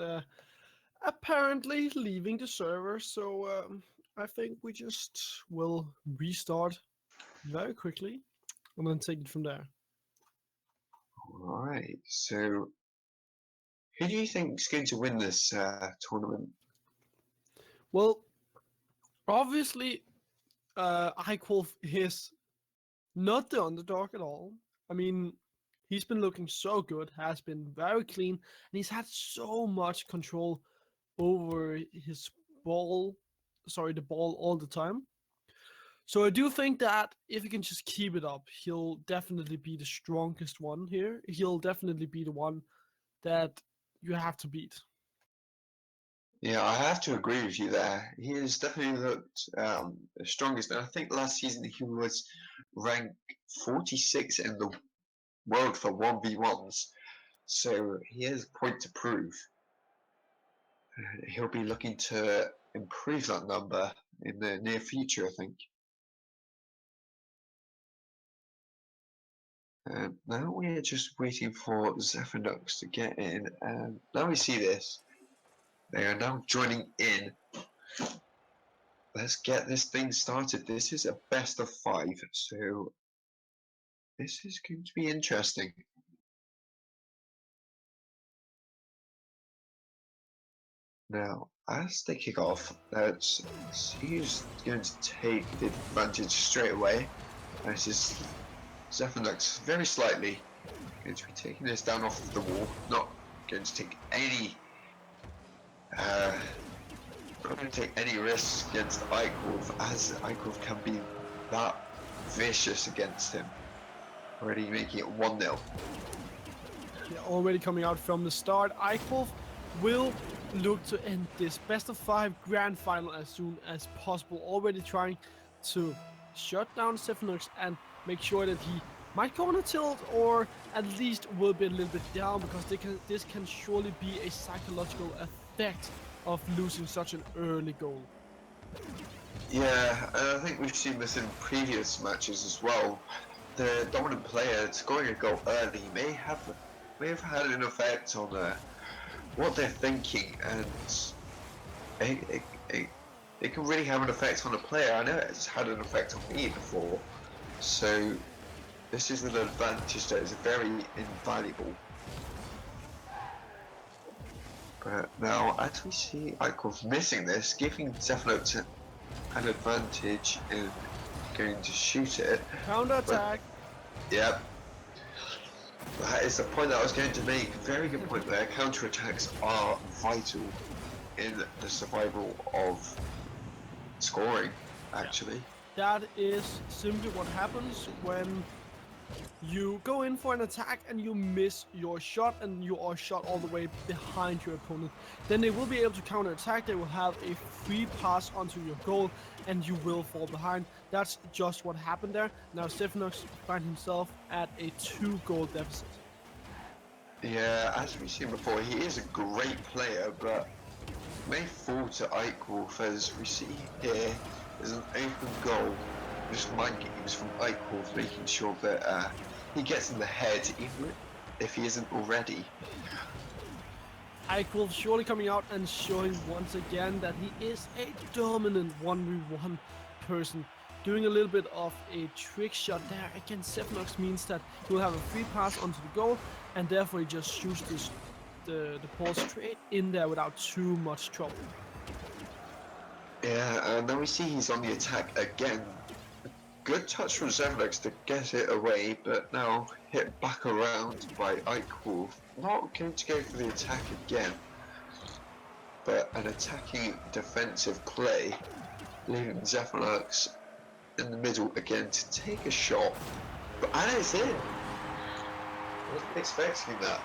apparently leaving the server. So I think we just will restart very quickly and then take it from there. Alright, so who do you think is going to win this tournament? Well, obviously, Ike Wolf is not the underdog at all. I mean, he's been looking so good, has been very clean, and he's had so much control over his ball, the ball all the time. So I do think that if he can just keep it up, he'll definitely be the strongest one here. He'll definitely be the one that you have to beat. Yeah, I have to agree with you there. He has definitely looked the strongest, and I think last season he was ranked 46 in the world for 1v1s, so he has a point to prove. He'll be looking to improve that number in the near future, I think. Now we're just waiting for Zephyrnux to get in, and now we see this. They are now joining in. Let's get this thing started. This is a best of 5, so this is going to be interesting. Now, as they kick off, let's see who's going to take the advantage straight away. This is Zephyrnux very slightly going to be taking this down off of the wall, not going to take any risks against Ike Wolf, as Ike Wolf can be that vicious against him. Already making it 1-0. Yeah, already coming out from the start, Ike Wolf will look to end this best of 5 grand final as soon as possible. Already trying to shut down Zephyrnux and make sure that he might go on a tilt, or at least will be a little bit down, because this can surely be a psychological effect of losing such an early goal. Yeah, and I think we've seen this in previous matches as well. The dominant player scoring a goal early may have had an effect on what they're thinking, and it can really have an effect on a player. I know it's had an effect on me before, so this is an advantage that is very invaluable. But now, as we see Ike Wolf missing this, giving Zephyrnux an advantage in going to shoot it. Counter attack. Yep. That is the point that I was going to make. Very good point there. Counter attacks are vital in the survival of scoring, actually. That is simply what happens when you go in for an attack and you miss your shot, and you are shot all the way behind your opponent. Then they will be able to counter attack. They will have a free pass onto your goal, and you will fall behind. That's just what happened there. Now Zephyrnux finds himself at a 2-goal deficit. Yeah, as we've seen before, he is a great player, but may fall to Ike Wolf. As we see here, there's an open goal. Just mind games from Ike Wolf, making sure that he gets in the head, even if he isn't already. Ike Wolf surely coming out and showing once again that he is a dominant 1v1 person. Doing a little bit of a trick shot there against Zephyrnux means that he will have a free pass onto the goal, and therefore he just shoots the ball straight in there without too much trouble. Yeah, and now we see he's on the attack again. Good touch from Zephyrnux to get it away, but now hit back around by Ike Wolf. Not going to go for the attack again, but an attacking defensive play, leaving Zephyrnux in the middle again to take a shot, and it's in. Wasn't expecting that.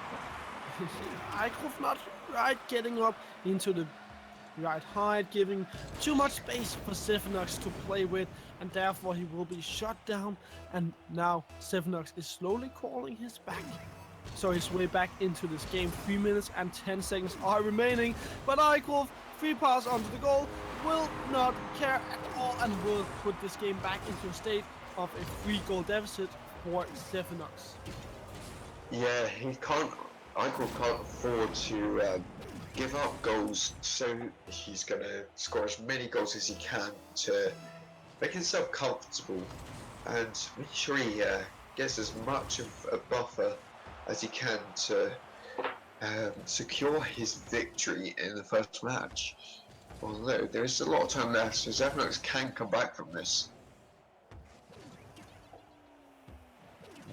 Eichhoff not right getting up into the right height, giving too much space for Sevenox to play with, and therefore he will be shut down. And now Sevenox is slowly crawling his way back into this game. 3 minutes and 10 seconds are remaining, but Eichhoff, free pass onto the goal, will not care at all and will put this game back into a state of a 3-goal deficit for Sevenox. Yeah, Eichel can't afford to give up goals, so he's going to score as many goals as he can to make himself comfortable and make sure he gets as much of a buffer as he can to secure his victory in the first match. Although there is a lot of time left, so Sevenox can come back from this.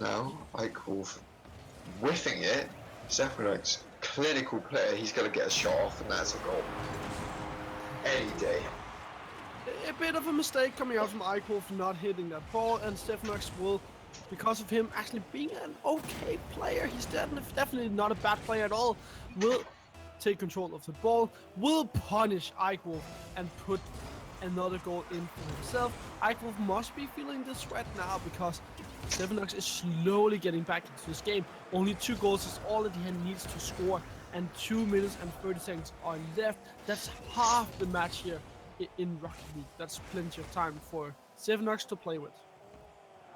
Now, Eichel whiffing it. Sevenox, clinical player, he's going to get a shot off, and that's a goal. Any day. A bit of a mistake coming out from Eichhoff not hitting that ball, and Sevenox will, because of him actually being an okay player, he's definitely not a bad player at all, will take control of the ball, will punish Eichhoff and put another goal in for himself. Eichhoff must be feeling the sweat now because Sevenox is slowly getting back into this game. Only 2 goals is all that he needs to score, and 2 minutes and 30 seconds are left. That's half the match here in Rocket League. That's plenty of time for Sevenox to play with.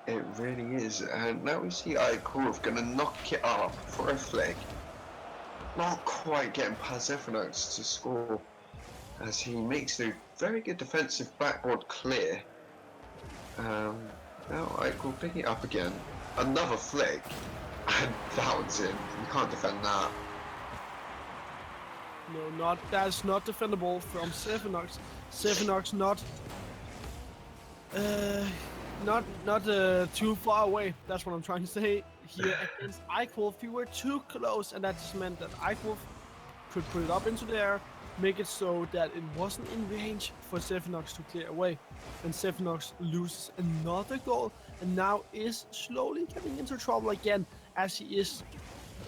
It really is, and now we see Eichel going to knock it up for a flick. Not quite getting past Sevenox to score, as he makes a very good defensive backboard clear. Now Eichel picking it up again. Another flick, and that one's in. You can't defend that. No, that's not defendable from Sevenox. Sevenox not too far away. That's what I'm trying to say here against Eichhoff. We were too close, and that just meant that Eichhoff could put it up into the air, make it so that it wasn't in range for Sevenox to clear away. And Sevenox loses another goal, and now is slowly getting into trouble again, as he is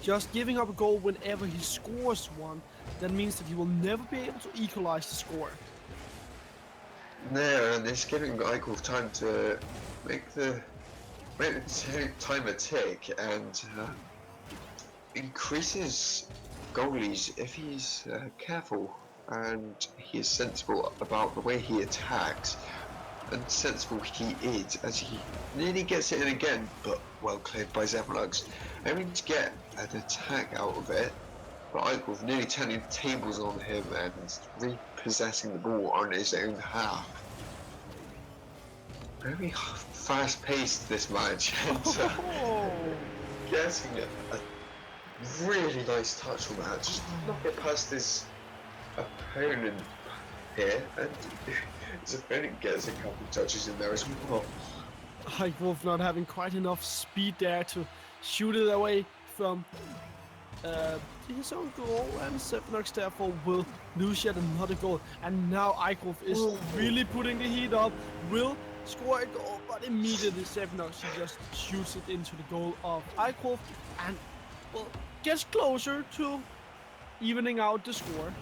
just giving up a goal whenever he scores one. That means that he will never be able to equalize the score. No, and it's giving Eichel time to make the timer tick and increases goalies if he's careful and he is sensible about the way he attacks. And sensible he is, as he nearly gets it in again, but well cleared by Sevenox, aiming to get an attack out of it. But Eichel nearly turning tables on him and repossessing the ball on his own half. Very fast-paced this match, and getting a really nice touch on that. Just knock it past his opponent here, and his opponent gets a couple of touches in there as well. Eichhoff not having quite enough speed there to shoot it away from his own goal, and Sevenox therefore will lose yet another goal. And now Eichhoff is really putting the heat up, will score a goal, but immediately Sevenox just shoots it into the goal of Eichhoff and well, gets closer to evening out the score.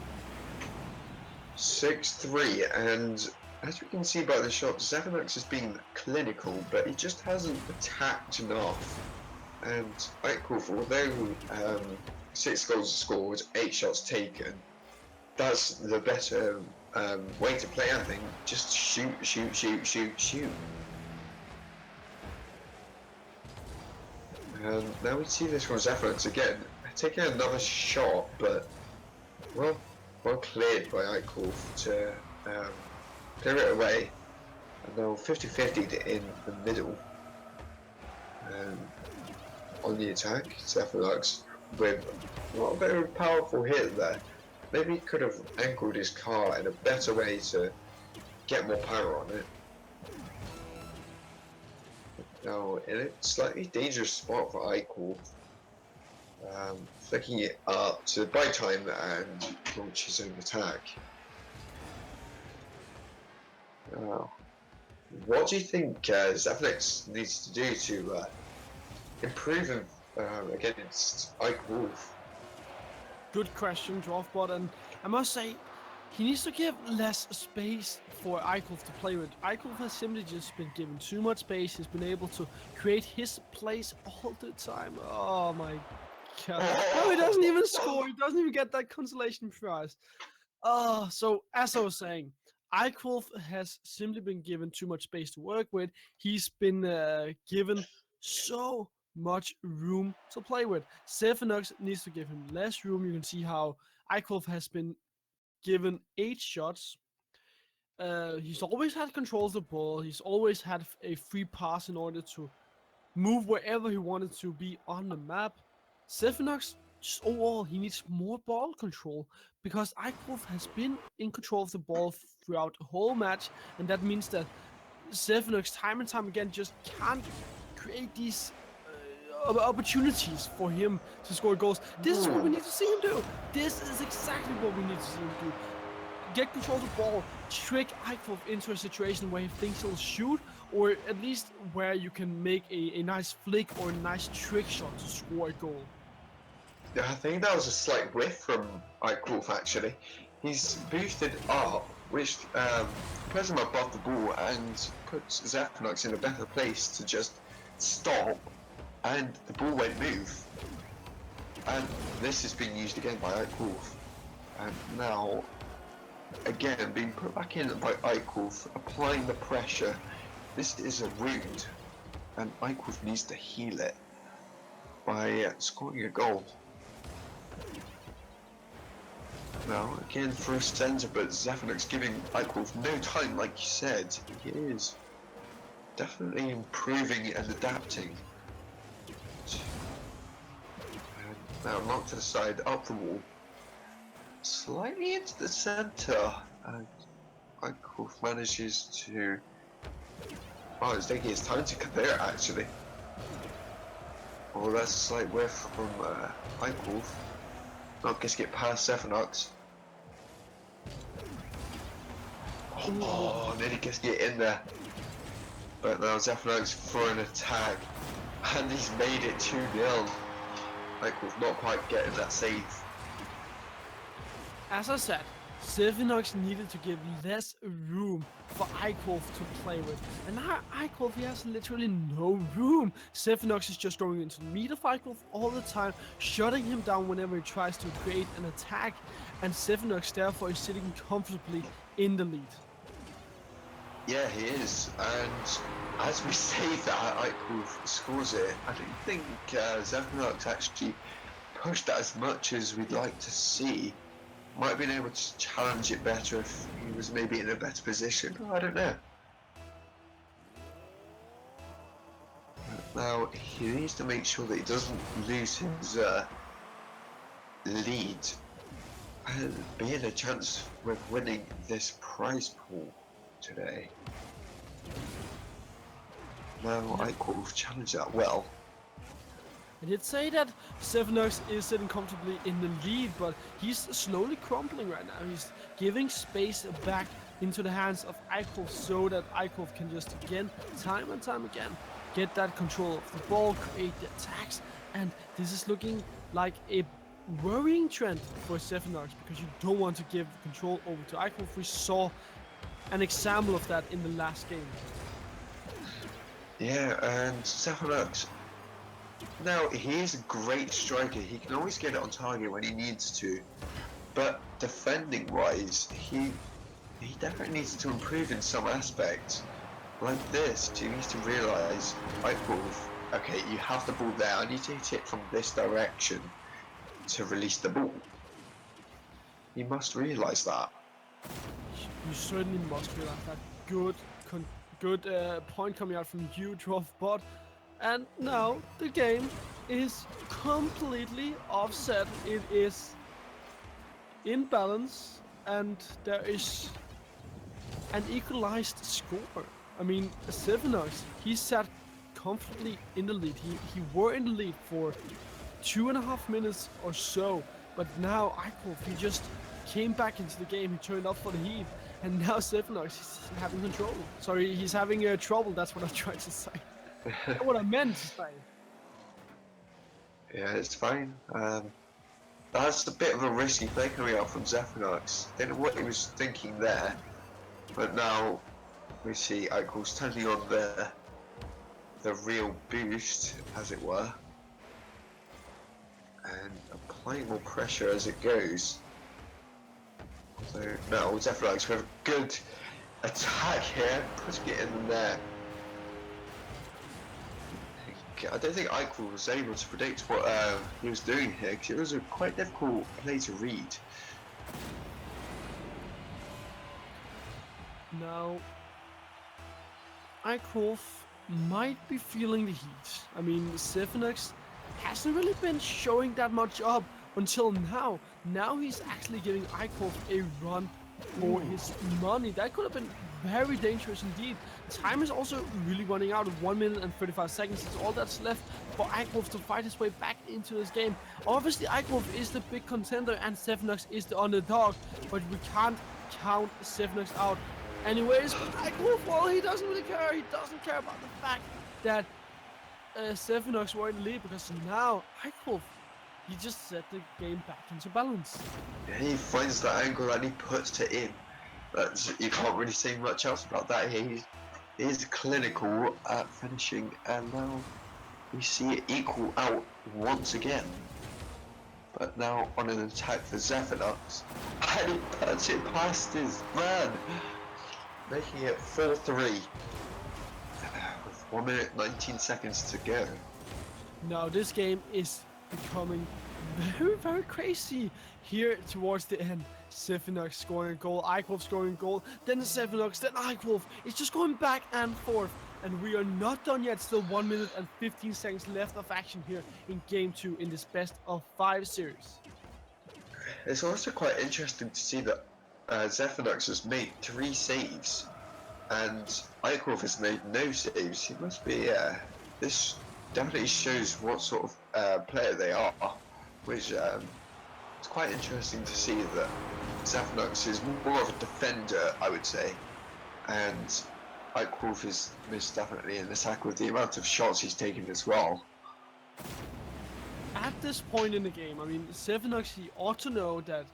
6-3, and as we can see by the shot, Sevenox is being clinical, but he just hasn't attacked enough. And Eichhoff, although 6 goals scored, 8 shots taken, that's the better way to play, I think. Just shoot. And now we see this from Sevenox again, taking another shot, but well cleared by Eichhoff to clear it away. And now 50-50 in the middle. On the attack, Sevenox with not a very powerful hit there. Maybe he could have angled his car in a better way to get more power on it. Now in a slightly dangerous spot for Eichel, flicking it up to buy time and launch his own attack. Now what do you think Zevnix needs to do to improve him against Ike Wolf? Good question, Dwarfbot, and I must say, he needs to give less space for Eichholf to play with. Eichholf has simply just been given too much space. He's been able to create his plays all the time. Oh my god. No, he doesn't even score. He doesn't even get that consolation prize. So as I was saying, Eichholf has simply been given too much space to work with. He's been given so much room to play with. Zephanox needs to give him less room. You can see how Eichholf has been given 8 shots. He's always had control of the ball. He's always had a free pass in order to move wherever he wanted to be on the map. Zephanox, just overall, he needs more ball control because Eichholf has been in control of the ball throughout the whole match, and that means that Zephanox time and time again just can't create these opportunities for him to score goals. This is what we need to see him do. This is exactly what we need to see him do. Get control of the ball, trick Eichholf into a situation where he thinks he'll shoot, or at least where you can make a nice flick or a nice trick shot to score a goal. Yeah, I think that was a slight whiff from Ike Wolf actually. He's boosted up, which puts him above the ball and puts Zephanox in a better place to just stop, and the ball won't move. And this is being used again by Ike Wolf. And now, again, being put back in by Ike Wolf, applying the pressure. This is a wound, and Ike Wolf needs to heal it by scoring a goal. Now, again, first centre, but Zephanox giving Ike Wolf no time, like you said. He is definitely improving and adapting. And now knocked to the side, up the wall, slightly into the centre, and Ike Wolf manages to... Oh, it's taking his time to convert actually. Oh, that's a slight whiff from Ike Wolf. Not going to get past Zephanox. Oh, nearly gets to get in there. But now Zephanox for an attack. And he's made it 2-0. Ike Wolf not quite getting that save. As I said, Zephanox needed to give less room for Eichholf to play with. And now Eichholf, he has literally no room. Zephanox is just going into the meat of Eichholf all the time, shutting him down whenever he tries to create an attack. And Zephanox therefore is sitting comfortably in the lead. Yeah, he is. And as we say that Eichholf scores it, I don't think Zephanox actually pushed that as much as we'd like to see. Might have been able to challenge it better if he was maybe in a better position. I don't know. Now he needs to make sure that he doesn't lose his lead and be in a chance with winning this prize pool today. Now Ike Wolf challenged that well. I did say that Zephanox is sitting comfortably in the lead, but he's slowly crumbling right now. He's giving space back into the hands of Eichholf so that Eichholf can just again, time and time again, get that control of the ball, create the attacks, and this is looking like a worrying trend for Zephanox because you don't want to give control over to Eichholf. We saw an example of that in the last game. Yeah, and Zephanox, now he is a great striker. He can always get it on target when he needs to, but defending wise, he definitely needs to improve in some aspects. Like this, he needs to realise, okay, you have the ball there, I need to hit it from this direction to release the ball. He must realise that. You certainly must realize that. Good point coming out from you, Dwarfbot. And now the game is completely offset. It is in balance, and there is an equalized score. I mean, Zephanox, he sat comfortably in the lead. He were in the lead for 2.5 minutes or so, but now Eichholf, he just came back into the game. He turned up for the heat, and now Sevenox is having control. Sorry, he's having trouble. That's what I tried to say. That's what I meant to say. Yeah, it's fine. That's a bit of a risky play coming out from Zephanox. Don't know what he was thinking there, but now we see Eichel's turning on the real boost, as it were, and applying more pressure as it goes. So now Zephanox with a good attack here, putting it in there. I don't think Eichel was able to predict what he was doing here, because it was a quite difficult play to read. Now, Eichel might be feeling the heat. I mean, Sevenox hasn't really been showing that much up until now. Now he's actually giving Eichel a run for his money. That could have been very dangerous indeed. Time is also really running out. 1 minute and 35 seconds is all that's left for Eichel to fight his way back into this game. Obviously, Eichel is the big contender and Sevenox is the underdog, but we can't count Sevenox out. Anyways, Eichel, well, he doesn't really care. He doesn't care about the fact that Sevenox were in the lead, because now Eichel, he just set the game back into balance. And he finds that angle and he puts it in. You can't really say much else about that. He is clinical at finishing, and now we see it equal out once again. But now on an attack for Zephanox, and he puts it past his man, making it 4-3 with 1 minute 19 seconds to go. Now this game is becoming very, very crazy here towards the end. Sevenox scoring a goal, Eichel scoring a goal, then Sevenox, then Eichel. It's just going back and forth, and we are not done yet. Still 1 minute and 15 seconds left of action here in Game 2 in this best of 5 series. It's also quite interesting to see that Zephanox has made 3 saves and Eichel has made no saves. He must be, this definitely shows what sort of player they are, which it's quite interesting to see that Zephanox is more of a defender, I would say, and Eichel is most definitely an attacker with the amount of shots he's taken as well. At this point in the game, I mean, Sevenox, he ought to know that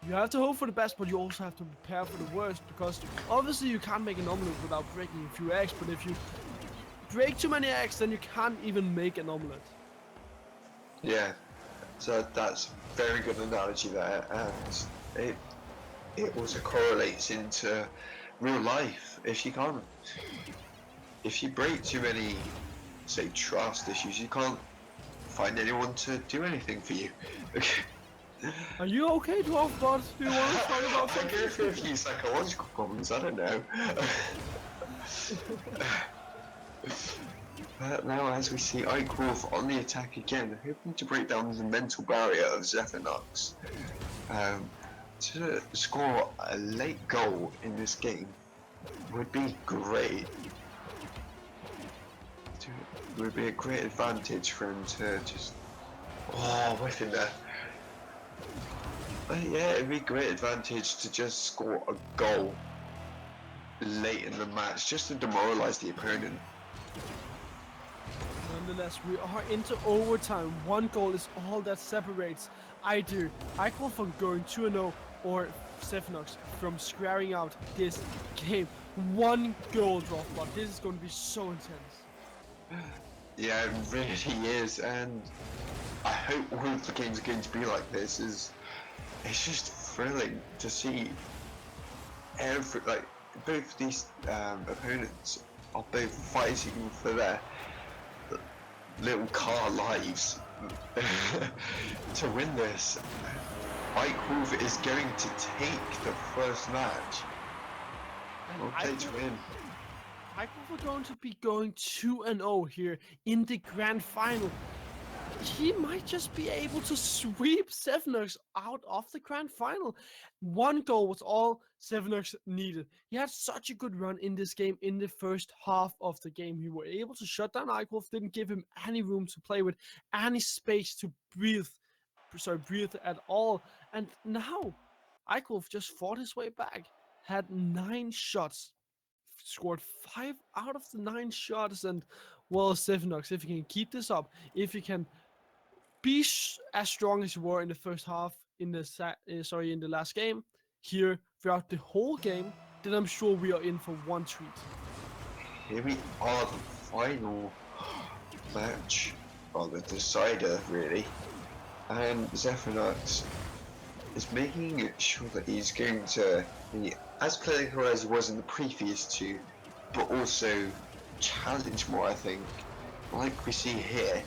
you have to hope for the best, but you also have to prepare for the worst, because obviously you can't make an omelet without breaking a few eggs, but if you break too many eggs, then you can't even make an omelet. Yeah, so that's a very good analogy there, and it also correlates into real life. If you break too many, say, trust issues, you can't find anyone to do anything for you. Are you okay, Dwarfbot? Do you want to talk about I something? go through a few psychological problems, I don't know. But now, as we see Eichel on the attack again, hoping to break down the mental barrier of Zephanox, to score a late goal in this game would be great. It would be a great advantage for him to just whiff in there. Yeah, it'd be a great advantage to just score a goal late in the match, just to demoralize the opponent. Nonetheless, we are into overtime. 1 goal is all that separates either Eichel from going 2-0 or Sevenox from squaring out this game. 1 goal, Dwarfbot. This is going to be so intense. Yeah, it really is, and I hope all of the games are going to be like this. It's just thrilling to see both these opponents are both fighting for their little car lives to win this. Eichel is going to take the first match. And Okay, to win. Eichel are going to be going 2-0 here in the grand final. He might just be able to sweep Sevenox out of the grand final. 1 goal was all Sevenox needed. He had such a good run in this game in the first half of the game. He were able to shut down Eichel, didn't give him any room to play with, any space to breathe at all. And now Eichel just fought his way back. had 9 shots, scored 5 out of the 9 shots, and well, Sevenox, if you can keep this up, if you can be as strong as you were in the first half in the in the last game here throughout the whole game, then I'm sure we are in for one treat. Here we are, the final match, or the decider, really. And Zephyrnox is making sure that he's going to be as clinical as he was in the previous two, but also challenge more, I think. Like we see here,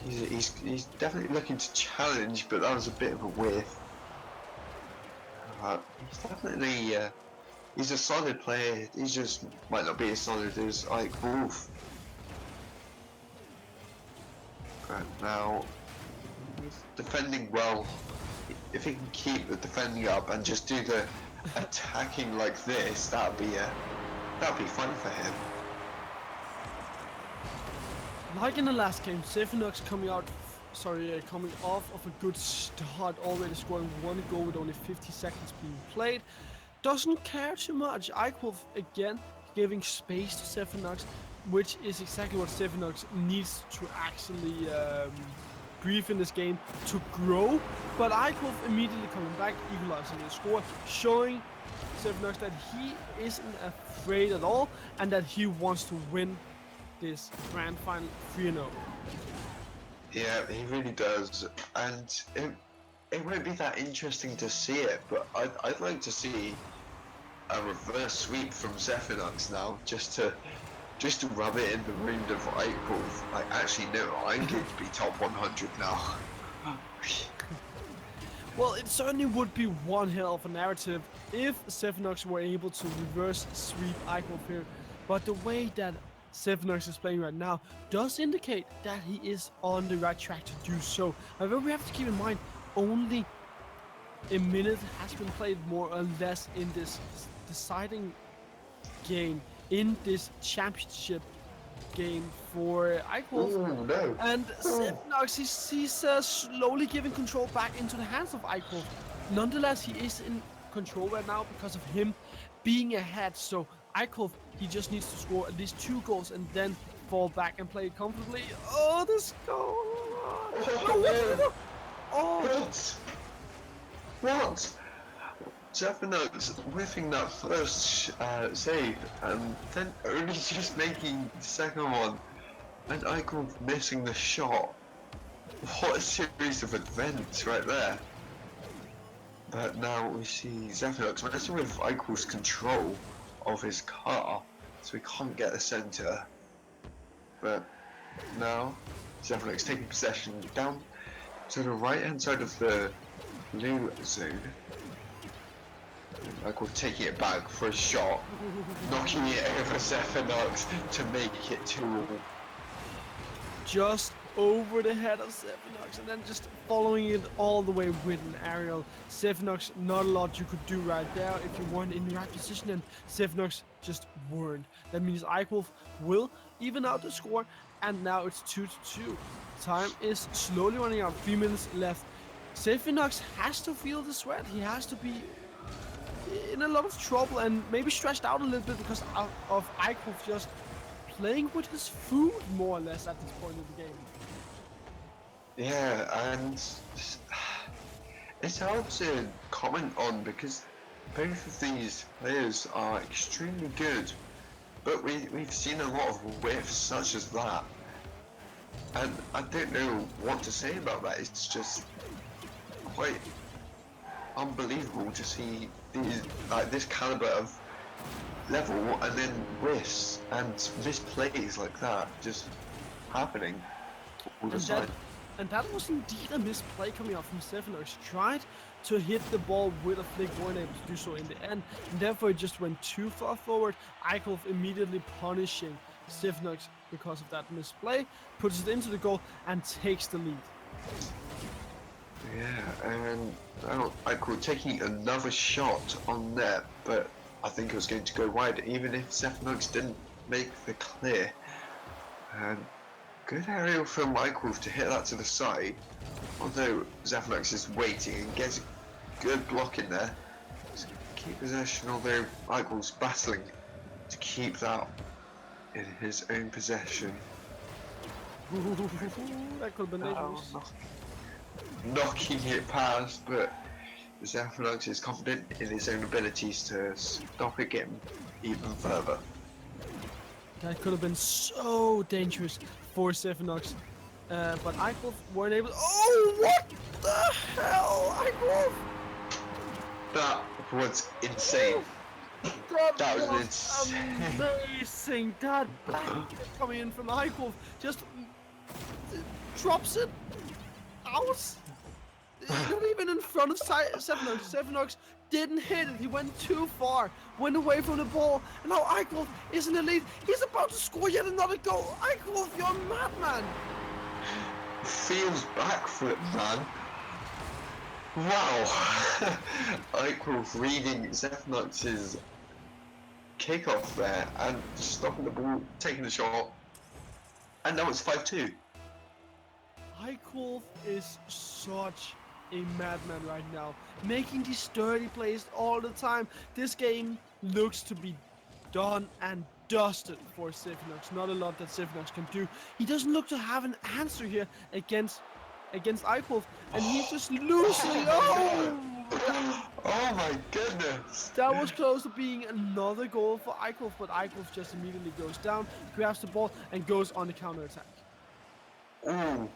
he's definitely looking to challenge, but that was a bit of a whiff. He's definitely he's a solid player. He just might not be as solid as Ike Wolf. Right now, he's defending well. If he can keep the defending up and just do the attacking like this, that'd be fun for him. Like in the last game, Sevenox coming off of a good start, already scoring 1 goal with only 50 seconds being played. Doesn't care too much. Eichwolf again giving space to Sevenox, which is exactly what Sevenox needs to actually breathe in this game to grow. But Eichwolf immediately coming back, equalizing the score, showing Sevenox that he isn't afraid at all and that he wants to win this grand final 3-0. Yeah, he really does, and it won't be that interesting to see it, but I'd like to see a reverse sweep from Zephyrnox now, just to rub it in the wound of Eichwolf. Like, actually, no, I'm going to be top 100 now. Well, it certainly would be one hell of a narrative if Sevenox were able to reverse sweep Eichwolf here, but the way that Sevenox is playing right now does indicate that he is on the right track to do so. However, we have to keep in mind only a minute has been played more or less in this deciding game, in this championship game for Eichwolf. Oh no! And Sevenox, he's slowly giving control back into the hands of Eichwolf. Nonetheless, he is in control right now because of him being ahead. So Eichwolf, he just needs to score at least 2 goals and then fall back and play comfortably. Oh, this goal! Oh! What? Zephyrnox whiffing that first save and then only just making the second one, and Eichwolf missing the shot. What a series of events right there. But now we see Zephyrnox messing with Eichwolf's control of his car, so he can't get the centre. But now Zephyrnox taking possession down to the right hand side of the blue zone. Eichwolf taking it back for a shot, knocking it over Zephyrnox to make it 2-2. Just over the head of Sevenox and then just following it all the way with an aerial. Sevenox, not a lot you could do right there if you weren't in the right position, and Sevenox just weren't. That means Eichwolf will even out the score, and now it's 2-2. Time is slowly running out, 3 minutes left. Sevenox has to feel the sweat. He has to be in a lot of trouble and maybe stressed out a little bit because of Eichwolf just playing with his food more or less at this point in the game. Yeah, and it's hard to comment on because both of these players are extremely good, but we've seen a lot of whiffs such as that, and I don't know what to say about that. It's just quite unbelievable to see these, like, this caliber of level and then whiffs and misplays like that just happening all the time. And that was indeed a misplay coming out from Sevenox. Tried to hit the ball with a flick, weren't able to do so in the end, and therefore it just went too far forward. Eichwolf immediately punishing Sevenox because of that misplay, puts it into the goal and takes the lead. Yeah, and now Eichwolf taking another shot on net, but I think it was going to go wide, even if Zephyrnox didn't make the clear. And good aerial from Eichwolf to hit that to the side, although Zephyrnox is waiting and gets a good block in there. Just keep possession, although Eichel's battling to keep that in his own possession. That could have been dangerous. Knocking it past, but Zephynox is confident in his own abilities to stop it getting even further. That could have been so dangerous for Stephanox. But Eichwolf weren't able. Oh, what the hell, Eichwolf! That was insane. That was insane. amazing. That back coming in from Eichwolf just drops it out. Not even in front of Sevenox. Sevenox didn't hit it. He went too far, went away from the ball, and now Eichwolf is in the lead. He's about to score yet another goal. Eichwolf, you're a madman. Feels backflip, man. Wow. Eichwolf reading Zephynox's kickoff there and stopping the ball, taking the shot, and now it's 5-2. Eichwolf is such a madman right now, making these sturdy plays all the time. This game looks to be done and dusted for Sevenox. Not a lot that Sevenox can do. He doesn't look to have an answer here against Eichwolf, and he's just losing. Oh! Oh my goodness! That was close to being another goal for Eichwolf, but Eichwolf just immediately goes down, grabs the ball, and goes on the counter attack. Ooh,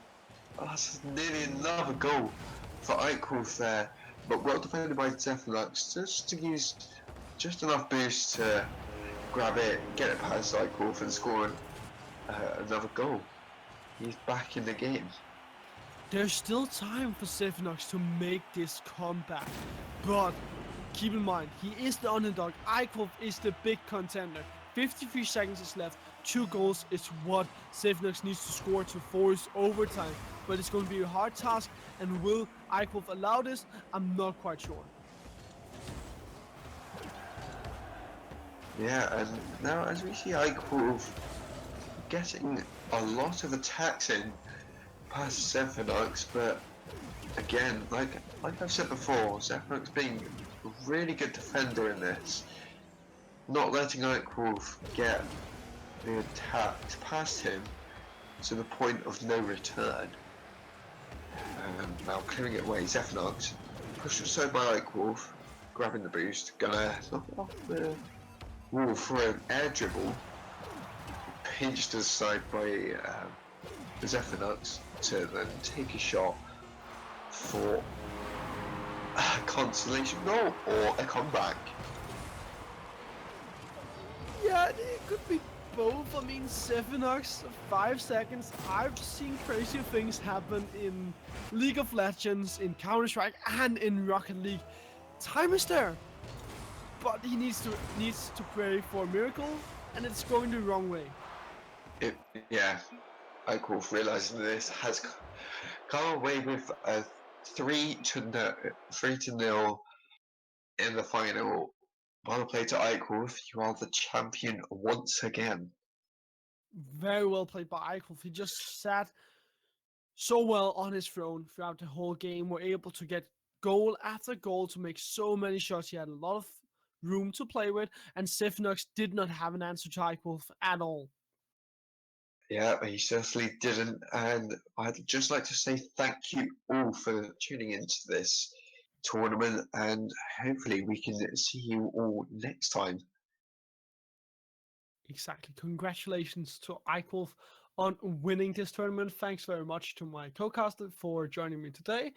that's nearly another goal for Eichwolf there, but well defended by Zephynox, just to use just enough boost to grab it, get it past Eichwolf and score another goal. He's back in the game. There's still time for Sevenox to make this comeback, but keep in mind, he is the underdog. Eichwolf is the big contender. 53 seconds is left. 2 goals is what Sevenox needs to score to force overtime, but it's going to be a hard task, and will Eichwolf allow this? I'm not quite sure. Yeah, and now as we see Eichwolf getting a lot of attacks in past Zephynox, but again, like I've said before, Zephynox being a really good defender in this, not letting Eichwolf get the attack past him to the point of no return. Now clearing it away, Zephynox pushed aside by Eichwolf, grabbing the boost, gonna knock it off the wall for an air dribble, pinched aside by Zephynox to then take a shot for a consolation goal or a comeback. Yeah, it could be both. I mean, Sevenox, 5 seconds. I've seen crazy things happen in League of Legends, in Counter-Strike, and in Rocket League. Time is there, but he needs to pray for a miracle, and it's going the wrong way. Yeah, Eichwolf realizing this has come away with a 3-0 in the final. Well played to Eichwolf, you are the champion once again. Very well played by Eichwolf. He just sat so well on his throne throughout the whole game. Were able to get goal after goal to make so many shots. He had a lot of room to play with, and Sevenox did not have an answer to Eichwolf at all. Yeah, he certainly didn't, and I'd just like to say thank you all for tuning into this tournament, and hopefully we can see you all next time. Exactly. Congratulations to Eichwolf on winning this tournament. Thanks very much to my co-caster for joining me today.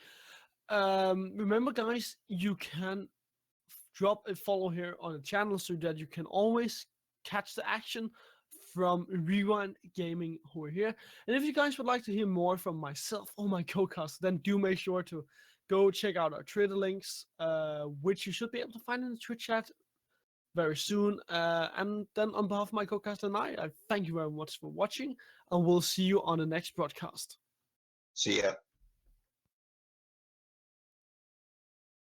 Remember, guys, you can drop a follow here on the channel so that you can always catch the action from Rewind Gaming who are here. And if you guys would like to hear more from myself or my co-caster, then do make sure to go check out our Twitter links, which you should be able to find in the Twitch chat very soon. And then on behalf of my co-caster and I thank you very much for watching, and we'll see you on the next broadcast. See ya.